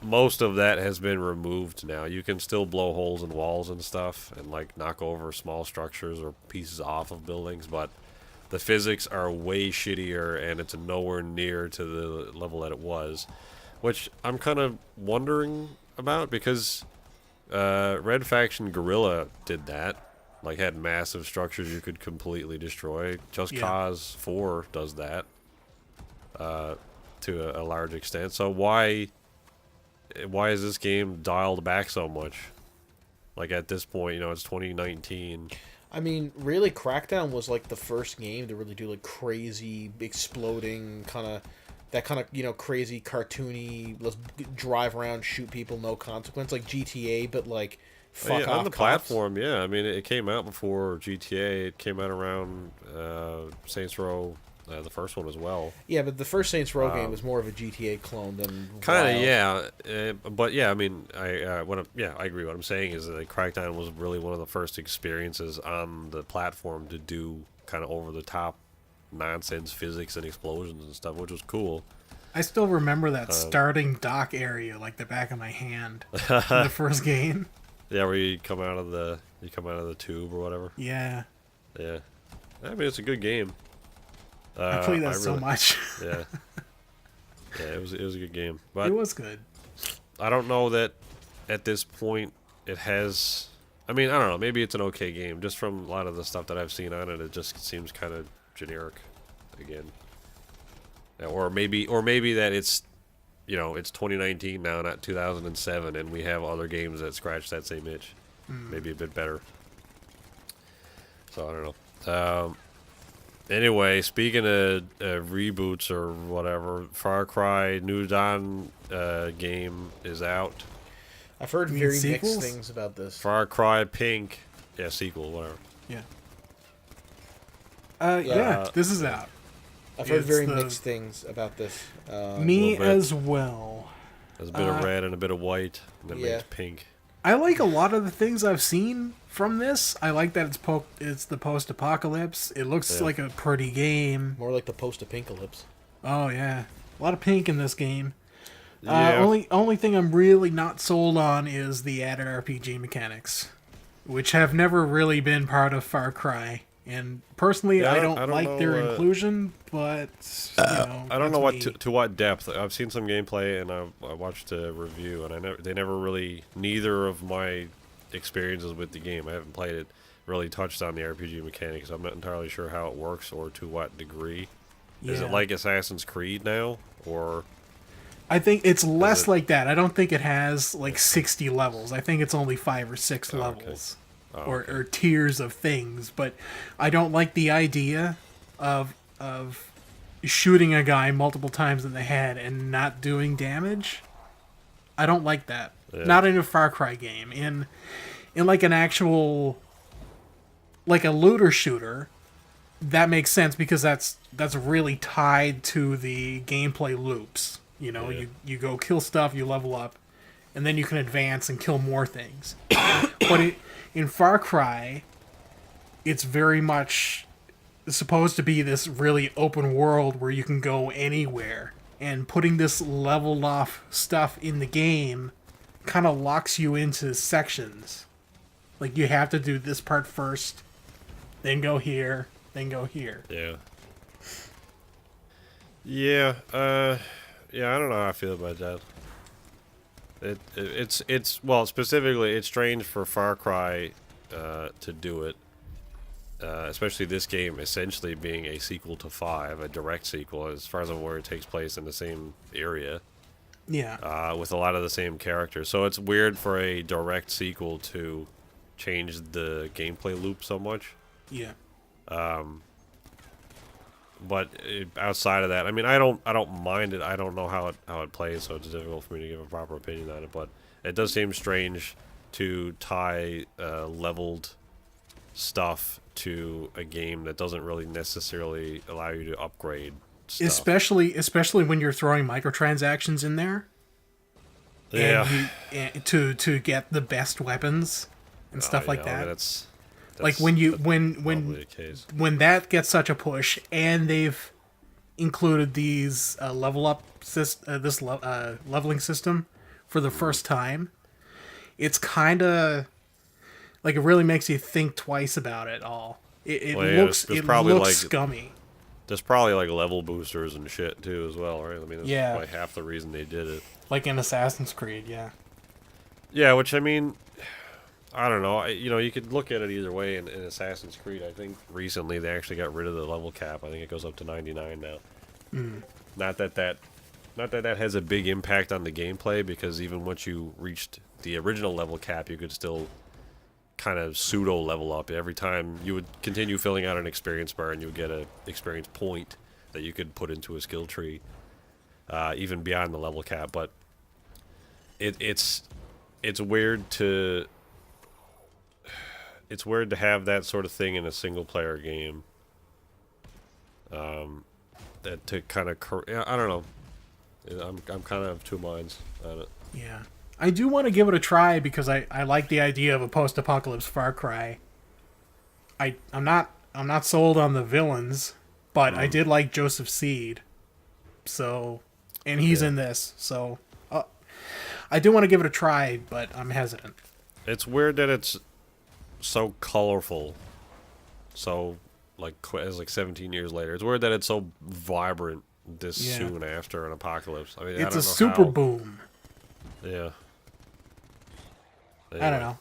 [SPEAKER 2] Most of that has been removed now. You can still blow holes in walls and stuff and like knock over small structures or pieces off of buildings, but the physics are way shittier and it's nowhere near to the level that it was, which I'm kind of wondering about because Red Faction Guerrilla did that, like had massive structures you could completely destroy. Just Cause 4 does that to a large extent. So why is this game dialed back so much? Like at this point, it's 2019.
[SPEAKER 1] I mean, really, Crackdown was like the first game to really do like crazy, exploding crazy, cartoony. Let's drive around, shoot people, no consequence, like GTA, but like fuck off
[SPEAKER 2] on the
[SPEAKER 1] cops.
[SPEAKER 2] platform. Yeah, I mean, it came out before GTA. It came out around Saints Row, the first one as well.
[SPEAKER 1] Yeah, but the first Saints Row game was more of a GTA clone than
[SPEAKER 2] Kind of,
[SPEAKER 1] Wild.
[SPEAKER 2] yeah. But yeah, I mean, I agree. What I'm saying is that Crackdown was really one of the first experiences on the platform to do kind of over the top nonsense physics and explosions and stuff, which was cool.
[SPEAKER 3] I still remember that starting dock area like the back of my hand in the first game.
[SPEAKER 2] Yeah, where you come out of the tube or whatever.
[SPEAKER 3] Yeah.
[SPEAKER 2] Yeah, I mean, it's a good game.
[SPEAKER 3] I played that so much.
[SPEAKER 2] Yeah. Yeah, it was a good game. But
[SPEAKER 3] it was good.
[SPEAKER 2] I don't know that at this point it has. I mean, I don't know. Maybe it's an okay game. Just from a lot of the stuff that I've seen on it, it just seems kind of generic again. Or maybe that it's, it's 2019 now, not 2007, and we have other games that scratch that same itch. Maybe a bit better. So I don't know. Anyway, speaking of reboots or whatever, Far Cry New Dawn game is out.
[SPEAKER 1] I've heard
[SPEAKER 3] You mean
[SPEAKER 1] very
[SPEAKER 3] sequels?
[SPEAKER 1] mixed things about this.
[SPEAKER 2] Far Cry Pink, yeah, sequel, whatever.
[SPEAKER 3] Yeah.
[SPEAKER 1] Yeah.
[SPEAKER 3] Yeah, this is out.
[SPEAKER 1] I've heard
[SPEAKER 3] It's
[SPEAKER 1] very
[SPEAKER 3] the-
[SPEAKER 1] mixed things about this.
[SPEAKER 3] Me
[SPEAKER 2] little bit.
[SPEAKER 3] as well.
[SPEAKER 2] There's a bit of red and a bit of white, and then
[SPEAKER 1] Yeah.
[SPEAKER 2] makes pink.
[SPEAKER 3] I like a lot of the things I've seen from this. I like that it's the post-apocalypse. It looks
[SPEAKER 2] Yeah.
[SPEAKER 3] like a pretty game.
[SPEAKER 1] More like the post-apocalypse.
[SPEAKER 3] Oh yeah, a lot of pink in this game.
[SPEAKER 2] Yeah.
[SPEAKER 3] Only thing I'm really not sold on is the added RPG mechanics, which have never really been part of Far Cry. And personally,
[SPEAKER 2] Yeah,
[SPEAKER 3] I
[SPEAKER 2] I
[SPEAKER 3] don't
[SPEAKER 2] don't
[SPEAKER 3] like their
[SPEAKER 2] know,
[SPEAKER 3] inclusion, but
[SPEAKER 2] I don't
[SPEAKER 3] that's
[SPEAKER 2] know what
[SPEAKER 3] me.
[SPEAKER 2] to what depth. I've seen some gameplay and I watched a review, and they never really, neither of my experiences with the game, I haven't played it, really touched on the RPG mechanics. I'm not entirely sure how it works or to what degree. Is
[SPEAKER 3] Yeah.
[SPEAKER 2] it like Assassin's Creed now, or
[SPEAKER 3] I think it's less
[SPEAKER 2] it-
[SPEAKER 3] like that. I don't think it has like 60 levels. I think it's only 5 or 6
[SPEAKER 2] okay.
[SPEAKER 3] levels.
[SPEAKER 2] Oh,
[SPEAKER 3] Or tiers of things, but I don't like the idea of shooting a guy multiple times in the head and not doing damage. I don't like that.
[SPEAKER 2] Yeah.
[SPEAKER 3] Not in a Far Cry game. In like an actual, like a looter shooter, that makes sense because that's really tied to the gameplay loops.
[SPEAKER 2] Yeah.
[SPEAKER 3] You go kill stuff, you level up, and then you can advance and kill more things. But in Far Cry, it's very much supposed to be this really open world where you can go anywhere. And putting this leveled off stuff in the game kind of locks you into sections. Like you have to do this part first, then go here, then go here.
[SPEAKER 2] yeah, yeah, yeah. I don't know how I feel about that. It's well, specifically, it's strange for Far Cry to do it, especially this game essentially being a sequel to 5, a direct sequel. As far as I'm aware, it takes place in the same area
[SPEAKER 3] Yeah.
[SPEAKER 2] with a lot of the same characters. So it's weird for a direct sequel to change the gameplay loop so much.
[SPEAKER 3] Yeah.
[SPEAKER 2] But outside of that, I mean, I don't mind it. I don't know how it plays, so it's difficult for me to give a proper opinion on it. But it does seem strange to tie leveled stuff to a game that doesn't really necessarily allow you to upgrade stuff.
[SPEAKER 3] Especially when you're throwing microtransactions in there.
[SPEAKER 2] Yeah.
[SPEAKER 3] And to get the best weapons and stuff like
[SPEAKER 2] I
[SPEAKER 3] that.
[SPEAKER 2] mean, that's
[SPEAKER 3] Like when
[SPEAKER 2] probably the case.
[SPEAKER 3] when that gets such a push, and they've included these leveling system for the first time, it's kind of like it really makes you think twice about it all. It
[SPEAKER 2] Well, yeah,
[SPEAKER 3] looks
[SPEAKER 2] there's
[SPEAKER 3] it
[SPEAKER 2] probably
[SPEAKER 3] looks
[SPEAKER 2] like-
[SPEAKER 3] scummy.
[SPEAKER 2] There's probably like level boosters and shit too as well, right? I mean, that's
[SPEAKER 3] Yeah.
[SPEAKER 2] probably half the reason they did it.
[SPEAKER 3] Like in Assassin's Creed, yeah.
[SPEAKER 2] Yeah, which I mean, I don't know. You could look at it either way. In Assassin's Creed, I think recently they actually got rid of the level cap. I think it goes up to 99 now. Not that has a big impact on the gameplay, because even once you reached the original level cap, you could still kind of pseudo level up. Every time you would continue filling out an experience bar, and you would get an experience point that you could put into a skill tree, even beyond the level cap. But it's weird to have that sort of thing in a single player game. That to kind of I don't know. I'm kind of of two minds on it.
[SPEAKER 3] Yeah. I do want to give it a try because I like the idea of a post-apocalypse Far Cry. I'm not sold on the villains, but I did like Joseph Seed. So, and he's in this. So, I do want to give it a try, but I'm hesitant.
[SPEAKER 2] It's weird that it's so colorful. So, as 17 years later, it's weird that it's so vibrant this soon after an apocalypse. I mean,
[SPEAKER 3] it's a super boom.
[SPEAKER 2] Yeah.
[SPEAKER 3] I don't know.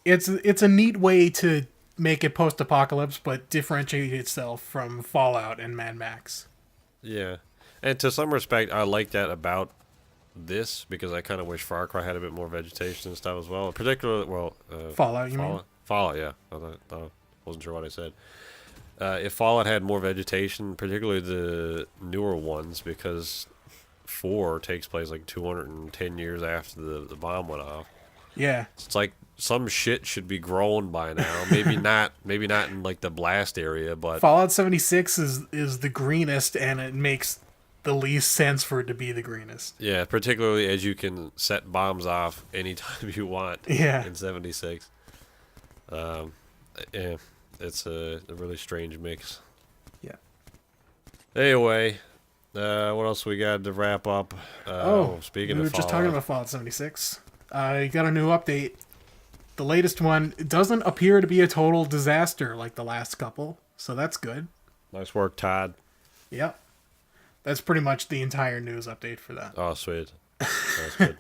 [SPEAKER 3] It's a neat way to make it post-apocalypse, but differentiate itself from Fallout and Mad Max.
[SPEAKER 2] Yeah, and to some respect, I like that about this because I kind of wish Far Cry had a bit more vegetation and stuff as well. Particularly,
[SPEAKER 3] Fallout, you mean?
[SPEAKER 2] Fallout, yeah. I wasn't sure what I said. If Fallout had more vegetation, particularly the newer ones, because 4 takes place 210 years after the bomb went off.
[SPEAKER 3] Yeah.
[SPEAKER 2] It's like some shit should be grown by now. Maybe not in the blast area, but
[SPEAKER 3] Fallout 76 is the greenest, and it makes the least sense for it to be the greenest.
[SPEAKER 2] Yeah, particularly as you can set bombs off anytime you want.
[SPEAKER 3] Yeah.
[SPEAKER 2] In 76. Yeah, it's a really strange mix.
[SPEAKER 3] Yeah.
[SPEAKER 2] Anyway, what else we got to wrap up? Speaking
[SPEAKER 3] we were
[SPEAKER 2] of
[SPEAKER 3] just
[SPEAKER 2] Fallout.
[SPEAKER 3] talking about Fallout 76. You got a new update. The latest one doesn't appear to be a total disaster like the last couple, so that's good.
[SPEAKER 2] Nice work, Todd.
[SPEAKER 3] Yep. That's pretty much the entire news update for that.
[SPEAKER 2] Oh, sweet. That's good.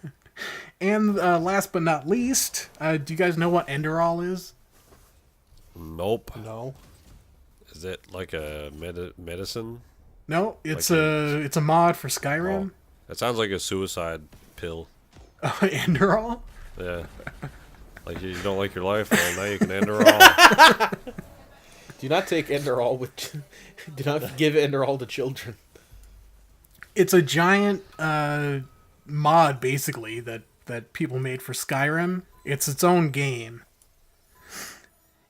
[SPEAKER 3] And last but not least, do you guys know what Enderall is?
[SPEAKER 2] Nope.
[SPEAKER 1] No.
[SPEAKER 2] Is it like a medicine?
[SPEAKER 3] No, it's a mod for Skyrim.
[SPEAKER 2] Oh, it sounds like a suicide pill.
[SPEAKER 3] Enderall?
[SPEAKER 2] Yeah. Like you don't like your life, well, now you can Enderall.
[SPEAKER 1] Do not take Enderall with. Do not give Enderall to children.
[SPEAKER 3] It's a giant mod, basically, that people made for Skyrim. It's its own game.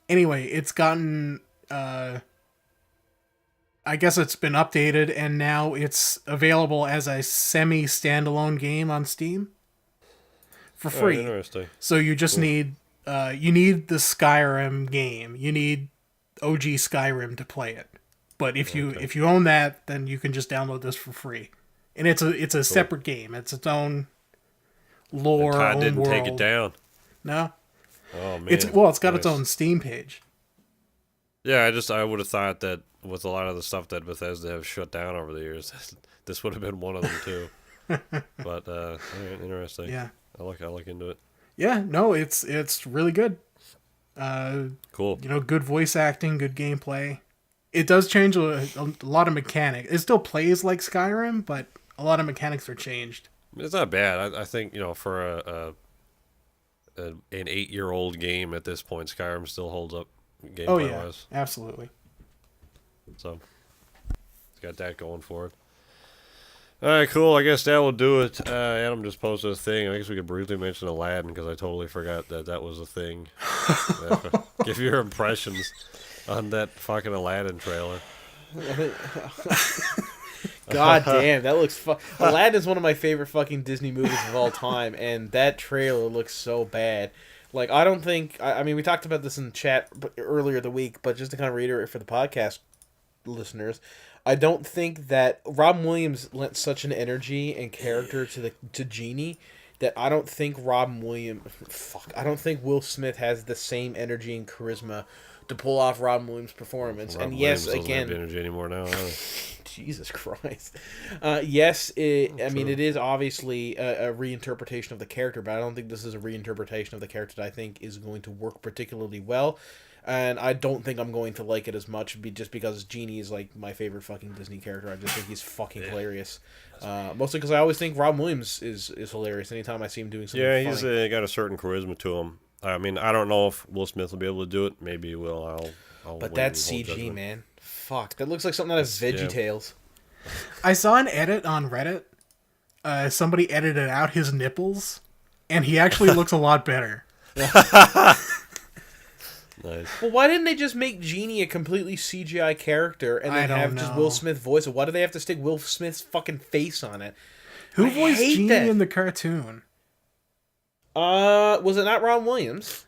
[SPEAKER 3] Anyway, it's gotten... I guess it's been updated, and now it's available as a semi-standalone game on Steam. For free.
[SPEAKER 2] Oh, interesting.
[SPEAKER 3] So you just need... you need the Skyrim game. You need OG Skyrim to play it. But if you own that, then you can just download this for free. And it's a separate game. It's its own lore,
[SPEAKER 2] Todd
[SPEAKER 3] own
[SPEAKER 2] didn't
[SPEAKER 3] world.
[SPEAKER 2] take it down.
[SPEAKER 3] No?
[SPEAKER 2] Oh, man.
[SPEAKER 3] It's got its own Steam page.
[SPEAKER 2] Yeah, I would have thought that with a lot of the stuff that Bethesda have shut down over the years, this would have been one of them too. But interesting.
[SPEAKER 3] Yeah.
[SPEAKER 2] I'll look into it.
[SPEAKER 3] Yeah, no, it's really good.
[SPEAKER 2] Cool.
[SPEAKER 3] Good voice acting, good gameplay. It does change a lot of mechanics. It still plays like Skyrim, but a lot of mechanics are changed.
[SPEAKER 2] It's not bad. I think for an 8-year-old game at this point, Skyrim still holds up gameplay
[SPEAKER 3] Oh yeah,
[SPEAKER 2] wise.
[SPEAKER 3] absolutely.
[SPEAKER 2] So it's got that going for it. All right, cool. I guess that will do it. Adam just posted a thing. I guess we could briefly mention Aladdin because I totally forgot that was a thing. Give your impressions on that fucking Aladdin trailer.
[SPEAKER 1] God damn, that looks Aladdin is one of my favorite fucking Disney movies of all time, and that trailer looks so bad. Like, I don't think... I mean, we talked about this in chat earlier the week, but just to kind of reiterate for the podcast listeners, I don't think that Robin Williams lent such an energy and character to Genie that I don't think I don't think Will Smith has the same energy and charisma to pull off Robin Williams' performance.
[SPEAKER 2] Robin
[SPEAKER 1] and yes,
[SPEAKER 2] Williams
[SPEAKER 1] again...
[SPEAKER 2] doesn't have energy anymore now, huh?
[SPEAKER 1] Jesus Christ. Yes, it is obviously a reinterpretation of the character, but I don't think this is a reinterpretation of the character that I think is going to work particularly well. And I don't think I'm going to like it as much just because Genie is like my favorite fucking Disney character. I just think he's fucking hilarious. Mostly because I always think Robin Williams is hilarious anytime I see him doing something funny.
[SPEAKER 2] He's got a certain charisma to him. I mean, I don't know if Will Smith will be able to do it. Maybe he will. I'll
[SPEAKER 1] But
[SPEAKER 2] wait
[SPEAKER 1] that's
[SPEAKER 2] and hold
[SPEAKER 1] CG,
[SPEAKER 2] judgment.
[SPEAKER 1] man. Fuck, that looks like something out of VeggieTales.
[SPEAKER 3] I saw an edit on Reddit. Somebody edited out his nipples, and he actually looks a lot better.
[SPEAKER 2] Nice.
[SPEAKER 1] Well, why didn't they just make Genie a completely CGI character and
[SPEAKER 3] I
[SPEAKER 1] then
[SPEAKER 3] don't
[SPEAKER 1] have just
[SPEAKER 3] know.
[SPEAKER 1] Will Smith voice it? Why do they have to stick Will Smith's fucking face on it?
[SPEAKER 3] Who
[SPEAKER 1] I
[SPEAKER 3] voiced
[SPEAKER 1] hate
[SPEAKER 3] Genie
[SPEAKER 1] that.
[SPEAKER 3] in the cartoon?
[SPEAKER 1] Was it not Ron Williams?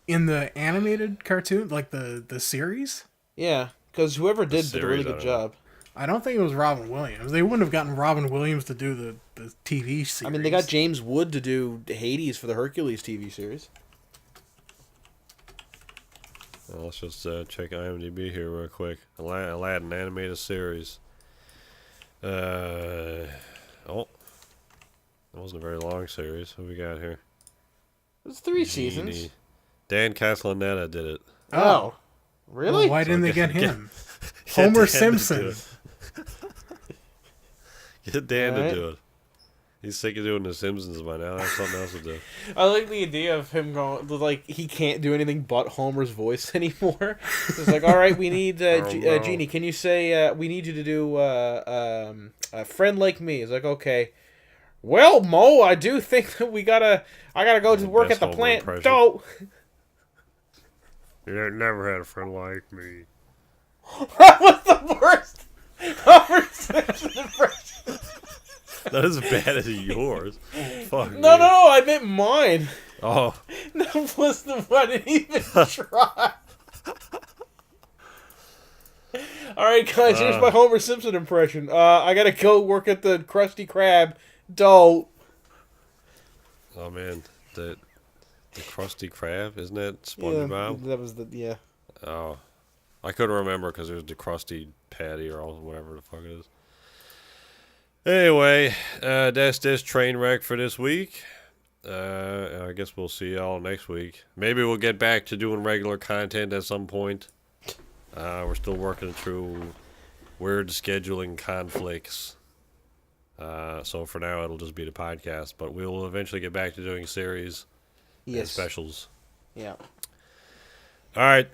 [SPEAKER 3] In the animated cartoon, like the series?
[SPEAKER 1] Yeah, because whoever did a really
[SPEAKER 2] series, I
[SPEAKER 1] good
[SPEAKER 2] don't know.
[SPEAKER 1] job.
[SPEAKER 3] I don't think it was Robin Williams. They wouldn't have gotten Robin Williams to do the TV series.
[SPEAKER 1] I mean, they got James Wood to do Hades for the Hercules TV series.
[SPEAKER 2] Well, let's just check IMDb here real quick. Aladdin animated series. Oh, that wasn't a very long series. What we got here?
[SPEAKER 1] It's 3
[SPEAKER 2] Genie.
[SPEAKER 1] seasons.
[SPEAKER 2] Dan Castellaneta did it.
[SPEAKER 1] Oh, really?
[SPEAKER 3] Well, why didn't they get
[SPEAKER 2] get-
[SPEAKER 3] him?
[SPEAKER 2] Get
[SPEAKER 3] Homer
[SPEAKER 2] Dan to
[SPEAKER 3] Simpson.
[SPEAKER 2] do it. Get Dan
[SPEAKER 1] Alright.
[SPEAKER 2] to do it. He's sick of doing The Simpsons by now. That's something else to do.
[SPEAKER 1] I like the idea of him going like he can't do anything but Homer's voice anymore. It's like, all right, we need
[SPEAKER 2] no.
[SPEAKER 1] Genie. Can you say we need you to do a friend like me? It's like, okay. Well, Mo, I do think that I gotta go to work
[SPEAKER 2] Best
[SPEAKER 1] at the
[SPEAKER 2] Homer
[SPEAKER 1] plant.
[SPEAKER 2] impression.
[SPEAKER 1] Don't.
[SPEAKER 2] You never had a friend like me.
[SPEAKER 1] That was the worst Homer Simpson impression.
[SPEAKER 2] Not as bad as yours. Fuck me.
[SPEAKER 1] No, I meant mine.
[SPEAKER 2] Oh,
[SPEAKER 1] That was the one I didn't even try. All right, guys, here's my Homer Simpson impression. I gotta go work at the Krusty Krab. Don't.
[SPEAKER 2] oh man, the Krusty Krab, isn't that SpongeBob?
[SPEAKER 1] That was the
[SPEAKER 2] Oh, I couldn't remember because there's the Krusty Patty or whatever the fuck it is. Anyway, that's this train wreck for this week. I guess we'll see y'all next week. Maybe we'll get back to doing regular content at some point. We're still working through weird scheduling conflicts. So for now, it'll just be the podcast. But we will eventually get back to doing series and
[SPEAKER 1] Yes.
[SPEAKER 2] specials.
[SPEAKER 1] Yeah.
[SPEAKER 2] All right.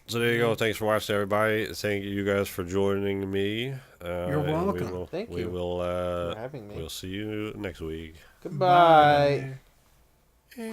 [SPEAKER 2] So there you go. Thanks for watching, everybody. Thank you guys for joining me.
[SPEAKER 3] You're
[SPEAKER 2] and
[SPEAKER 3] welcome.
[SPEAKER 1] Thank
[SPEAKER 2] We
[SPEAKER 1] you
[SPEAKER 2] will.
[SPEAKER 1] for having me.
[SPEAKER 2] We'll see you next week.
[SPEAKER 1] Goodbye.
[SPEAKER 3] Bye.